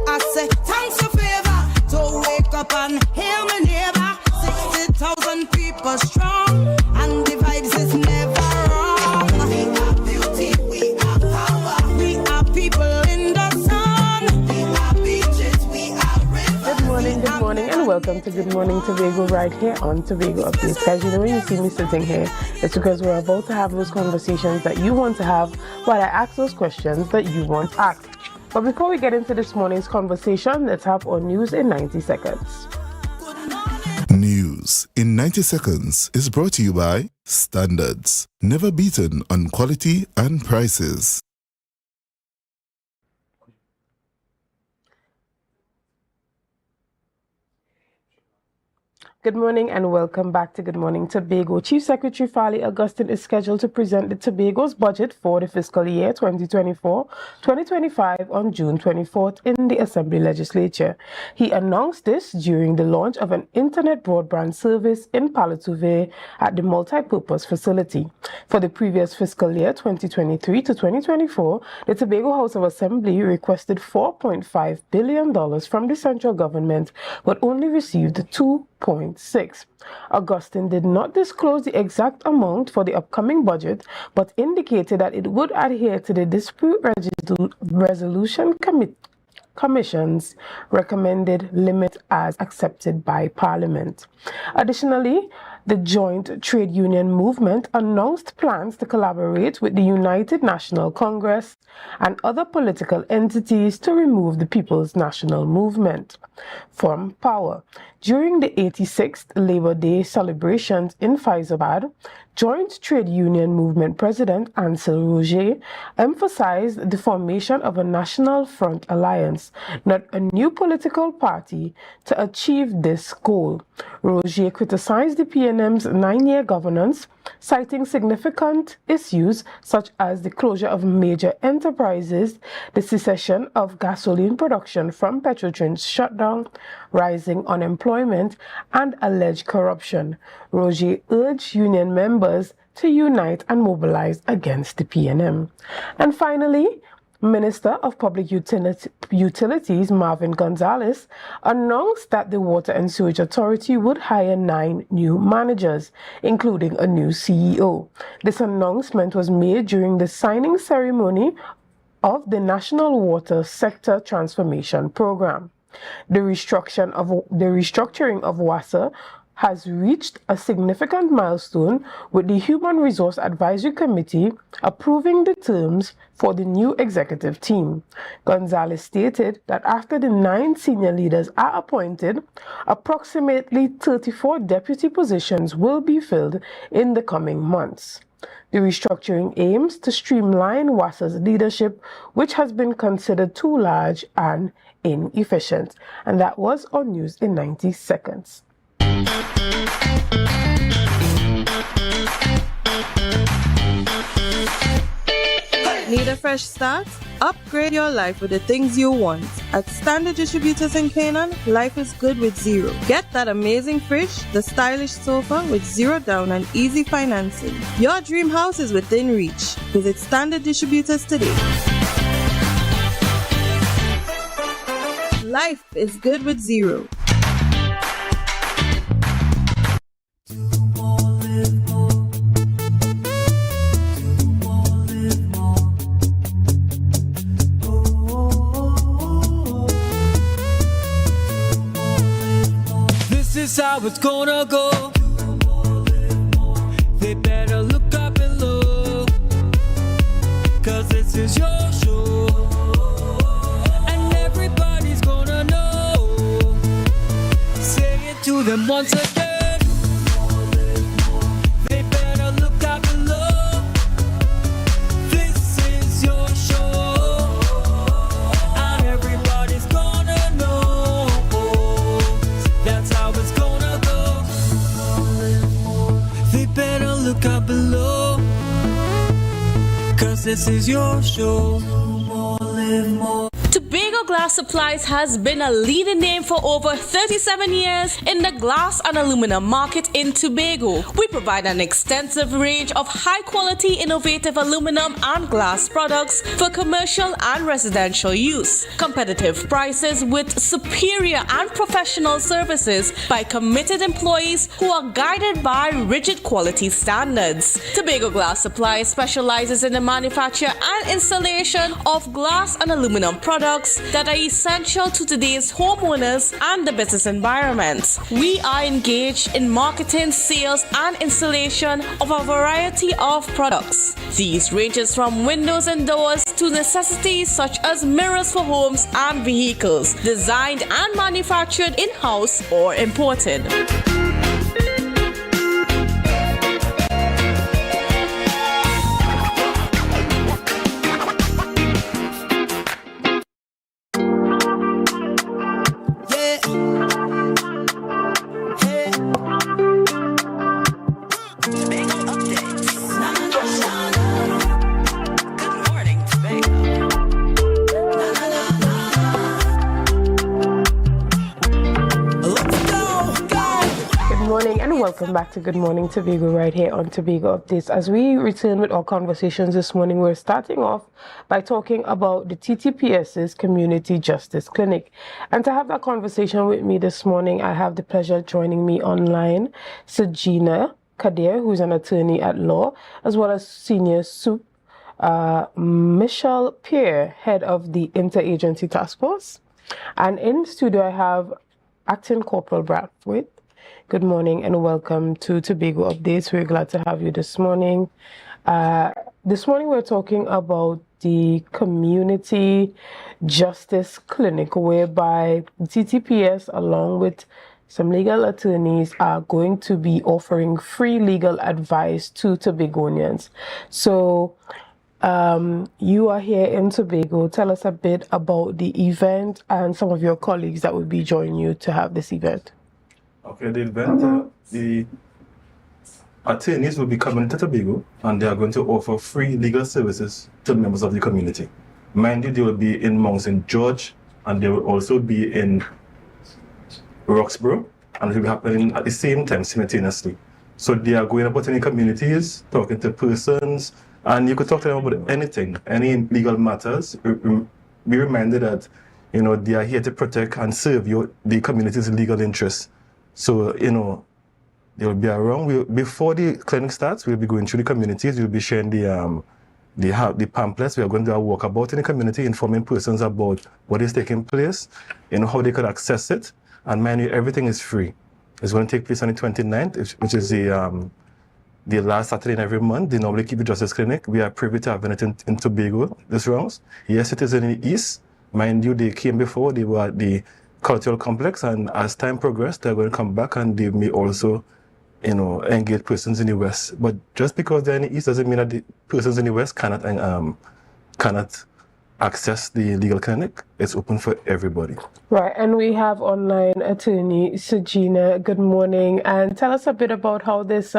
I say thanks for favor to wake up and hear my neighbor. 60,000 people strong and the vibes is never wrong. We are beauty, we are power. We are people in the sun. We are beaches, we are rivers. Good morning, and welcome to Good Morning Tobago right here on Tobago Updates. Guys, you know when you see me sitting here, it's because we're about to have those conversations that you want to have while I ask those questions that you want asked. But before we get into this morning's conversation, let's have our news in 90 seconds. News in 90 seconds is brought to you by Standards, never beaten on quality and prices. Good morning and welcome back to Good Morning Tobago. Chief Secretary Farley Augustine is scheduled to present the Tobago's budget for the fiscal year 2024-2025 on June 24th in the Assembly Legislature. He announced this during the launch of an internet broadband service in Palatuve at the multi-purpose facility. For the previous fiscal year 2023 to 2024, the Tobago House of Assembly requested $4.5 billion from the central government but only received $2.6. Augustine did not disclose the exact amount for the upcoming budget, but indicated that it would adhere to the Dispute Resolution Commission's recommended limit as accepted by Parliament. Additionally, the Joint Trade Union Movement announced plans to collaborate with the United National Congress and other political entities to remove the People's National Movement from power. During the 86th Labor Day celebrations in Faizabad, Joint Trade Union Movement President Ansel Roger emphasized the formation of a National Front Alliance, not a new political party, to achieve this goal. Roger criticized the PNM's 9-year governance, citing significant issues such as the closure of major enterprises, the cessation of gasoline production from Petrotrin's shutdown, rising unemployment, and alleged corruption. Roger urged union members to unite and mobilize against the PNM. And finally, Minister of Public Utilities Marvin Gonzalez announced that the Water and Sewage Authority would hire 9 new managers, including a new CEO. This announcement was made during the signing ceremony of the National Water Sector Transformation Program. The restructuring of WASA has reached a significant milestone, with the Human Resource Advisory Committee approving the terms for the new executive team. Gonzalez stated that after the 9 senior leaders are appointed, approximately 34 deputy positions will be filled in the coming months. The restructuring aims to streamline WASA's leadership, which has been considered too large and inefficient. And that was our news in 90 seconds. Need a fresh start? Upgrade your life with the things you want. At Standard Distributors in Canaan, life is good with zero. Get that amazing fridge, the stylish sofa with zero down and easy financing. Your dream house is within reach. Visit Standard Distributors today. Life is good with zero. This is how it's gonna go. They better look up and look, 'cause this is your show, and everybody's gonna know. Say it to them once again. They better look up and look. This is your show, and everybody's gonna know. That's how it's gonna go. They better look up below, 'cause this is your show. Live more. Tobago Tobago Glass Supplies has been a leading name for over 37 years in the glass and aluminum market in Tobago. We provide an extensive range of high-quality, innovative aluminum and glass products for commercial and residential use. Competitive prices with superior and professional services by committed employees who are guided by rigid quality standards. Tobago Glass Supplies specializes in the manufacture and installation of glass and aluminum products that are essential to today's homeowners and the business environment. We are engaged in marketing, sales, and installation of a variety of products. These ranges from windows and doors to necessities such as mirrors for homes and vehicles, designed and manufactured in-house or imported. Welcome back to Good Morning Tobago right here on Tobago Updates. As we return with our conversations this morning, we're starting off by talking about the TTPS's Community Justice Clinic. And to have that conversation with me this morning, I have the pleasure of joining me online, Sajina Kadir, who's an attorney at law, as well as Senior Soup, Michelle Pierre, head of the Interagency Task Force. And in the studio, I have Acting Corporal Brathwaite. Good morning and welcome to Tobago Updates. We're glad to have you this morning. This morning we're talking about the Community Justice Clinic, whereby TTPS, along with some legal attorneys, are going to be offering free legal advice to Tobagonians. So you are here in Tobago. Tell us a bit about the event and some of your colleagues that will be joining you to have this event. Okay, the event, the attorneys will be coming to Tobago and they are going to offer free legal services to members of the community. Mind you, they will be in Mount St. George and they will also be in Roxborough, and it will be happening at the same time simultaneously. So they are going about any communities, talking to persons, and you could talk to them about anything, any legal matters. Be reminded that, you know, they are here to protect and serve the community's legal interests. So, you know, they'll be around. Before the clinic starts, we'll be going through the communities. We'll be sharing the pamphlets. We are going to do a walkabout in the community, informing persons about what is taking place, you know, how they could access it. And mind you, everything is free. It's going to take place on the 29th, which is the last Saturday in every month. They normally keep the Justice Clinic. We are privy to having it in Tobago this round. Yes, it is in the east. Mind you, they came before. They were at the cultural complex, and as time progressed, they're going to come back and they may also, you know, engage persons in the west. But just because they're in the east doesn't mean that the persons in the west cannot access the legal clinic. It's open for everybody. Right, and we have online attorney Sajina. Good morning, and tell us a bit about how this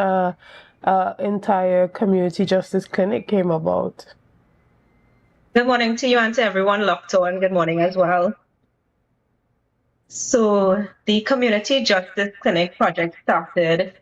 entire Community Justice Clinic came about. Good morning to you and to everyone locked on. Good morning as well. So the Community Justice Clinic project started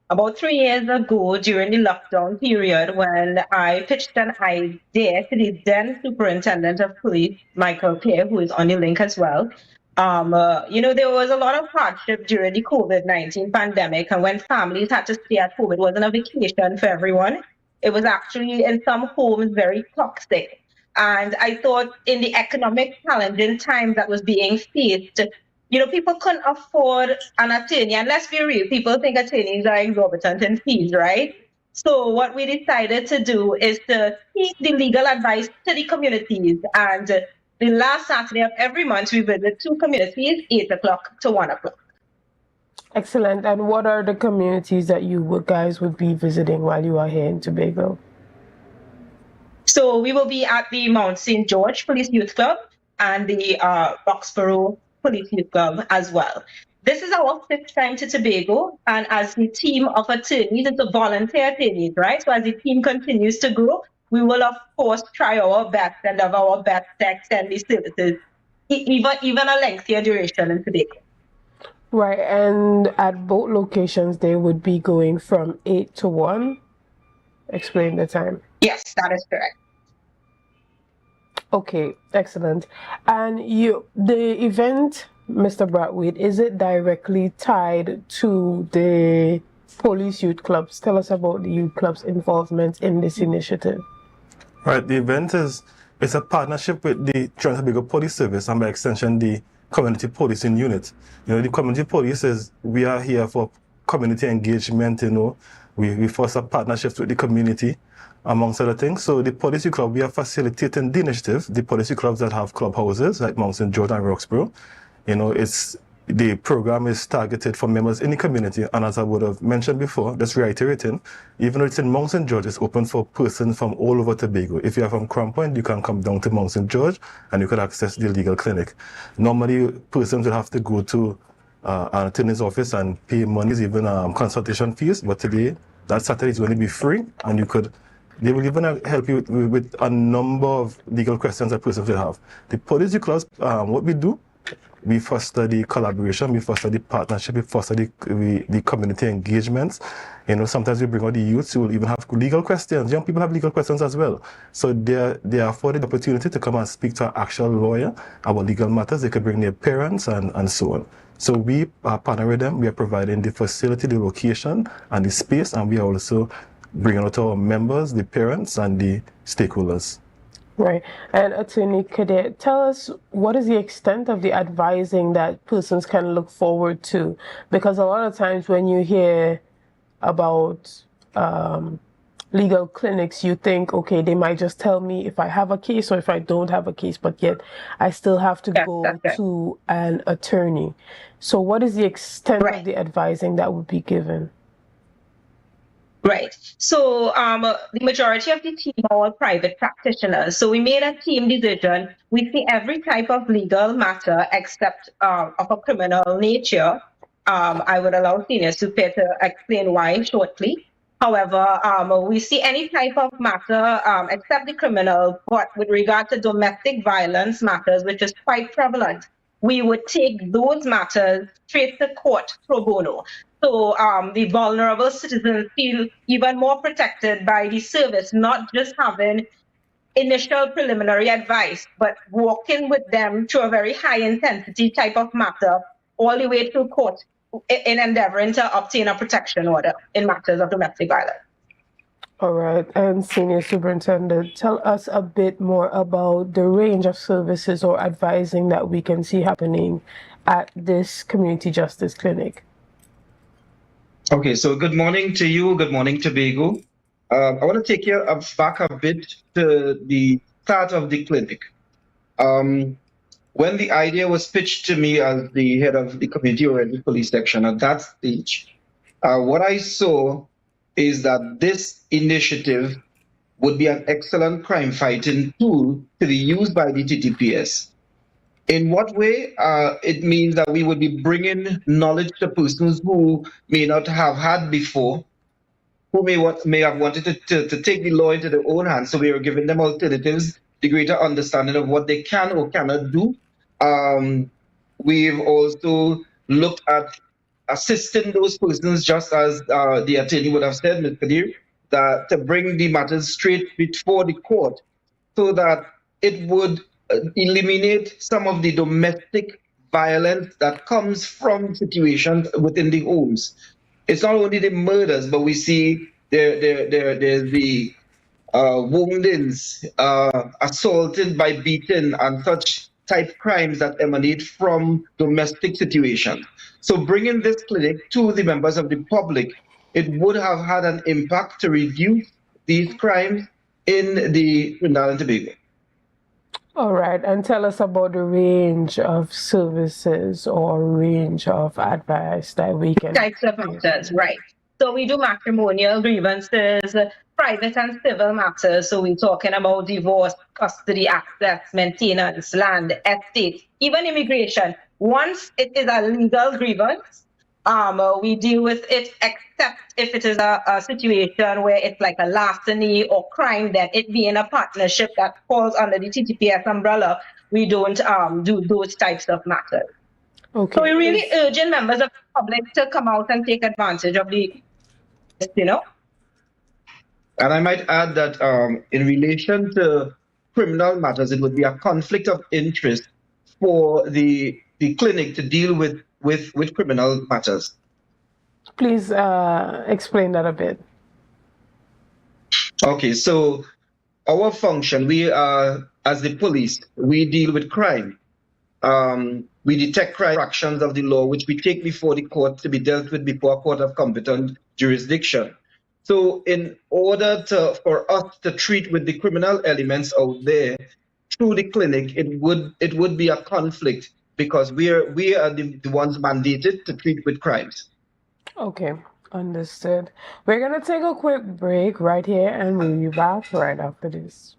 about 3 years ago during the lockdown period, when I pitched an idea to the then Superintendent of Police, Michael Pierre, who is on the link as well. You know, there was a lot of hardship during the COVID-19 pandemic, and when families had to stay at home, it wasn't a vacation for everyone. It was actually, in some homes, very toxic. And I thought, in the economic challenging times that was being faced, you know, people couldn't afford an attorney. And let's be real, people think attorneys are exorbitant in fees, right? So what we decided to do is to take the legal advice to the communities. And the last Saturday of every month, we visit 2 communities, 8 o'clock to 1 o'clock. Excellent. And what are the communities that you guys would be visiting while you are here in Tobago? So we will be at the Mount St. George Police Youth Club and the Roxborough Police Youth Club as well. This is our 5th time to Tobago, and as the team of attorneys, it's a volunteer attorneys, right? So as the team continues to grow, we will of course try our best and have our best to extend these services even a lengthier duration in Tobago. Right, and at both locations, they would be going from 8 to 1. Explain the time. Yes, that is correct. Okay, excellent. And the event, Mr. Brathwaite, is it directly tied to the police youth clubs? Tell us about the youth clubs' involvement in this initiative. Right, the event it's a partnership with the Trinidad and Tobago Police Service and by extension the Community Policing Unit. The community police we are here for community engagement, we foster partnerships with the community, amongst other things. So the policy club, we are facilitating the initiative, the policy clubs that have clubhouses like Mount St. George and Roxborough. The program is targeted for members in the community, and as I would have mentioned before, just reiterating, even though it's in Mount St. George, it's open for persons from all over Tobago. If you are from Crown Point, you can come down to Mount St. George and you can access the legal clinic. Normally, persons will have to go to an attorney's office and pay monies, even consultation fees, but today, that Saturday is going to be free, and they will even help you with a number of legal questions that persons will have. The policy clubs, what we do, we foster the collaboration, we foster the partnership, we foster the community engagements. Sometimes we bring out the youths who will even have legal questions. Young people have legal questions as well. So they are afforded the opportunity to come and speak to an actual lawyer about legal matters. They could bring their parents and so on. So we partner with them. We are providing the facility, the location, and the space, and we are also bringing out our members, the parents, and the stakeholders. Right. And Attorney Cadet, tell us what is the extent of the advising that persons can look forward to? Because a lot of times when you hear about legal clinics, you think, okay, they might just tell me if I have a case or if I don't have a case, but yet I still have to go to an attorney. So what is the extent of the advising that would be given? Right. So the majority of the team are all private practitioners. So we made a team decision. We see every type of legal matter except of a criminal nature. I would allow Senior Super to explain why shortly. However, we see any type of matter except the criminal, but with regard to domestic violence matters, which is quite prevalent, we would take those matters straight to court pro bono. So the vulnerable citizens feel even more protected by the service, not just having initial preliminary advice, but walking with them through a very high intensity type of matter all the way to court in endeavoring to obtain a protection order in matters of domestic violence. All right. And Senior Superintendent, tell us a bit more about the range of services or advising that we can see happening at this community justice clinic. Okay, so good morning to you. Good morning, Tobago. I want to take you back a bit to the start of the clinic. When the idea was pitched to me as the head of the community-oriented police section at that stage, what I saw is that this initiative would be an excellent crime-fighting tool to be used by the TTPS. In what way? It means that we would be bringing knowledge to persons who may not have had before, who may have wanted to take the law into their own hands. So we are giving them alternatives, the greater understanding of what they can or cannot do. We've also looked at assisting those persons, just as the attorney would have said, Ms. Kadir, that to bring the matters straight before the court so that it would eliminate some of the domestic violence that comes from situations within the homes. It's not only the murders, but we see there's the woundings, assaulted by beaten, and such type crimes that emanate from domestic situations. So bringing this clinic to the members of the public, it would have had an impact to reduce these crimes in the Trinidad and Tobago. All right, and tell us about the range of services or range of advice that we can... Types of matters, right. So we do matrimonial grievances, private and civil matters. So we're talking about divorce, custody, access, maintenance, land, estate, even immigration. Once it is a legal grievance, we deal with it, except if it is a situation where it's like a larceny or crime, then it being a partnership that falls under the TTPS umbrella, we don't do those types of matters. Okay. So we're really urging members of the public to come out and take advantage of the, And I might add that in relation to criminal matters, it would be a conflict of interest for the clinic to deal with criminal matters. Please explain that a bit. Okay, so our function, we are, as the police, we deal with crime. We detect crime actions of the law, which we take before the court to be dealt with before a court of competent jurisdiction. So in order for us to treat with the criminal elements out there through the clinic, it would be a conflict because we are the ones mandated to treat with crimes. Okay, understood. We're going to take a quick break right here and we'll be back right after this.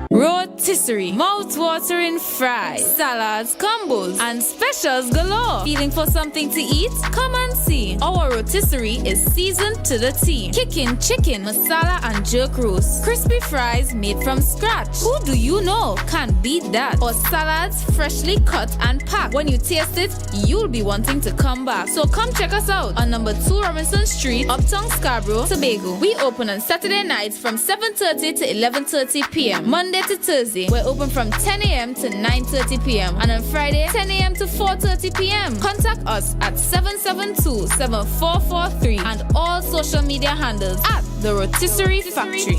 Rotisserie, mouth-watering fries, salads, combos, and specials galore. Feeling for something to eat? Come and see. Our rotisserie is seasoned to the T. Kicking chicken, masala, and jerk roast. Crispy fries made from scratch. Who do you know can't beat that? Or salads freshly cut and packed. When you taste it, you'll be wanting to come back. So come check us out on number 2 Robinson Street, Uptown Scarborough, Tobago. We open on Saturday nights from 7:30 to 11:30 p.m. Monday to Thursday, we're open from 10 a.m. to 9:30 p.m. and on Friday, 10 a.m. to 4:30 p.m. Contact us at 772-7443 and all social media handles at The Rotisserie Factory.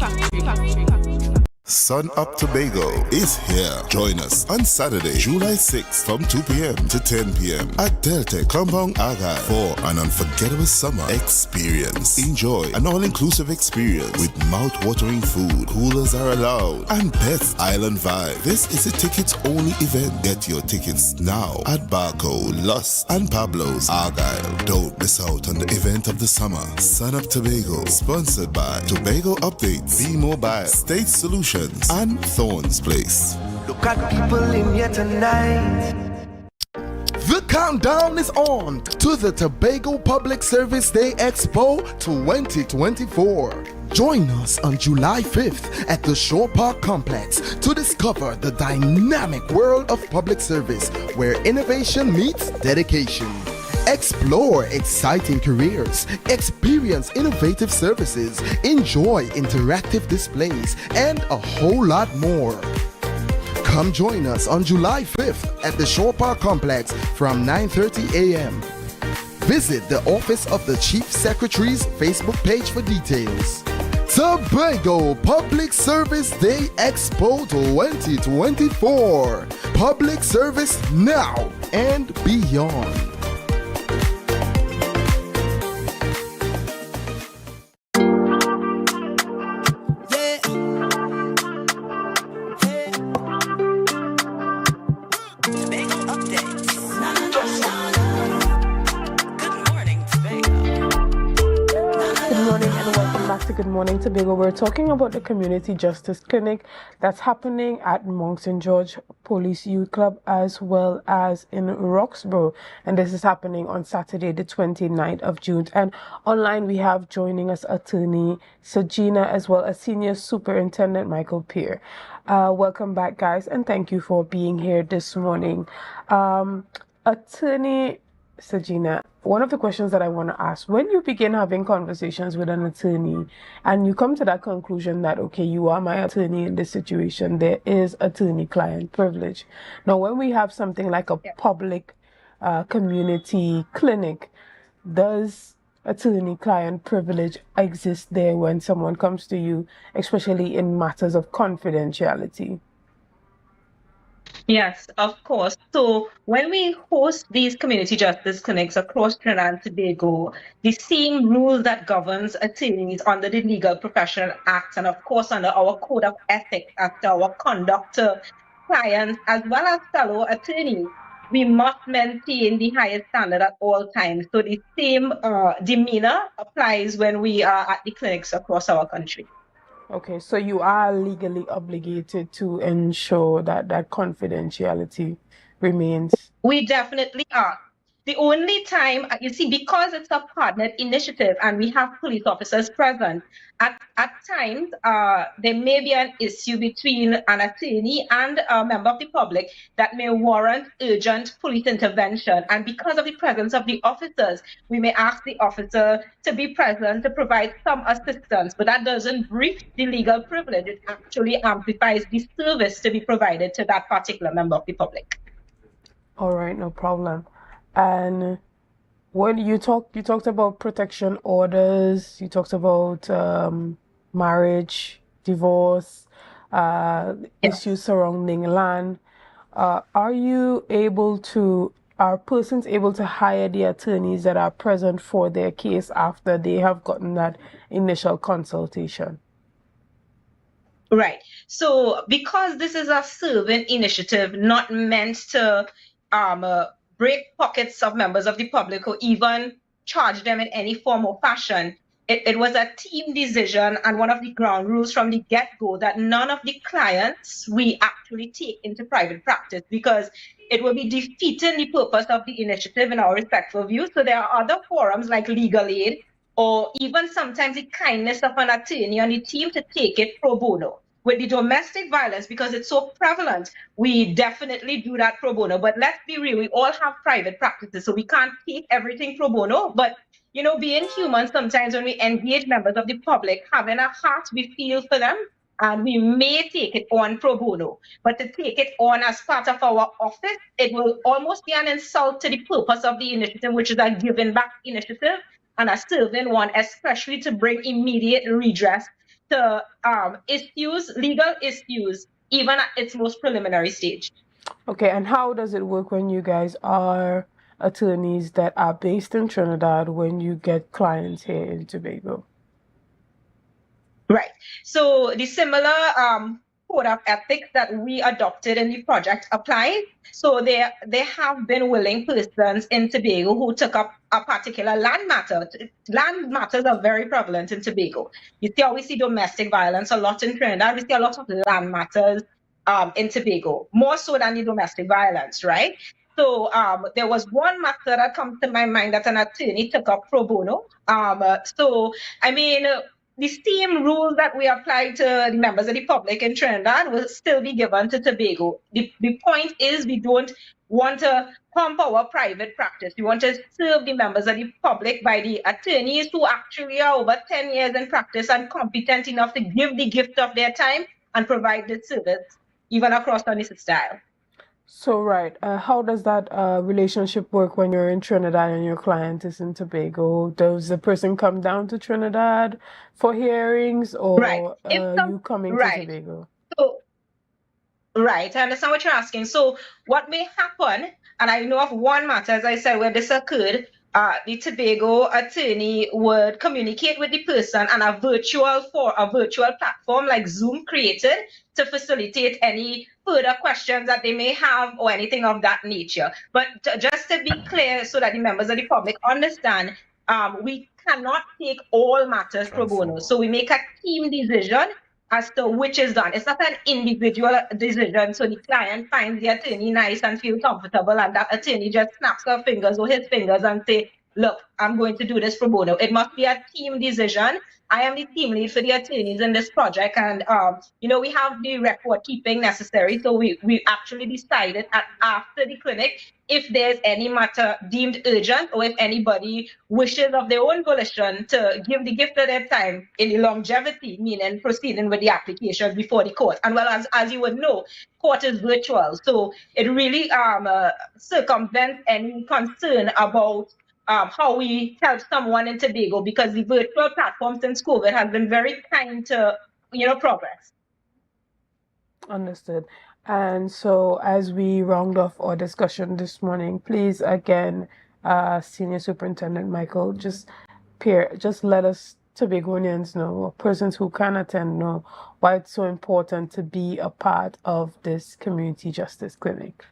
Sun Up Tobago is here. Join us on Saturday, July 6th from 2 p.m. to 10 p.m. at Delta Compound Argyle for an unforgettable summer experience. Enjoy an all-inclusive experience with mouth-watering food, coolers are allowed, and best island vibe. This is a tickets-only event. Get your tickets now at Barco, Lust, and Pablo's Argyle. Don't miss out on the event of the summer. Sun Up Tobago, sponsored by Tobago Updates, B-Mobile, State Solutions, and Thorns Place. Look at people in here tonight. The countdown is on to the Tobago Public Service Day Expo 2024. Join us on July 5th at the Shore Park Complex to discover the dynamic world of public service where innovation meets dedication. Explore exciting careers, experience innovative services, enjoy interactive displays, and a whole lot more. Come join us on July 5th at the Shore Park Complex from 9:30 a.m. Visit the Office of the Chief Secretary's Facebook page for details. Tobago Public Service Day Expo 2024. Public service now and beyond. Good Morning Tobago. We're talking about the Community Justice Clinic that's happening at Monk St. George Police Youth Club as well as in Roxborough. And this is happening on Saturday, the 29th of June. And online we have joining us attorney Sajina as well as Senior Superintendent Michael Peer. Welcome back, guys, and thank you for being here this morning. Attorney Sajina, one of the questions that I want to ask, when you begin having conversations with an attorney and you come to that conclusion that, okay, you are my attorney in this situation, there is attorney-client privilege. Now, when we have something like a public community clinic, does attorney-client privilege exist there when someone comes to you, especially in matters of confidentiality? Yes, of course. So when we host these community justice clinics across Trinidad and Tobago, the same rule that governs attorneys under the Legal Professional Act and of course under our Code of Ethics after our conduct to clients as well as fellow attorneys, we must maintain the highest standard at all times. So the same demeanor applies when we are at the clinics across our country. Okay, so you are legally obligated to ensure that that confidentiality remains. We definitely are. The only time, you see, because it's a partnered initiative and we have police officers present, at times there may be an issue between an attorney and a member of the public that may warrant urgent police intervention. And because of the presence of the officers, we may ask the officer to be present to provide some assistance, but that doesn't breach the legal privilege. It actually amplifies the service to be provided to that particular member of the public. All right, no problem. And when you talked about protection orders, you talked about marriage, divorce, issues surrounding land. Are persons able to hire the attorneys that are present for their case after they have gotten that initial consultation? Right. So because this is a serving initiative, not meant to break pockets of members of the public or even charge them in any form or fashion, it was a team decision and one of the ground rules from the get-go that none of the clients we actually take into private practice, because it will be defeating the purpose of the initiative in our respectful view. So there are other forums like legal aid, or even sometimes the kindness of an attorney on the team to take it pro bono. With the domestic violence, because it's so prevalent, we definitely do that pro bono. But let's be real, we all have private practices, so we can't take everything pro bono. But, you know, being human, sometimes when we engage members of the public, having a heart, we feel for them, and we may take it on pro bono. But to take it on as part of our office, it will almost be an insult to the purpose of the initiative, which is a giving back initiative and a serving one, especially to bring immediate redress to legal issues, even at its most preliminary stage. Okay, and how does it work when you guys are attorneys that are based in Trinidad when you get clients here in Tobago? Right. So the similar code of ethics that we adopted in the project applies. So there have been willing persons in Tobago who took up a particular land matter. Land matters are very prevalent in Tobago. You always see domestic violence a lot in Trinidad. We see a lot of land matters in Tobago, more so than the domestic violence, right? So there was one matter that comes to my mind that an attorney took up pro bono. The same rules that we apply to the members of the public in Trinidad will still be given to Tobago. The point is, we don't want to pump our private practice. We want to serve the members of the public by the attorneys who actually are over 10 years in practice and competent enough to give the gift of their time and provide the service, even across Onisha style. So, right, how does that relationship work when you're in Trinidad and your client is in Tobago? Does the person come down to Trinidad for hearings, or you coming to Tobago? So, right, I understand what you're asking. So what may happen, and I know of one matter, as I said, where this occurred, the Tobago attorney would communicate with the person, and a virtual platform like Zoom created to facilitate any further questions that they may have or anything of that nature. But just to be clear, so that the members of the public understand, we cannot take all matters pro bono. So we make a team decision as to which is done. It's not an individual decision. So the client finds the attorney nice and feel comfortable, and that attorney just snaps her fingers or his fingers and say, look, I'm going to do this pro bono. It must be a team decision. I am the team lead for the attorneys in this project, and we have the record keeping necessary. So we actually decided after the clinic if there's any matter deemed urgent, or if anybody wishes of their own volition to give the gift of their time in the longevity, meaning proceeding with the application before the court. And well, as you would know, court is virtual, so it really circumvents any concern about how we help someone in Tobago, because the virtual platform since COVID has been very kind to, progress. Understood. And so as we round off our discussion this morning, please, again, Senior Superintendent Michael, just let us Tobagonians know, or persons who can attend know, why it's so important to be a part of this community justice clinic.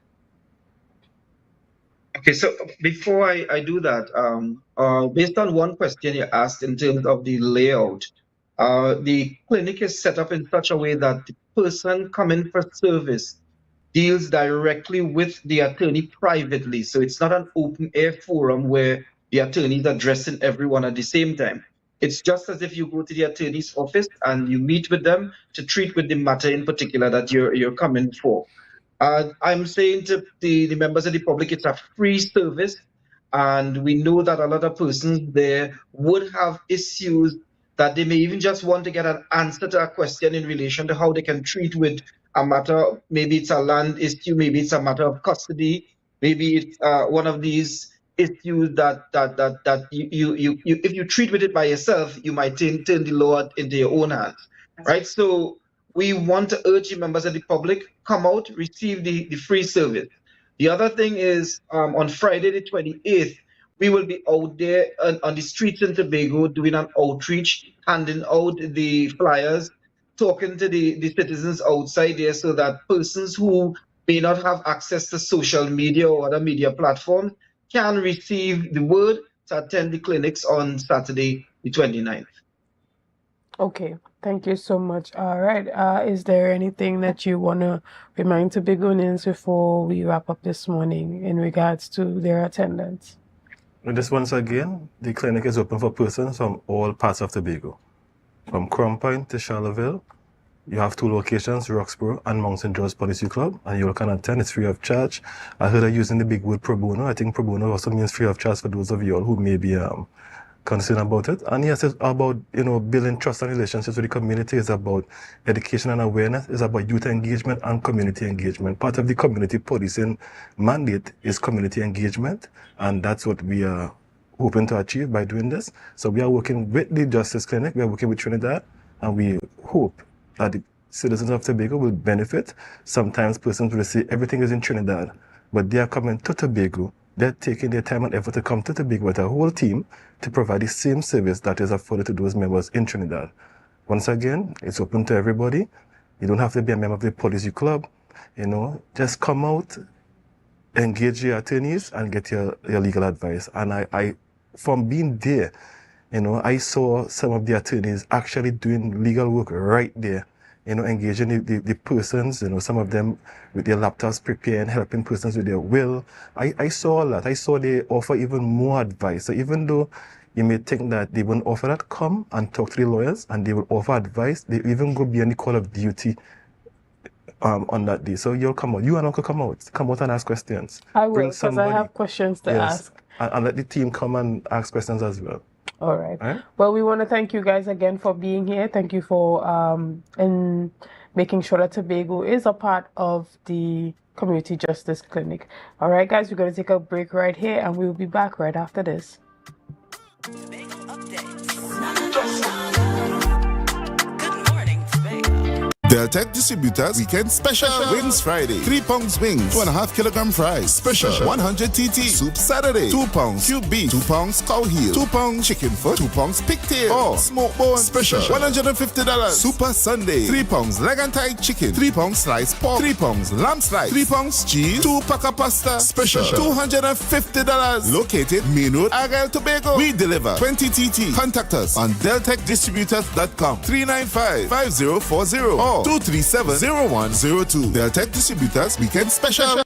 Okay, so before I do that, based on one question you asked in terms of the layout, The clinic is set up in such a way that the person coming for service deals directly with the attorney privately. So it's not an open air forum where the attorney is addressing everyone at the same time. It's just as if you go to the attorney's office and you meet with them to treat with the matter in particular that you're coming for. I'm saying to the members of the public, it's a free service, and we know that a lot of persons there would have issues that they may even just want to get an answer to a question in relation to how they can treat with a matter. Maybe it's a land issue, maybe it's a matter of custody, maybe it's one of these issues that you if you treat with it by yourself, you might turn the law into your own hands, right? So we want to urge the members of the public, come out, receive the free service. The other thing is on Friday the 28th, we will be out there on the streets in Tobago doing an outreach, handing out the flyers, talking to the citizens outside there so that persons who may not have access to social media or other media platforms can receive the word to attend the clinics on Saturday the 29th. Okay, thank you so much. All right, is there anything that you want to remind Tobagonians before we wrap up this morning in regards to their attendance? Just once again, the clinic is open for persons from all parts of Tobago. From Crown Point to Charleville, you have 2 locations, Roxborough and Mount St. George Police Club, and you can attend. It's free of charge. I heard of using the big word pro bono. I think pro bono also means free of charge for those of you all who may be concerned about it. And yes, it's about, building trust and relationships with the community. It's about education and awareness. It's about youth engagement and community engagement. Part of the community policing mandate is community engagement, and that's what we are hoping to achieve by doing this. So we are working with the Justice Clinic, we are working with Trinidad, and we hope that the citizens of Tobago will benefit. Sometimes persons will say everything is in Trinidad, but they are coming to Tobago. They're taking their time and effort to come to Tobago with a whole team to provide the same service that is afforded to those members in Trinidad. Once again, it's open to everybody. You don't have to be a member of the policy club. Just come out, engage your attorneys, and get your legal advice. And I from being there, I saw some of the attorneys actually doing legal work right there, engaging the persons, some of them with their laptops preparing, helping persons with their will. I saw a lot. I saw they offer even more advice. So even though you may think that they won't offer that, come and talk to the lawyers and they will offer advice. They even go beyond the call of duty on that day. So you'll come out. You and Uncle come out and ask questions. I will, because I have questions to ask. And let the team come and ask questions as well. All right. Well, we want to thank you guys again for being here. Thank you for in making sure that Tobago is a part of the Community Justice Clinic. All right, guys, we're going to take a break right here, and we will be back right after this. Deltec Distributors Weekend Special Wings Friday. 3 pounds wings, 2.5 kilogram fries. Special 100 TT Soup Saturday. 2 pounds cube beef, 2 pounds cow heel, 2 pounds chicken foot, 2 pounds pigtail, or smoked bone. Special $150. Super Sunday. 3 pounds leg and thigh chicken, 3 pounds sliced pork, 3 pounds lamb slice, 3 pounds cheese, 2 pack of pasta. Special $250. Located Main Road, Argyle, Tobago. We deliver 20 TT. Contact us on deltecdistributors.com 395-5040 or 237-0102. Deltec Distributors Weekend Special.